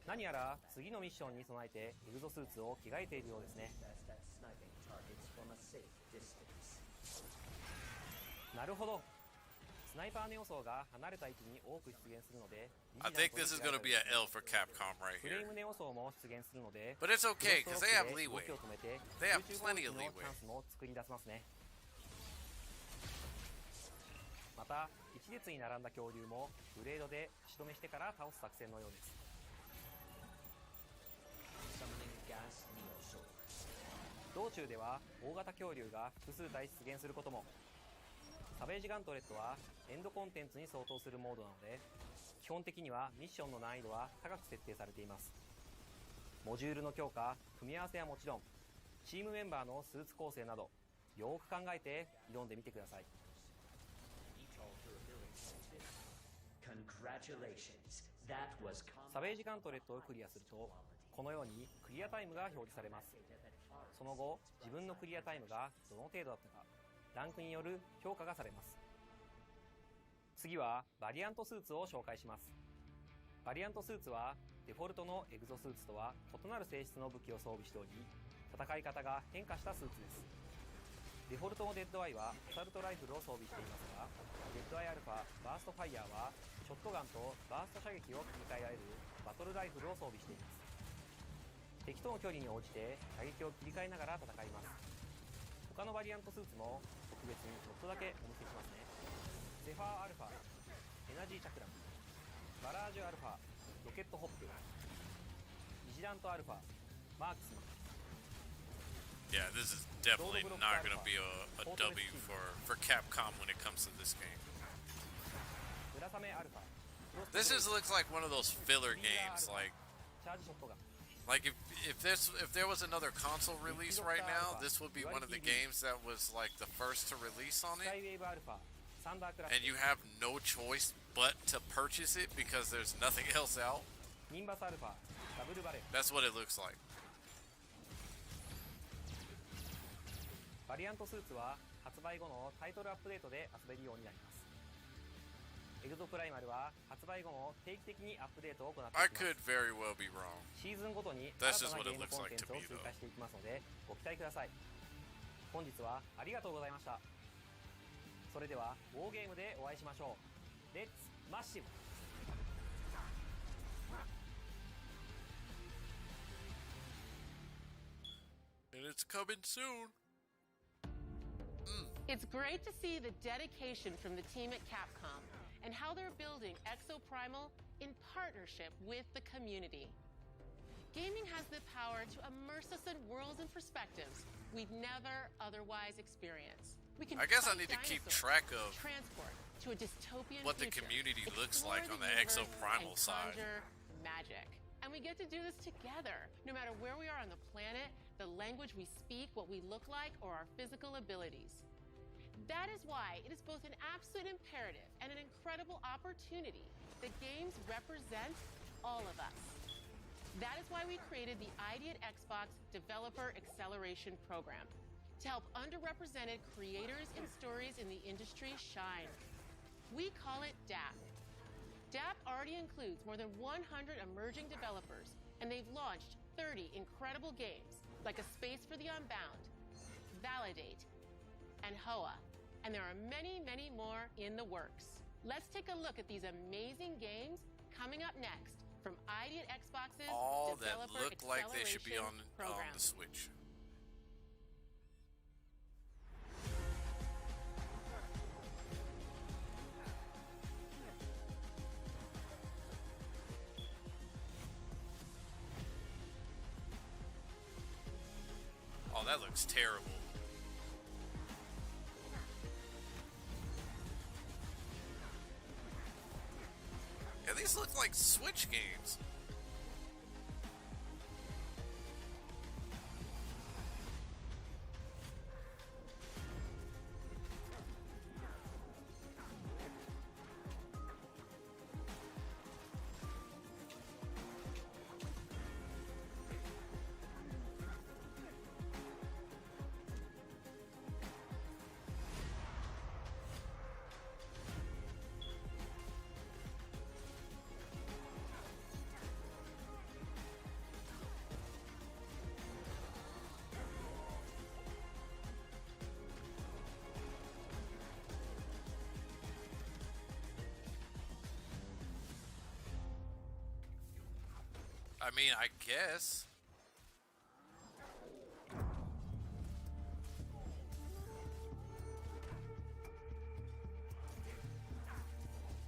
何やら次のミッションに備えてエグゾスーツを着替えているようですね。なるほど。スナイパーの要素が離れた位置に多く出現するので、 I think this is gonna be an L for Capcom right フレ here. ームネオ層も出現するので、 But it's okay, 'cause they have 動 leeway. きを止めて They have 空中 plenty 攻 of 撃の leeway. チャンスも作り出せますね。また一列に並んだ恐竜もブレードで足止めしてから倒す作戦のようです。道中では大型恐竜が複数体出現することも。サベージガントレットはエンドコンテンツに相当するモードなので、基本的にはミッションの難易度は高く設定されています。モジュールの強化、組み合わせはもちろん、チームメンバーのスーツ構成などよーく考えて挑んでみてください。サベージガントレットをクリアするとこのようにクリアタイムが表示されます。その後自分のクリアタイムがどの程度だったかランクによる評価がされます。次はバリアントスーツを紹介します。バリアントスーツはデフォルトのエグゾスーツとは異なる性質の武器を装備しており、戦い方が変化したスーツです。デフォルトのデッドアイはアサルトライフルを装備していますが、デッドアイアルファバーストファイヤーはショットガンとバースト射撃を切り替えられるバトルライフルを装備しています。敵との距離に応じて射撃を切り替えながら戦います。他のバリアントスーツも特別にちょっとだけお見せしますね。ゼファーアルファエナジーチャクラム、バラージュアルファロケットホップ、ビジラントアルファマークスマン。 Yeah, this is definitely not gonna be a W for Capcom when it comes to this game. This just looks like one of those filler games, like if there was another console release right now, this would be one of the games that was like the first to release on it, and you have no choice but to purchase it because there's nothing else out. That's what it looks like. バリアントスーツは発売後のタイトルアップデートで遊べるようになります。プライマルは発売後も定期的にアップデートを行ってい I きます。 could very well be wrong. シーズンごとに That's 新 just たな what ゲ it ーム looks コン like テン to ツを me, 追 though. 加していきますのでご期待ください。本日はありがとうございました。それではウォーゲームでお会いしましょう。レッツマッシブ。 And it's coming soon. It's great to see the dedication from the team at Capcom and how they're building Exoprimal in partnership with the community. Gaming has the power to immerse us in worlds and perspectives we'd never otherwise experience. We can I guess I fight need to keep dinosaurs, track of transport to a dystopian what the future, community looks explore like the on the universe, Exoprimal and side. conjure magic. And we get to do this together, no matter where we are on the planet, the language we speak, what we look like, or our physical abilities. That is why it is both an absolute imperative and an incredible opportunity that games represent all of us. That is why we created the ID at Xbox Developer Acceleration Program to help underrepresented creators and stories in the industry shine. We call it DAP. DAP already includes more than 100 emerging developers, and they've launched 30 incredible games like A Space for the Unbound, Validate, and HOA. And there are many, many more in the works. Let's take a look at these amazing games coming up next from ID at Xbox's All that Developer look like they should be on Program. the Switch. Oh, that looks terrible. Yeah, these look like Switch games. I mean, I guess.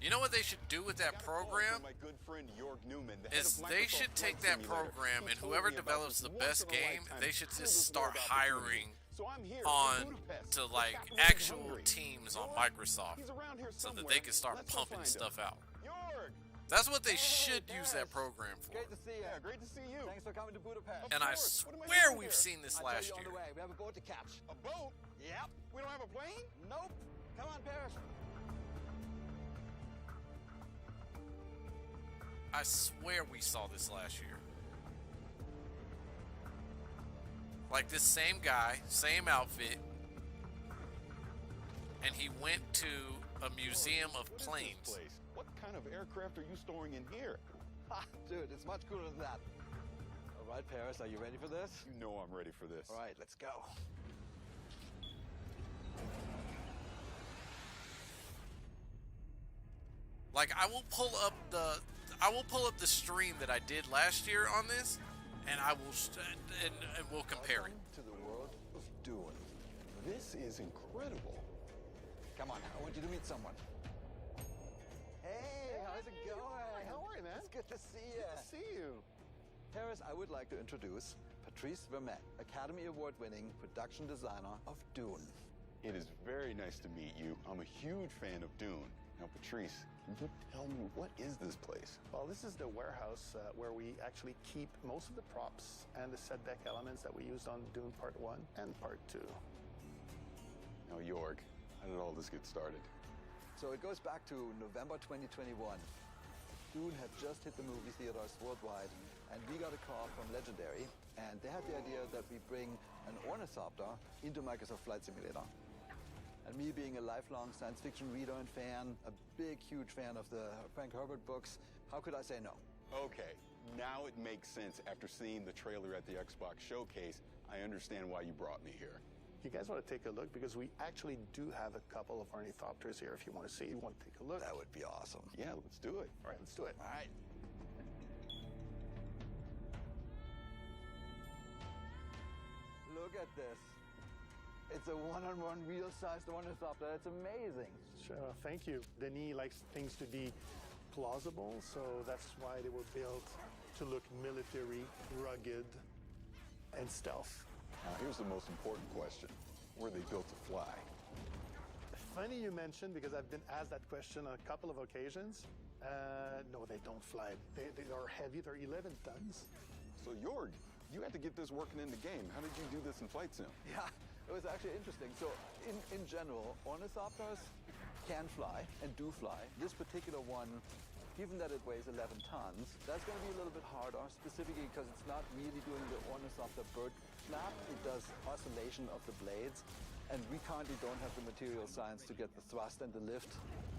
You know what they should do with that program? My good friend Jorg Newman, the Is head of they Microsoft should take Flight that Simulator. program He and told whoever me about develops this the best game, once-in-a-lifetime they should privileged just start opportunity. hiring So I'm here on in Budapest, to the like capital of actual Hungary. teams on Jorg, Microsoft he's around here so that somewhere. they can start Let's go pumping find him. stuff out. Jorg! That's what they should use that program for. Great to see you. Yeah, great to see you. Thanks for coming to Budapest. And I swear we've seen this last year. We have a boat to catch. A boat? Yep. We don't have a plane? Nope. Come on, Paris. I swear we saw this last year. Like this same guy, same outfit, and he went to a museum of planes. What kind of aircraft are you storing in here? Ha, dude, it's much cooler than that. All right, Paris, are you ready for this? You know I'm ready for this. All right, let's go. Like I will pull up the stream that I did last year on this, and I will and we'll compare it. To the world of Dune. This is incredible. Come on, I want you to meet someone. Hey, how's it going? How are you, man? It's good to see you. Good to see you. Paris, I would like to introduce Patrice Vermette, Academy Award-winning production designer of Dune. It is very nice to meet you. I'm a huge fan of Dune. Now, Patrice, can you tell me, what is this place? Well, this is the warehouse where we actually keep most of the props and the set deck elements that we used on Dune Part 1 and Part 2. Now, Jorg, how did all this get started? So it goes back to November 2021. Dune had just hit the movie theaters worldwide, and we got a call from Legendary, and they had the idea that we bring an ornithopter into Microsoft Flight Simulator. And me being a lifelong science fiction reader and fan, a big, huge fan of the Frank Herbert books, how could I say no? Okay, now it makes sense after seeing the trailer at the Xbox showcase. I understand why you brought me here. You guys want to take a look? Because we actually do have a couple of ornithopters here if you want to see. You want to take a look? That would be awesome. Yeah, let's do it. All right, let's do it. All right. Look at this. It's a one-on-one real-sized ornithopter. It's amazing. Sure, thank you. Denis likes things to be plausible, so that's why they were built to look military, rugged, and stealth. Now, here's the most important question. Were they built to fly? Funny you mentioned, because I've been asked that question on a couple of occasions. No, they don't fly. They are heavy. They're 11 tons. So, Jorg, you had to get this working in the game. How did you do this in Flight Sim? Yeah, it was actually interesting. So, in general, ornithopters can fly and do fly. This particular one, given that it weighs 11 tons, that's going to be a little bit harder, specifically because it's not really doing the ornithopter bird flap. It does oscillation of the blades, and we currently don't have the material science to get the thrust and the lift.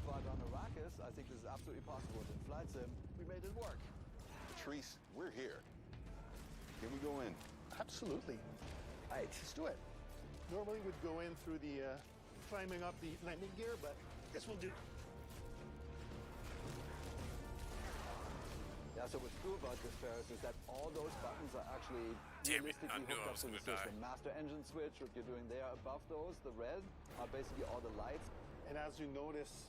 But on Arrakis, I think this is absolutely possible. In Flight Sim, we made it work. Patrice, we're here. Can we go in? Absolutely. All right, let's do it. Normally we'd go in through the climbing up the landing gear, but this will do. Yeah, so what's cool about this, Ferris, is that all those buttons are actually Damn it, I realistically knew I hooked up was to the gonna die. system. Master engine switch, what you're doing there above those, the red, are basically all the lights. And as you notice,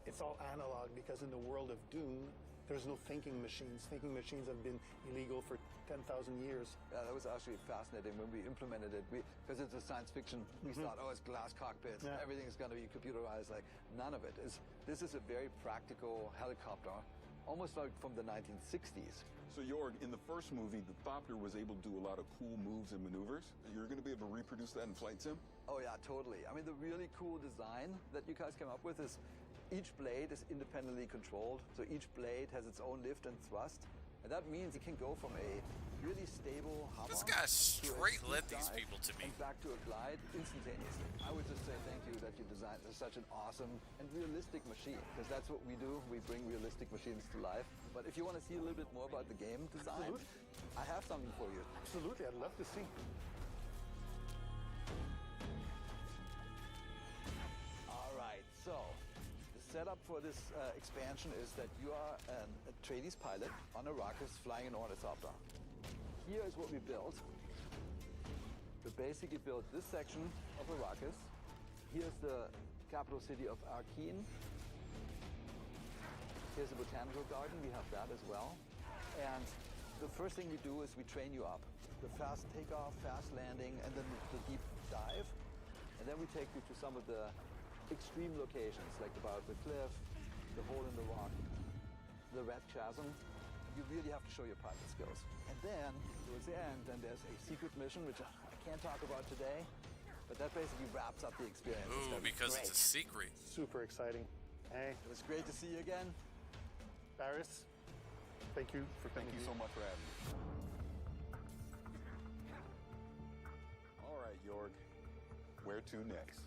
it's all analog because in the world of Dune, there's no thinking machines. Thinking machines have been illegal for 10,000 years. Yeah, that was actually fascinating when we implemented it. Because it's a science fiction, we thought, oh, it's glass cockpits, everything's going to be computerized. Like, none of it is. This is a very practical helicopter, almost like from the 1960s. So, Jorg, in the first movie, the Thopter was able to do a lot of cool moves and maneuvers. You're going to be able to reproduce that in Flight Sim? Oh, yeah, totally. I mean, the really cool design that you guys came up with is each blade is independently controlled. So each blade has its own lift and thrust. And that means it can go from a really stable hover. This guy to a straight led steep these dive people to me. and back to a glide instantaneously. I would just say thank you that you designed such an awesome and realistic machine, because that's what we do. We bring realistic machines to life. But if you want to see a little bit more about the game design, I have something for you. Absolutely, I'd love to see. All right, so the setup for this expansion is that you are an Atreides pilot on Arrakis flying an ornithopter. Here is what we built. We basically built this section of Arrakis. Here's the capital city of Arkeen. Here's the botanical garden. We have that as well. And the first thing we do is we train you up. The fast takeoff, fast landing, and then the deep dive. And then we take you to some of the extreme locations, like the Bow of the Cliff, the Hole in the Rock, the Red Chasm. You really have to show your pilot skills. And then, towards the end, then there's a secret mission, which I can't talk about today, but that basically wraps up the experience. Ooh, because it's a secret. Super exciting. Hey. It was great to see you again. Barris, thank you for coming. Thank you so much for having me. All right, Jorg. Where to next?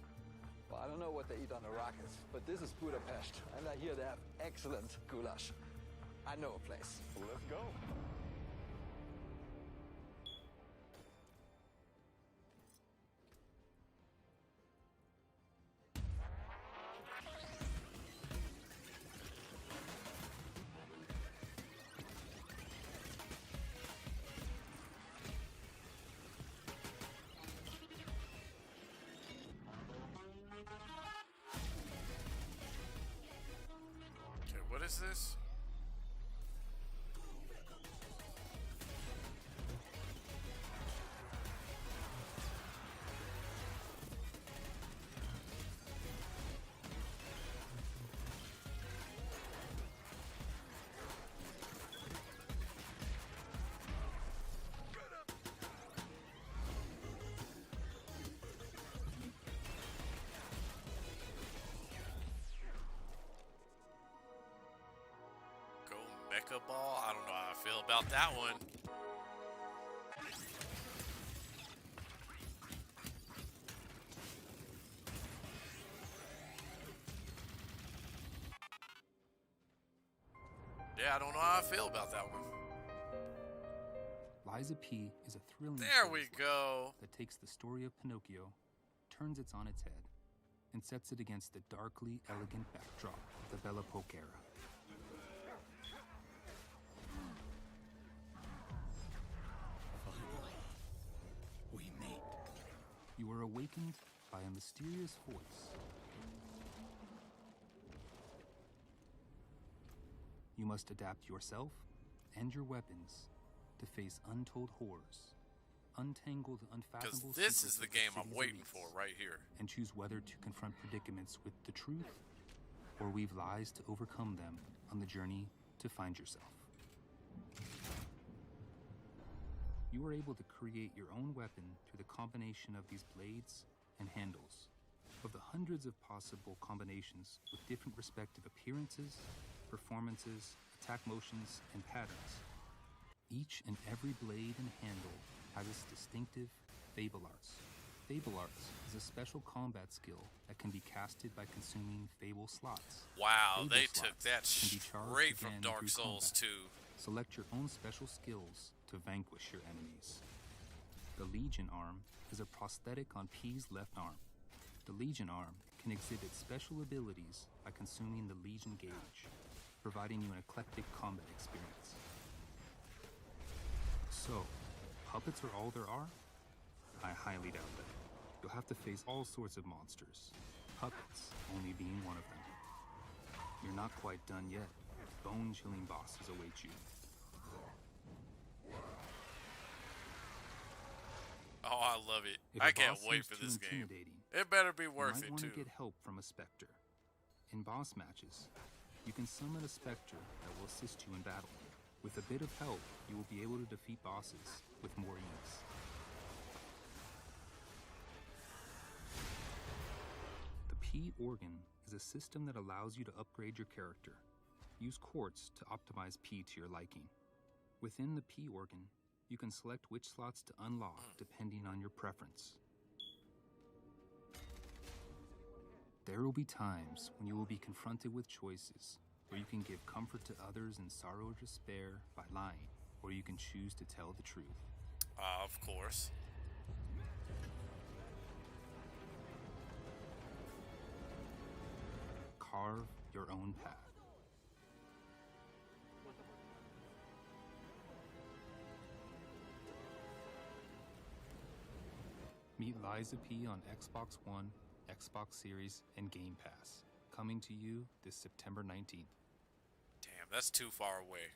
Well, I don't know what they eat on Arrakis, but this is Budapest, and I hear they have excellent goulash. I know a place. Well, let's go. Okay, what is this? Go Mecha Ball? I don't know how I feel about that one. Yeah, I don't know how I feel about that one. Liza P. is a thrilling There we tale go. that takes the story of Pinocchio, turns it on its head, and sets it against the darkly elegant backdrop of the Belle Epoque era. Finally, we meet. You are awakened by a mysterious voice. You must adapt yourself and your weapons to face untold horrors, untangle the unfathomable Because this secrets is the of game I'm city's waiting elites, for right here. and choose whether to confront predicaments with the truth or weave lies to overcome them on the journey to find yourself. You are able to create your own weapon through the combination of these blades and handles. Of the hundreds of possible combinations with different respective appearances, performances, attack motions, and patterns, each and every blade and handle has its distinctive Fable Arts. Fable Arts is a special combat skill that can be casted by consuming Fable slots. Wow, Fable they slots took that can be charged straight from again Dark through Souls combat. 2. Select your own special skills to vanquish your enemies. The Legion arm is a prosthetic on P's left arm. The Legion arm can exhibit special abilities by consuming the Legion gauge, providing you an eclectic combat experience. So, puppets are all there are? I highly doubt that. You'll have to face all sorts of monsters, puppets only being one of them. You're not quite done yet. Bone-chilling bosses await you. Oh, I love it. If I a can't boss wait seems for too this game. intimidating, It better be you worth might it, want too. to get help from a Spectre. In boss matches, you can summon a Spectre that will assist you in battle. With a bit of help, you will be able to defeat bosses with more ease. The P organ is a system that allows you to upgrade your character. Use quartz to optimize P to your liking. Within the P organ, you can select which slots to unlock depending on your preference. There will be times when you will be confronted with choices where you can give comfort to others in sorrow or despair by lying, or you can choose to tell the truth. Of course. Carve your own path. Meet Liza P on Xbox One, Xbox Series, and Game Pass. Coming to you this September 19th. Damn, that's too far away.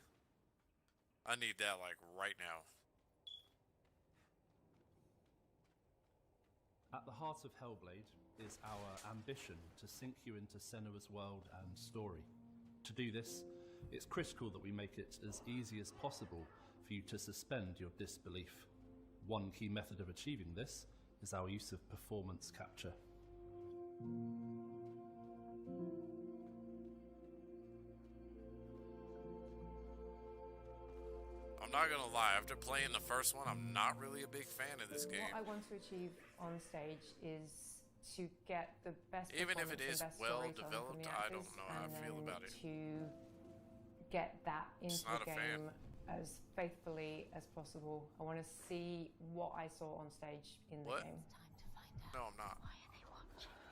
I need that, like, right now. At the heart of Hellblade is our ambition to sink you into Senua's world and story. To do this, it's critical that we make it as easy as possible for you to suspend your disbelief. One key method of achieving this is our use of performance capture. I'm not gonna lie, after playing the first one, I'm not really a big fan of this game. What I want to achieve on stage is to get the best Even if it performance is and best well storytelling from developed, the I actors, don't know how I feel and about it. to get that into not the a fan. game as faithfully as possible. I want to see what I saw on stage in the What? game. No, I'm not.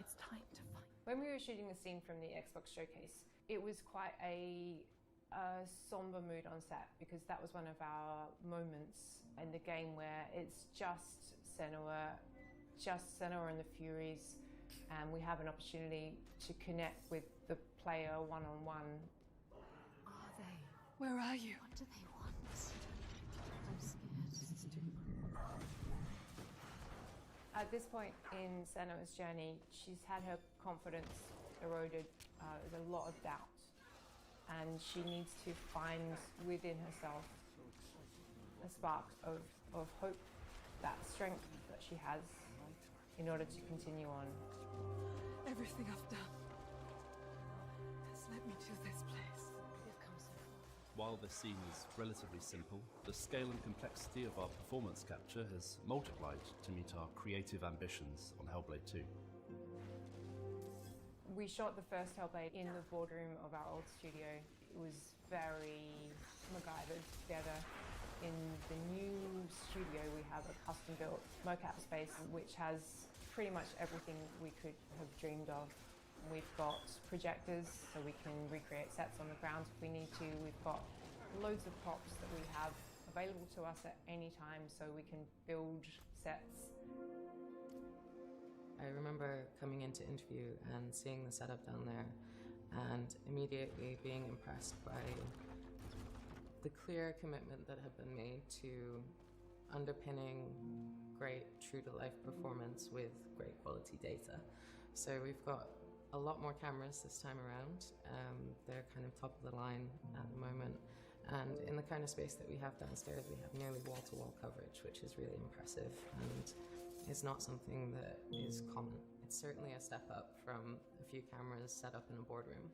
It's time to find. When we were shooting a scene from the Xbox showcase, it was quite a somber mood on set because that was one of our moments in the game where it's just Senua and the Furies, and we have an opportunity to connect with the player one-on-one. Are they? Where are you? What do they want? I'm scared. At this point in Senua's journey, she's had her confidence eroded. There's a lot of doubt, and she needs to find within herself a spark of hope, that strength that she has in order to continue on. Everything I've done has led me to this place. We've come so far. While this scene is relatively simple, the scale and complexity of our performance capture has multiplied to meet our creative ambitions on Hellblade 2. We shot the first Hellblade in the boardroom of our old studio. It was very MacGyvered together. In the new studio, we have a custom-built mocap space, which has pretty much everything we could have dreamed of. We've got projectors, so we can recreate sets on the ground if we need to. We've got loads of props that we have available to us at any time, so we can build sets. I remember coming in to interview and seeing the setup down there and immediately being impressed by the clear commitment that had been made to underpinning great true-to-life performance with great quality data. So we've got a lot more cameras this time around. They're kind of top of the line at the moment. And in the kind of space that we have downstairs, we have nearly wall-to-wall coverage, which is really impressive and is not something that is common. It's certainly a step up from a few cameras set up in a boardroom.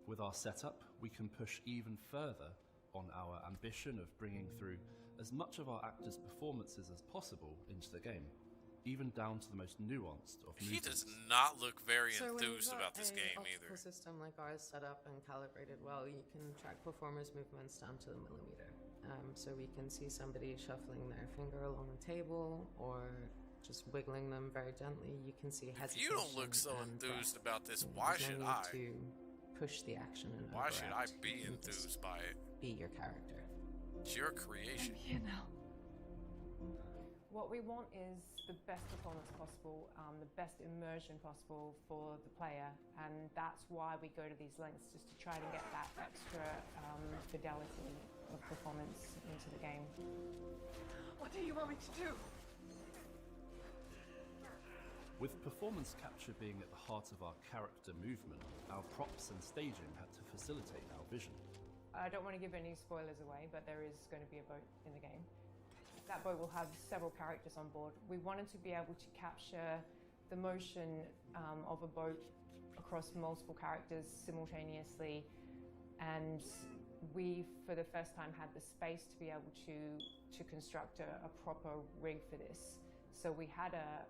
With our setup, we can push even further on our ambition of bringing through as much of our actors' performances as possible into the game, even down to the most nuanced of He movements. does not look very So when enthused you've got about this game an either. optical system like ours set up and calibrated well, you can track performers' movements down to the millimeter. So we can see somebody shuffling their finger along the table or just wiggling them very gently. You can see If hesitation. you don't look so and enthused breath. about this, why There's should no I? need to push the action and Why should I overact. be You just enthused by it? Be your character. It's your creation. Here now. What we want is the best performance possible, the best immersion possible for the player, and that's why we go to these lengths, just to try to get that extra fidelity of performance into the game. What do you want me to do? With performance capture being at the heart of our character movement, our props and staging had to facilitate our vision. I don't want to give any spoilers away, but there is going to be a boat in the game. That boat will have several characters on board. We wanted to be able to capture the motion of a boat across multiple characters simultaneously, and we, for the first time, had the space to be able to construct a proper rig for this. So we had a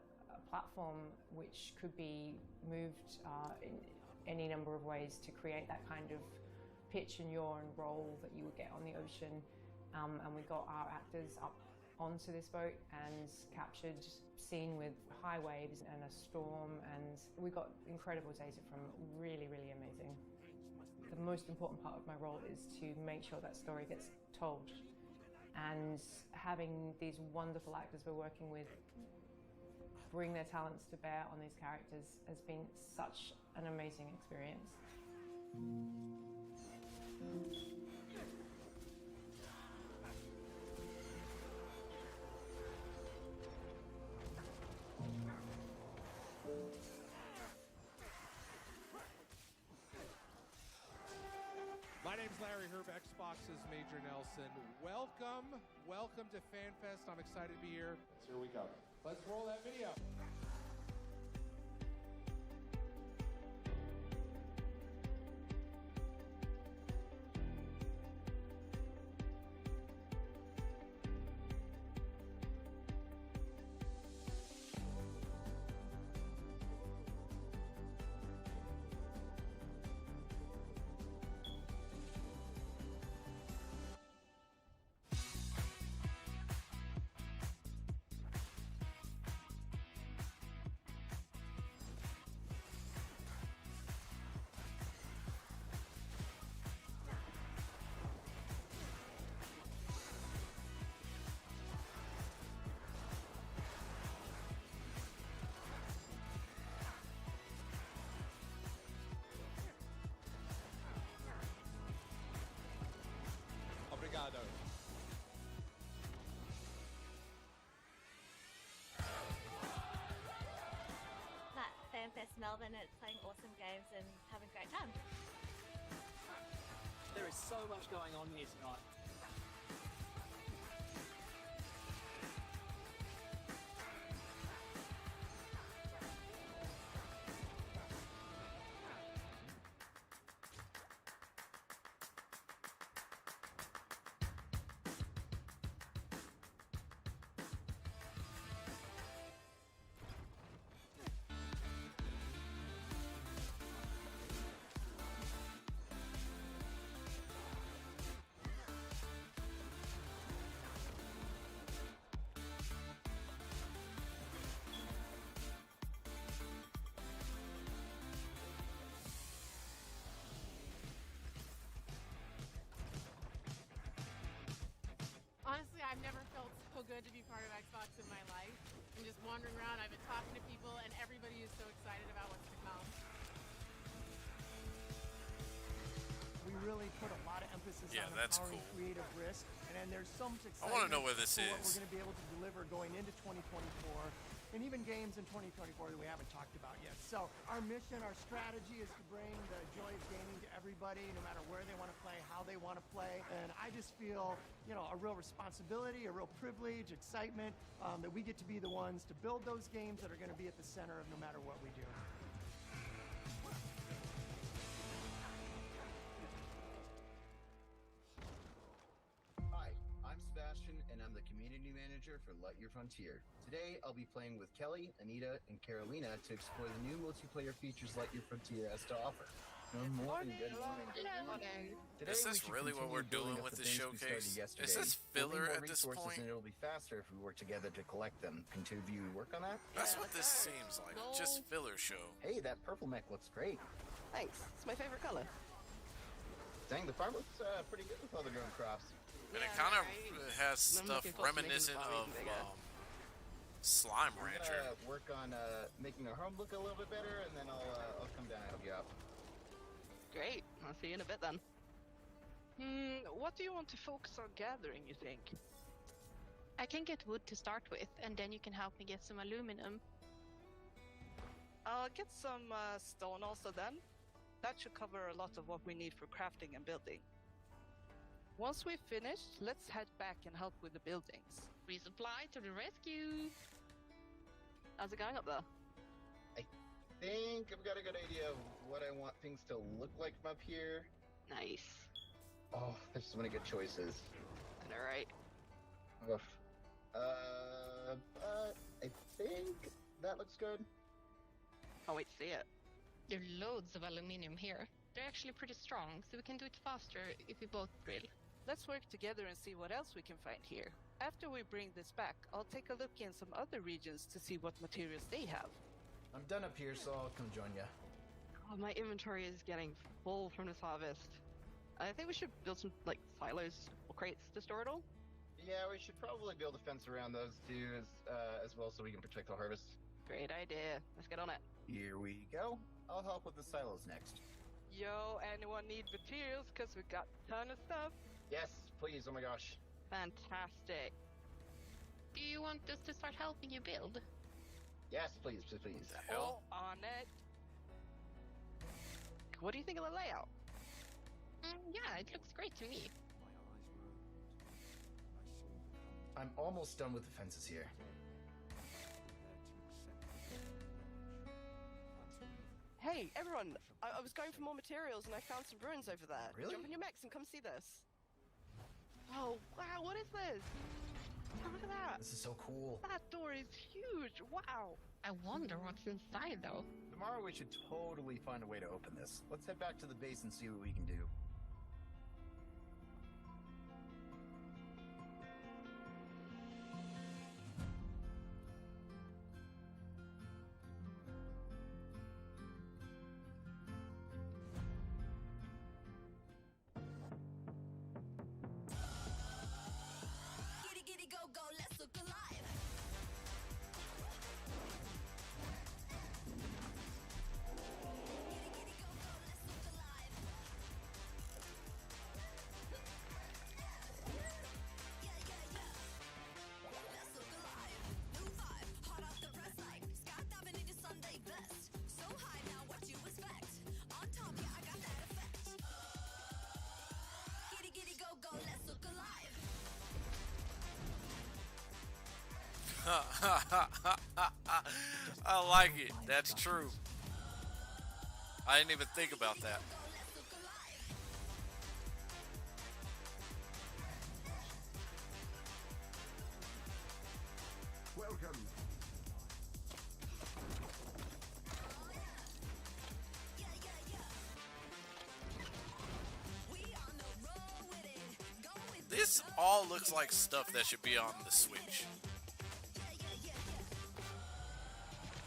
platform which could be moved in any number of ways to create that kind of pitch and yaw and roll that you would get on the ocean. And we got our actors up onto this boat and captured scene with high waves and a storm, and we got incredible data from it. Really, really amazing. The most important part of my role is to make sure that story gets told, and having these wonderful actors we're working with bring their talents to bear on these characters has been such an amazing experience. My name's Larry Herb, Xbox's Major Nelson. Welcome to FanFest. I'm excited to be here. Here we go. Let's roll that video. Obrigado. At FanFest Melbourne, it's playing awesome games and having a great time. There is so much going on here tonight. good to be part of Xbox in my life. I'm just wandering around. I've been talking to people, and everybody is so excited about what's to come. We really put a lot of emphasis Yeah, on that's empowering cool. creative risk, and then there's so much I excitement wanna know where this for what is. we're going to be able to deliver going into 2024, and even games in 2024 that we haven't talked about yet. So our mission, our strategy is to bring the joy of gaming to everybody, no matter where they want to play, how they want to play. And I just feel, you know, a real responsibility, a real privilege, excitement that we get to be the ones to build those games that are going to be at the center of no matter what we do. Hi, I'm Sebastian, and I'm the community manager for Light Your Frontier. Today, I'll be playing with Kelly, Anita, and Carolina to explore the new multiplayer features Light Your Frontier has to offer. Good morning, good morning, good morning. Today, Is we this should really what continue we're doing building up with the this base we started showcase? yesterday. Is this We'll need filler more at this resources, point? and it'll be faster if we work together to collect them. Can two of you work on that? That's what this seems like. Just filler show. Hey, that purple mech looks great. Thanks. It's my favorite color. Dang, the farm looks pretty good with all the grown crops. And it kind of has stuff reminiscent of Slime I'm Rancher. gonna work on making our home look a little bit better, and then I'll come down and help you out. Great. I'll see you in a bit then. What do you want to focus on gathering, you think? I can get wood to start with, and then you can help me get some aluminum. I'll get some stone also then. That should cover a lot of what we need for crafting and building. Once we've finished, let's head back and help with the buildings. Resupply to the rescue! How's it going up there? I think I've got a good idea of what I want things to look like from up here. Nice. Oh, there's so many good choices. Alright. Oof. But I think that looks good. I'll wait to see it. There are loads of aluminium here. They're actually pretty strong, so we can do it faster if we both drill. Let's work together and see what else we can find here. After we bring this back, I'll take a look in some other regions to see what materials they have. I'm done up here, so I'll come join ya. Oh, my inventory is getting full from this harvest. I think we should build some, like, silos or crates to store it all. Yeah, we should probably build a fence around those two as well so we can protect the harvest. Great idea. Let's get on it. Here we go. I'll help with the silos next. Yo, anyone need materials? Because we got a ton of stuff. Yes, please. Oh my gosh. Fantastic. Do you want us to start helping you build? Yes, please, please, please. All on it. What do you think of the layout? Yeah, it looks great to me. I'm almost done with the fences here. Hey, everyone! I was going for more materials and I found some ruins over there. Really? Jump in your mechs and come see this. Oh, wow, what is this? Look at that! This is so cool. That door is huge! Wow! I wonder what's inside, though. Tomorrow we should totally find a way to open this. Let's head back to the base and see what we can do. Giddy giddy go go, let's look alive. Let's look alive. New vibe, hot off the press like skydiving into Sunday best. So high now, what you expect? On top, yeah, I got that effect. Giddy giddy go go, let's look alive. I like it. That's true. I didn't even think about that. Welcome. This all looks like stuff that should be on the Switch.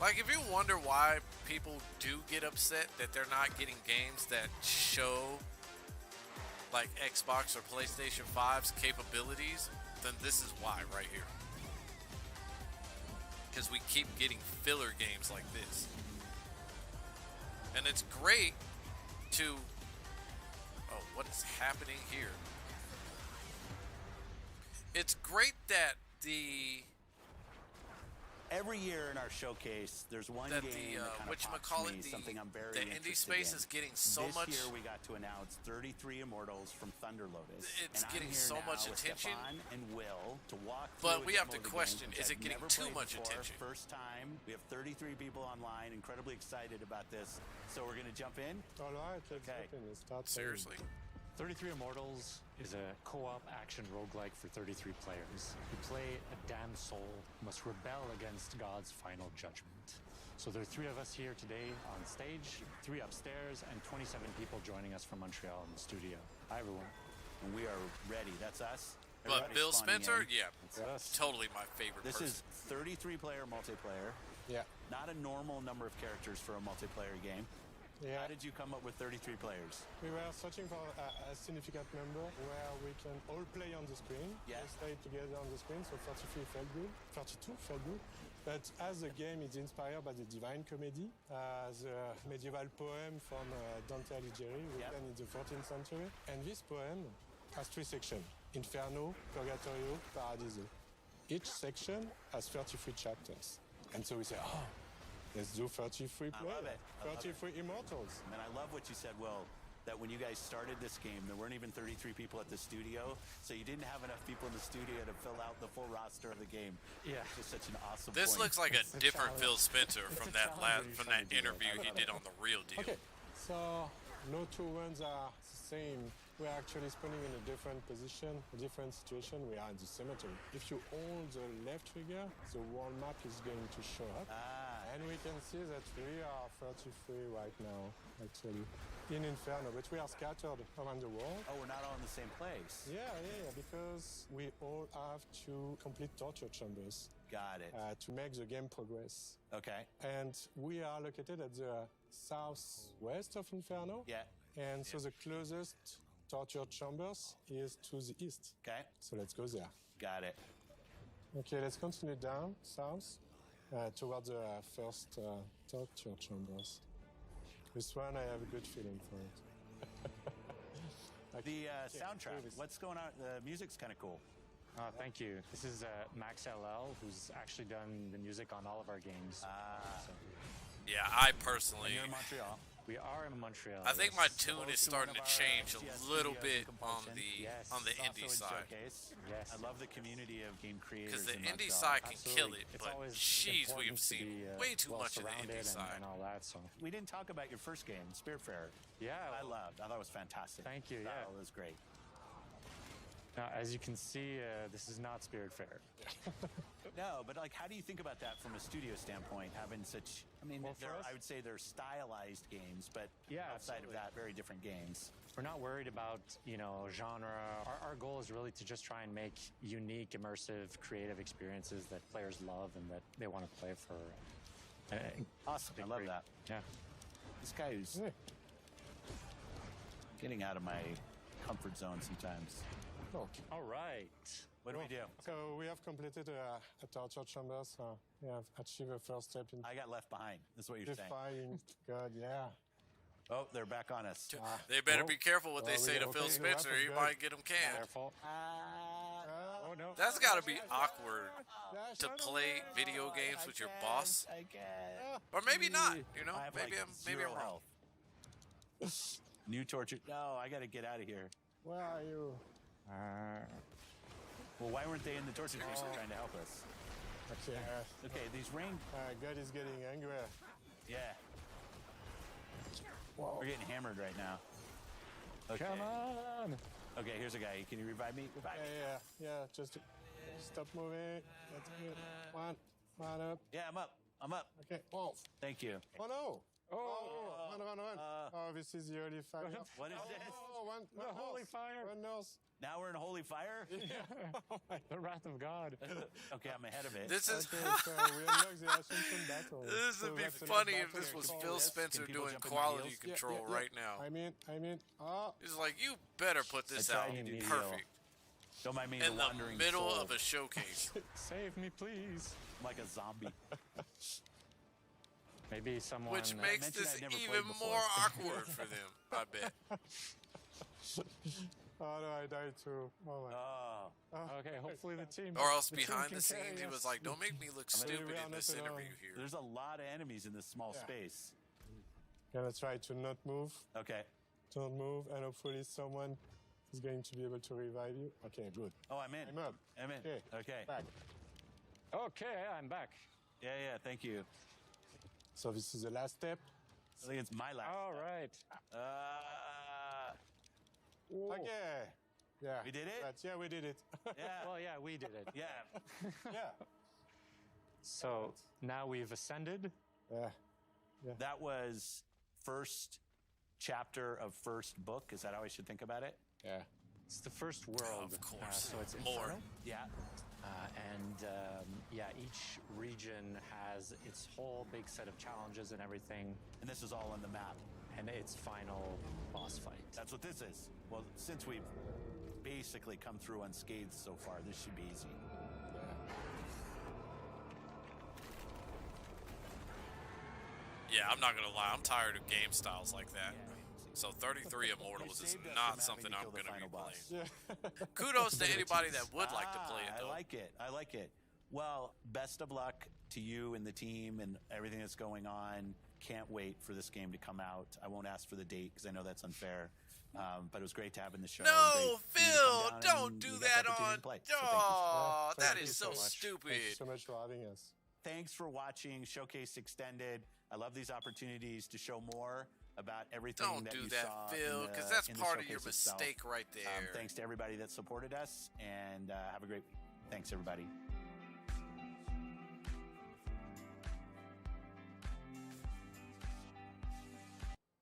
Like, if you wonder why people do get upset that they're not getting games that show, like, Xbox or PlayStation 5's capabilities, then this is why right here. because we keep getting filler games like this. And it's great to... Oh, what is happening here? It's great that the... Every year in our showcase, there's one that game that kind of pops me, something I'm very the indie space in. is getting so this much... This year we got to announce 33 Immortals from Thunder Lotus. It's and getting I'm here so now much with attention. Stefan and Will to walk But through we a have to demo of the question, game, which is it I've getting never too played much before. attention? First time. We have 33 people online, incredibly excited about this. So we're going to jump in? All right, let's Okay. jump in. Let's start. Seriously. 33 Immortals is a co-op action roguelike for 33 players. You play a damned soul who must rebel against God's final judgment. So there are 3 of us here today on stage, 3 upstairs, and 27 people joining us from Montreal in the studio. Hi, everyone. And we are ready. That's us. But Everybody's Bill spawning Spencer, in. yeah, totally my favorite This person. is 33-player multiplayer. Yeah. Not a normal number of characters for a multiplayer game. Yeah. How did you come up with 33 players? We were searching for a significant number where we can all play on the screen. Yeah. We stay together on the screen, so 33 felt good. 32 felt good. But as the game is inspired by the Divine Comedy, the medieval poem from Dante Alighieri, written in the 14th century. And this poem has 3 sections: Inferno, Purgatorio, Paradiso. Each section has 33 chapters. And so we say, oh, let's do 33 I love players, it. I love 33 Immortals. And I love what you said, Will, that when you guys started this game, there weren't even 33 people at the studio, so you didn't have enough people in the studio to fill out the full roster of the game. Yeah. It's just such an awesome This point. looks like a It's a different Phil challenge. Spencer from It's a that challenge when you're from trying that to do that. interview he did on The Real Deal. Okay, so no 2 runs are the same. We're actually spawning in a different position, a different situation. We are in the cemetery. If you hold the left trigger, the world map is going to show up. And we can see that we are 33 right now, actually, in Inferno, but we are scattered around the world. Oh, we're not all in the same place. Yeah, because we all have to complete torture chambers. Got it. To make the game progress. Okay. And we are located at the southwest of Inferno. Yeah. And so the closest torture chambers is to the east. Okay. So let's go there. Got it. Okay, let's continue down south towards the first torture chambers. This one, I have a good feeling for it. The soundtrack, what's going on? The music's kind of cool. Thank you. This is Max LL, who's actually done the music on all of our games. Yeah, I personally... And you're in Montreal. We are in Montreal. I think my tune Close is to starting one to of our, change a CS little studios bit in on Compulsion. the It's indie also in side. Showcase. Yes. I love the community of game creators. Because the in indie Montreal. side can kill it, It's but always jeez, important we've to seen be, way too well much of the indie surrounded side. and all that. So We didn't talk about your first game, Spiritfarer. yeah, I loved. I thought it was fantastic. Thank you, Thought yeah. it was great. Now, as you can see, this is not Spiritfarer. No, but like, how do you think about that from a studio standpoint? Having such, I mean, Well, for us- I would say they're stylized games, but Yeah, outside absolutely. of that, very different games. We're not worried about, genre. Our goal is really to just try and make unique, immersive, creative experiences that players love and that they want to play for. Awesome. I love that. Yeah. This guy who's getting out of my comfort zone sometimes. Okay. All right. What do we do? So we have completed a torture chamber, so we have achieved a first step in I got left behind. That's what you're saying. defying God, yeah. Oh, they're back on us. They better Oh. be careful what they Oh, say yeah, to Phil okay, Spencer. the He rap is might good. get him canned. Careful. Oh no. That's got to be awkward to play video games with your boss. I guess. Or maybe not, I have maybe like maybe I'm zero wrong. health. New torture. No, I got to get out of here. Where are you? Well, why weren't they in the torture chamber trying to help us? Okay. Okay, these rain. God is getting angry. Yeah. Whoa. We're getting hammered right now. Okay. Come on. Okay, here's a guy. Can you revive me? Revive me. Yeah. Just stop moving. That's good. One up. Yeah, I'm up. I'm up. Okay. Whoa. Thank you. Oh no. Run. Oh, this is the holy fire. What is this? Oh, one holy nurse. fire. One nurse. Now we're in holy fire? The wrath of God. Okay, I'm ahead of it. This is Okay, so we unlock the Ascension battle. this So would be that's the funny next if this battle. was Can Phil people- Spencer can people doing jump in the quality wheels? control right now. I mean, He's like, you better put this I tried out to do the perfect. Don't mind me in the wandering middle soul. of a showcase. Save me, please. I'm like a zombie. Maybe someone. Which makes mentioned this I'd never even played before. more awkward for them, I bet. Oh no, I died too. Oh my. Okay, hopefully the team. Or else the team behind can the scenes, carry he us. was like, don't make me look stupid we are in this not alone. interview here. There's a lot of enemies in this small space. Gonna try to not move. Okay. Don't move, and hopefully someone is going to be able to revive you. Okay, good. Oh, I'm in. I'm up. I'm in. Okay. Back. Okay, I'm back. Yeah, thank you. So this is the last step. I think it's my last. All right. Okay. Yeah. We did it? Yeah, we did it. Yeah. Well, yeah, we did it. Yeah. Yeah. So now we've ascended. Yeah. That was first chapter of first book. Is that how I should think about it? Yeah. It's the first world. Of course. So it's More. Inferno. Yeah. Each region has its whole big set of challenges and everything, And this is all on the map. and its final boss fight. That's what this is. Well, since we've basically come through unscathed so far, this should be easy. Yeah, I'm not gonna lie, I'm tired of game styles like that. So 33 Immortals is saved us not from something having I'm to kill the gonna be final boss. playing. Kudos to anybody that would like to play it, though. I like it. I like it. Well, best of luck to you and the team and everything that's going on. Can't wait for this game to come out. I won't ask for the date because I know that's unfair. But it was great to have in the show. No, Great for you to Phil, come down don't and do you got the that opportunity on. to play. So thank you. Oh, that Thank is you so much. stupid. Thank you so much for having us. Thanks for watching Showcase Extended. I love these opportunities to show more about everything Don't that do you that, saw Phil, in the- because that's in the part of your showcase itself. mistake right there. Thanks to everybody that supported us, and have a great week. Thanks, everybody.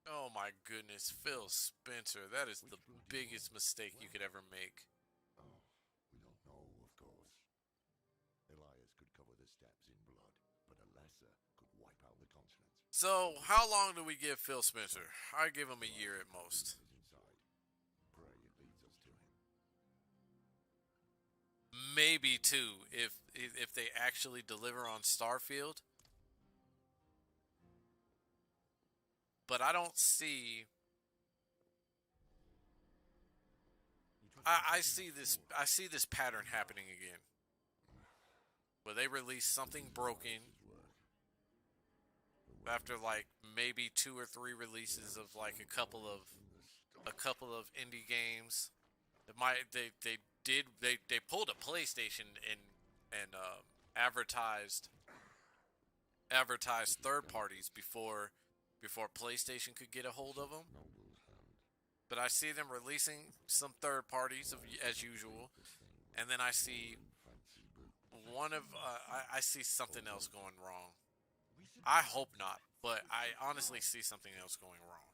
Oh my goodness, Phil Spencer, that is the biggest mistake you could ever make. We don't know, of course. Elias could cover the steppes in blood, but a lesser could wipe out the continent. So, how long do we give Phil Spencer? I give him a year at most. Inside. Pray it leads us to him. Maybe two, if they actually deliver on Starfield. But I don't see. I see this pattern happening again, where they release something broken after like maybe 2 or 3 releases of like a couple of indie games. They pulled a PlayStation and advertised third parties before PlayStation could get a hold of them. But I see them releasing some third parties as usual, and then I see I see something else going wrong. I hope not, but I honestly see something else going wrong.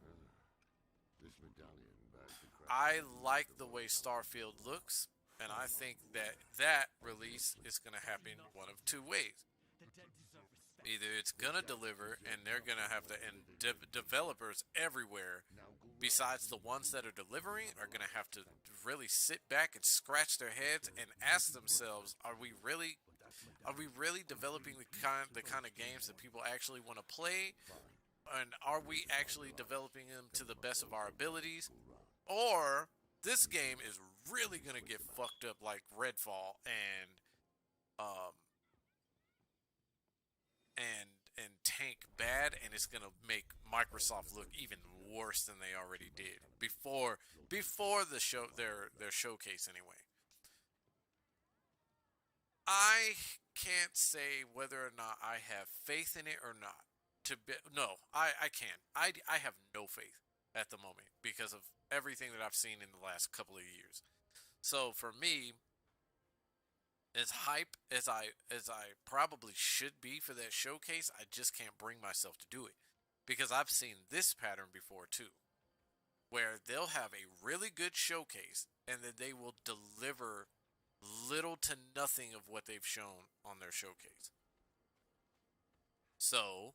This medallion bears the crest. I like the way Starfield looks, and I think that release is going to happen one of 2 ways. Either it's going to deliver, and they're going to have to, and developers everywhere, besides the ones that are delivering, are going to have to really sit back and scratch their heads and ask themselves, are we really developing the kind of games that people actually want to play? And are we actually developing them to the best of our abilities? Or this game is really going to get fucked up like Redfall and tank bad, and it's going to make Microsoft look even worse than they already did before the show their showcase anyway. I can't say whether or not I have faith in it or not. I can't. I have no faith at the moment because of everything that I've seen in the last couple of years. So for me, as hype as I probably should be for that showcase, I just can't bring myself to do it because I've seen this pattern before too, where they'll have a really good showcase and then they will deliver little to nothing of what they've shown on their showcase. So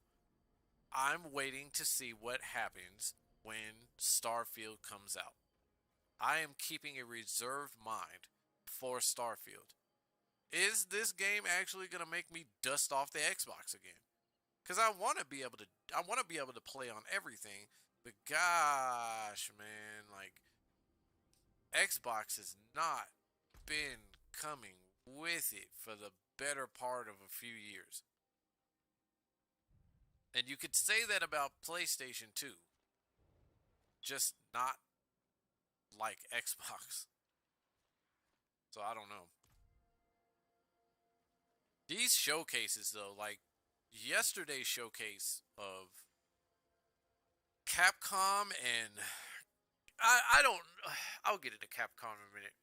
I'm waiting to see what happens when Starfield comes out. I am keeping a reserved mind for Starfield. Is this game actually gonna make me dust off the Xbox again? Because I want to be able to play on everything. But gosh, man, like Xbox has not been coming with it for the better part of a few years. And you could say that about PlayStation too. Just not like Xbox. So I don't know. These showcases though, like yesterday's showcase of Capcom and I'll get into Capcom in a minute.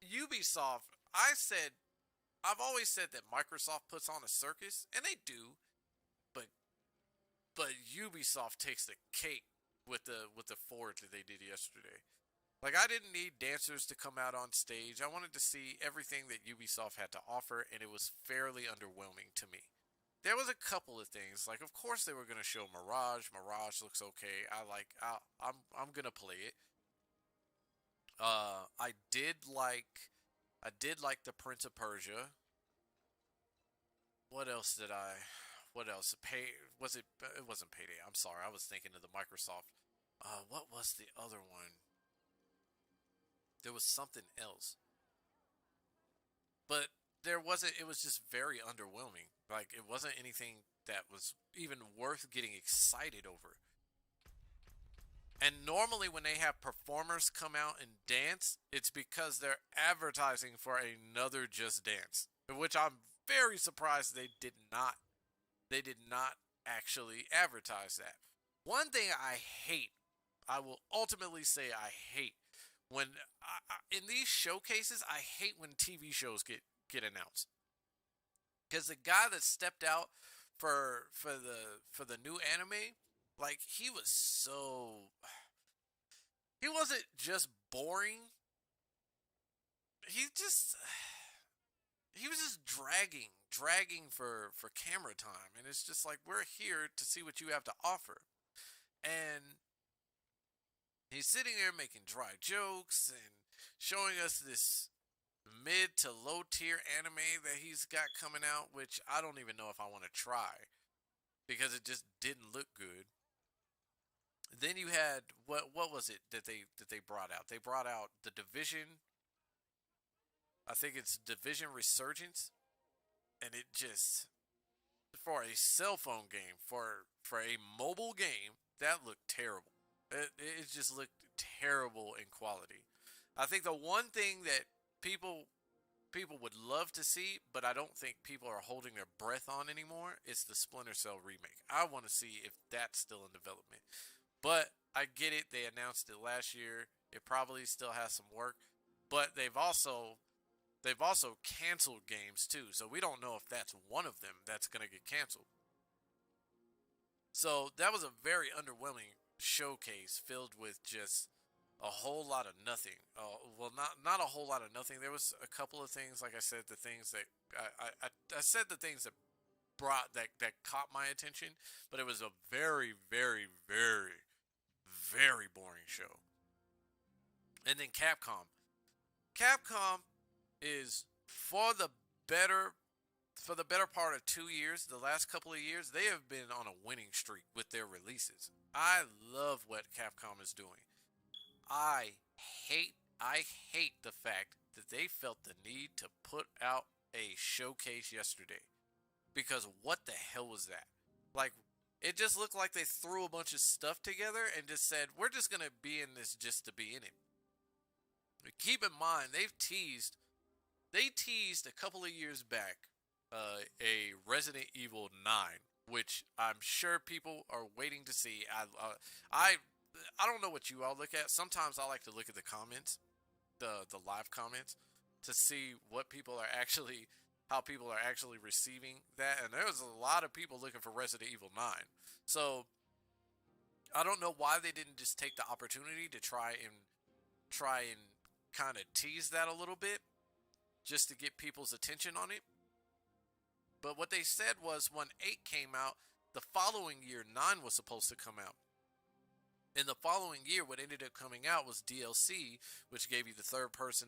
Ubisoft, I've always said that Microsoft puts on a circus, and they do, but Ubisoft takes the cake with the Forge that they did yesterday. Like, I didn't need dancers to come out on stage. I wanted to see everything that Ubisoft had to offer, and it was fairly underwhelming to me. There was a couple of things, like of course they were gonna show Mirage. Mirage looks okay. I'm gonna play it. I did like the Prince of Persia. What else did I? What else? Was it? It wasn't Payday. I'm sorry. I was thinking of the Microsoft. What was the other one? There was something else, but there wasn't. It was just very underwhelming. Like, it wasn't anything that was even worth getting excited over. And normally when they have performers come out and dance, it's because they're advertising for another Just Dance, which I'm very surprised they did not actually advertise that. One thing I will ultimately say I hate, when in these showcases, I hate when TV shows get announced. Because the guy that stepped out for the new anime, like, he wasn't just boring. He was just dragging for camera time, and it's just like, we're here to see what you have to offer. And he's sitting there making dry jokes and showing us this mid to low tier anime that he's got coming out, which I don't even know if I want to try because it just didn't look good. Then you had what was it that they brought out? They brought out the Division. I think it's Division Resurgence, and it just, for a cell phone game, for a mobile game, that looked terrible. It just looked terrible in quality. I think the one thing that people would love to see, but I don't think people are holding their breath on anymore, is the Splinter Cell remake. I want to see if that's still in development. But I get it, they announced it last year. It probably still has some work, but they've also canceled games too. So we don't know if that's one of them that's going to get canceled. So that was a very underwhelming showcase filled with just a whole lot of nothing. Well, not a whole lot of nothing. There was a couple of things, like I said, the things that I said the things that caught my attention, but it was a very, very, very, very boring show. And then Capcom is for the better part of 2 years, the last couple of years, they have been on a winning streak with their releases. I love what Capcom is doing. I hate the fact that they felt the need to put out a showcase yesterday. Because what the hell was that? Like, it just looked like they threw a bunch of stuff together and just said, we're just going to be in this just to be in it. But keep in mind, they teased a couple of years back a Resident Evil 9, which I'm sure people are waiting to see. I don't know what you all look at. Sometimes I like to look at the comments, the live comments, to see what how people are actually receiving that. And there was a lot of people looking for Resident Evil 9. So I don't know why they didn't just take the opportunity to try and kind of tease that a little bit, just to get people's attention on it. But what they said was when 8 came out, the following year 9 was supposed to come out. In the following year, what ended up coming out was DLC, which gave you the third person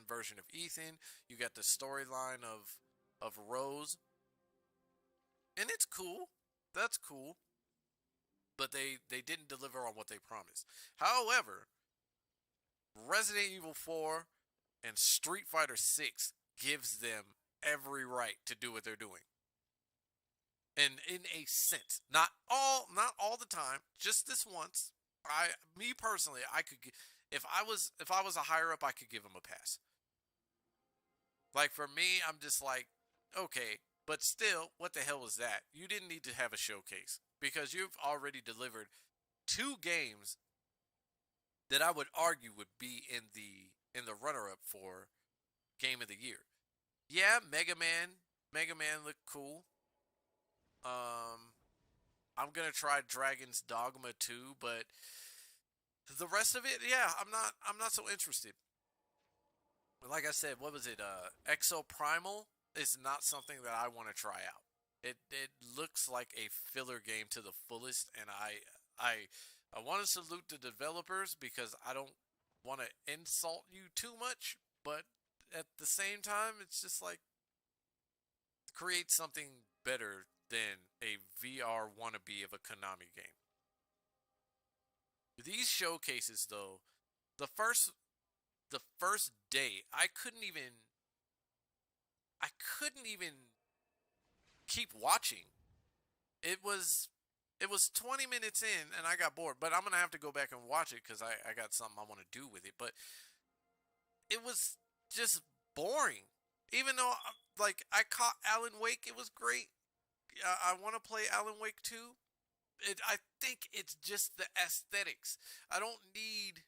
version of Ethan. You got the storyline of Rose, and it's cool. That's cool. But they didn't deliver on what they promised. However, Resident Evil 4 and Street Fighter 6 gives them every right to do what they're doing. And in a sense, not all the time, just this once. Me personally, I could, if I was a higher up, I could give them a pass. Like for me, I'm just like, okay, but still, what the hell was that? You didn't need to have a showcase because you've already delivered 2 games that I would argue would be in the runner-up for Game of the Year. Yeah, Mega Man looked cool. I'm gonna try Dragon's Dogma 2, but the rest of it, yeah, I'm not so interested. Like I said, what was it? Exo Primal is not something that I want to try out. It looks like a filler game to the fullest, and I want to salute the developers because I don't want to insult you too much, but at the same time, it's just like create something better than a VR wannabe of a Konami game. These showcases, though, the first day, I couldn't even keep watching. It was 20 minutes in, and I got bored. But I'm gonna have to go back and watch it because I got something I want to do with it. But it was just boring. Even though, like, I caught Alan Wake, it was great. I want to play Alan Wake 2. I think it's just the aesthetics. I don't need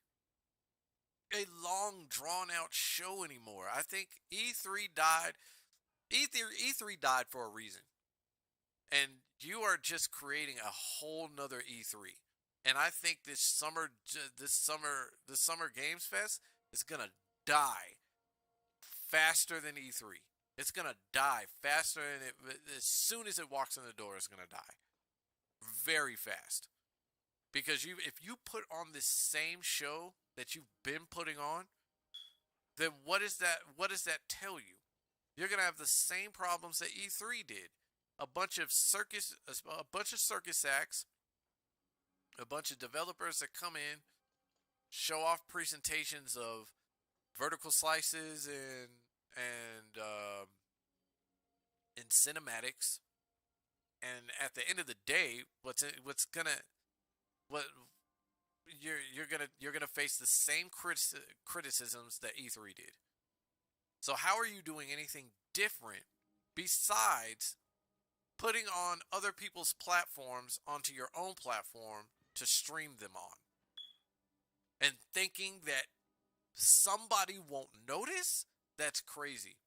a long, drawn-out show anymore. I think E3 died. E3 died for a reason. And you are just creating a whole nother E3. And I think this summer Games Fest is going to die faster than E3. It's going to die faster than as soon as it walks in the door, it's going to die. Very fast. Because if you put on this same show that you've been putting on, then what does that tell you? You're going to have the same problems that E3 did. A bunch of circus acts, a bunch of developers that come in, show off presentations of vertical slices and cinematics, and at the end of the day, you're gonna face the same criticisms that E3 did. So how are you doing anything different besides putting on other people's platforms onto your own platform to stream them on, and thinking that somebody won't notice? That's crazy.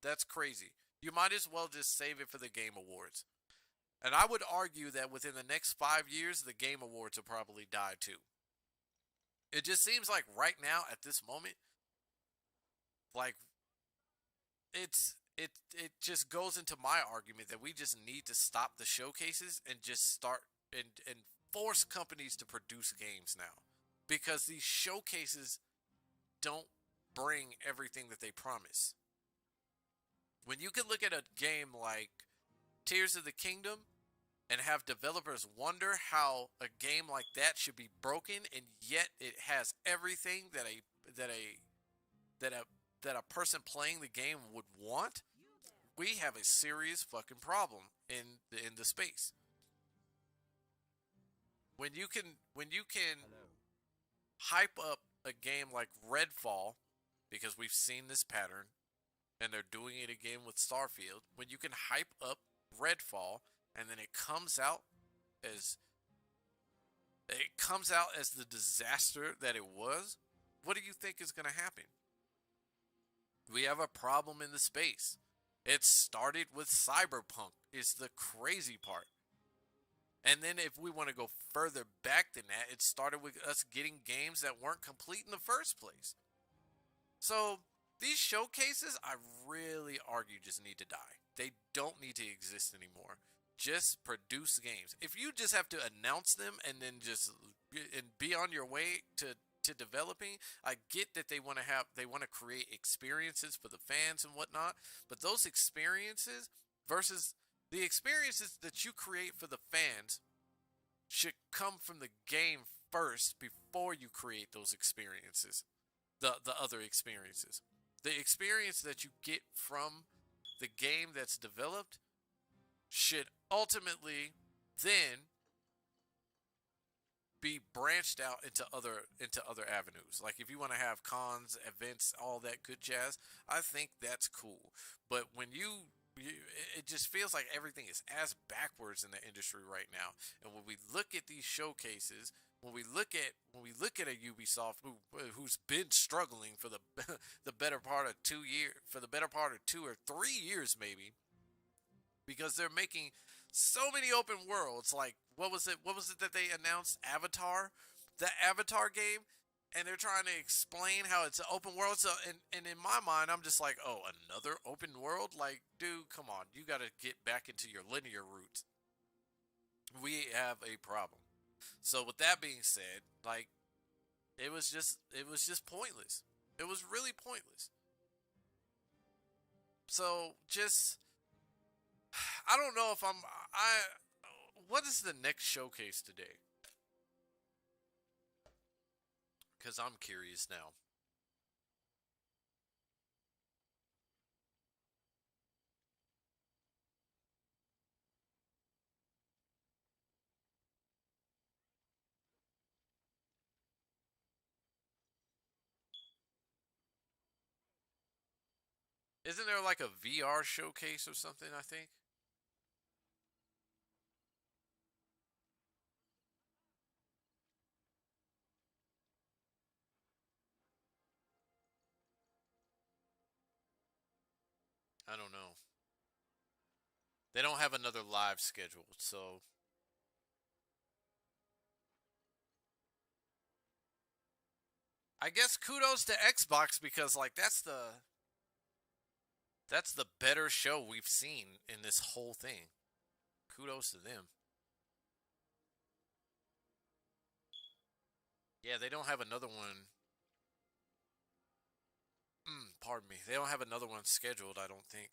That's crazy. You might as well just save it for the Game Awards. And I would argue that within the next 5 years, the Game Awards will probably die too. It just seems like right now, at this moment, like it just goes into my argument that we just need to stop the showcases and just start and force companies to produce games now. Because these showcases don't bring everything that they promise. When you can look at a game like Tears of the Kingdom and have developers wonder how a game like that should be broken, and yet it has everything that a person playing the game would want, we have a serious fucking problem in the space. When you can hype up a game like Redfall, because we've seen this pattern, and they're doing it again with Starfield. When you can hype up Redfall, and then it comes out as the disaster that it was, what do you think is going to happen? We have a problem in the space. It started with Cyberpunk, is the crazy part. And then if we want to go further back than that, it started with us getting games that weren't complete in the first place. So these showcases, I really argue, just need to die. They don't need to exist anymore. just produce games. If you just have to announce them and then just and be on your way to developing, I get that they want to create experiences for the fans and whatnot, but those experiences versus the experiences that you create for the fans should come from the game first before you create those experiences, the other experiences. The experience that you get from the game that's developed should ultimately then be branched out into other avenues. Like if you want to have cons, events, all that good jazz, I think that's cool. But when it just feels like everything is ass backwards in the industry right now. And when we look at these showcases, when we look at a Ubisoft who's been struggling for the better part of 2 years, for the better part of 2 or 3 years maybe, because they're making so many open worlds. Like what was it that they announced? Avatar, the Avatar game, and they're trying to explain how it's an open world. So and in my mind, I'm just like, oh, another open world? Like, dude, come on, you got to get back into your linear roots. We have a problem. So with that being said, like, it was just pointless. It was really pointless. So just, I don't know if what is the next showcase today? Because I'm curious now. Isn't there like a VR showcase or something, I think? I don't know. They don't have another live scheduled, so I guess kudos to Xbox because like that's the better show we've seen in this whole thing. Kudos to them. Yeah, they don't have another one. Pardon me. They don't have another one scheduled, I don't think.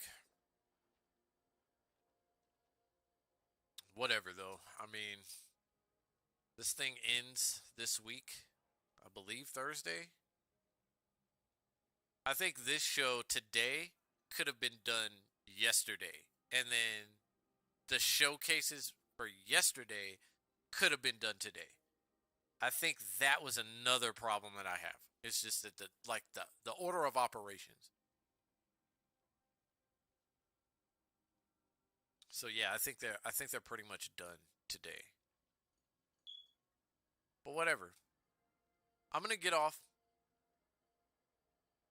Whatever, though. I mean, this thing ends this week. I believe Thursday. I think this show today could have been done yesterday. And then the showcases for yesterday could have been done today. I think that was another problem that I have. It's just that the order of operations. So yeah, I think they're pretty much done today. But whatever. I'm gonna get off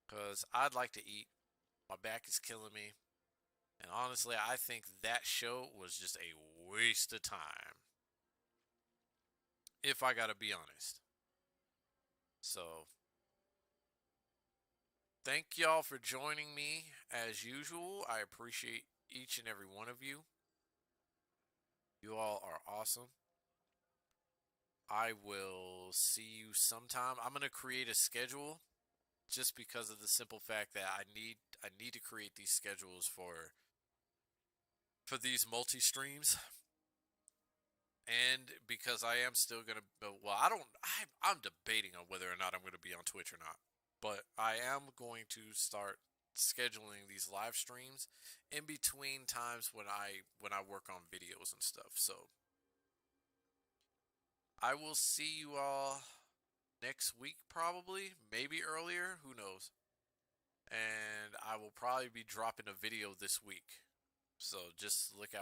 because I'd like to eat. My back is killing me. And honestly, I think that show was just a waste of time. If I gotta be honest. So, thank y'all for joining me as usual. I appreciate each and every one of you. You all are awesome. I will see you sometime. I'm going to create a schedule just because of the simple fact that I need to create these schedules for these multi-streams. And because I am still going to, well, I'm debating on whether or not I'm going to be on Twitch or not. But I am going to start scheduling these live streams in between times when I work on videos and stuff. So I will see you all next week, probably, maybe earlier, who knows. And I will probably be dropping a video this week. So just look out.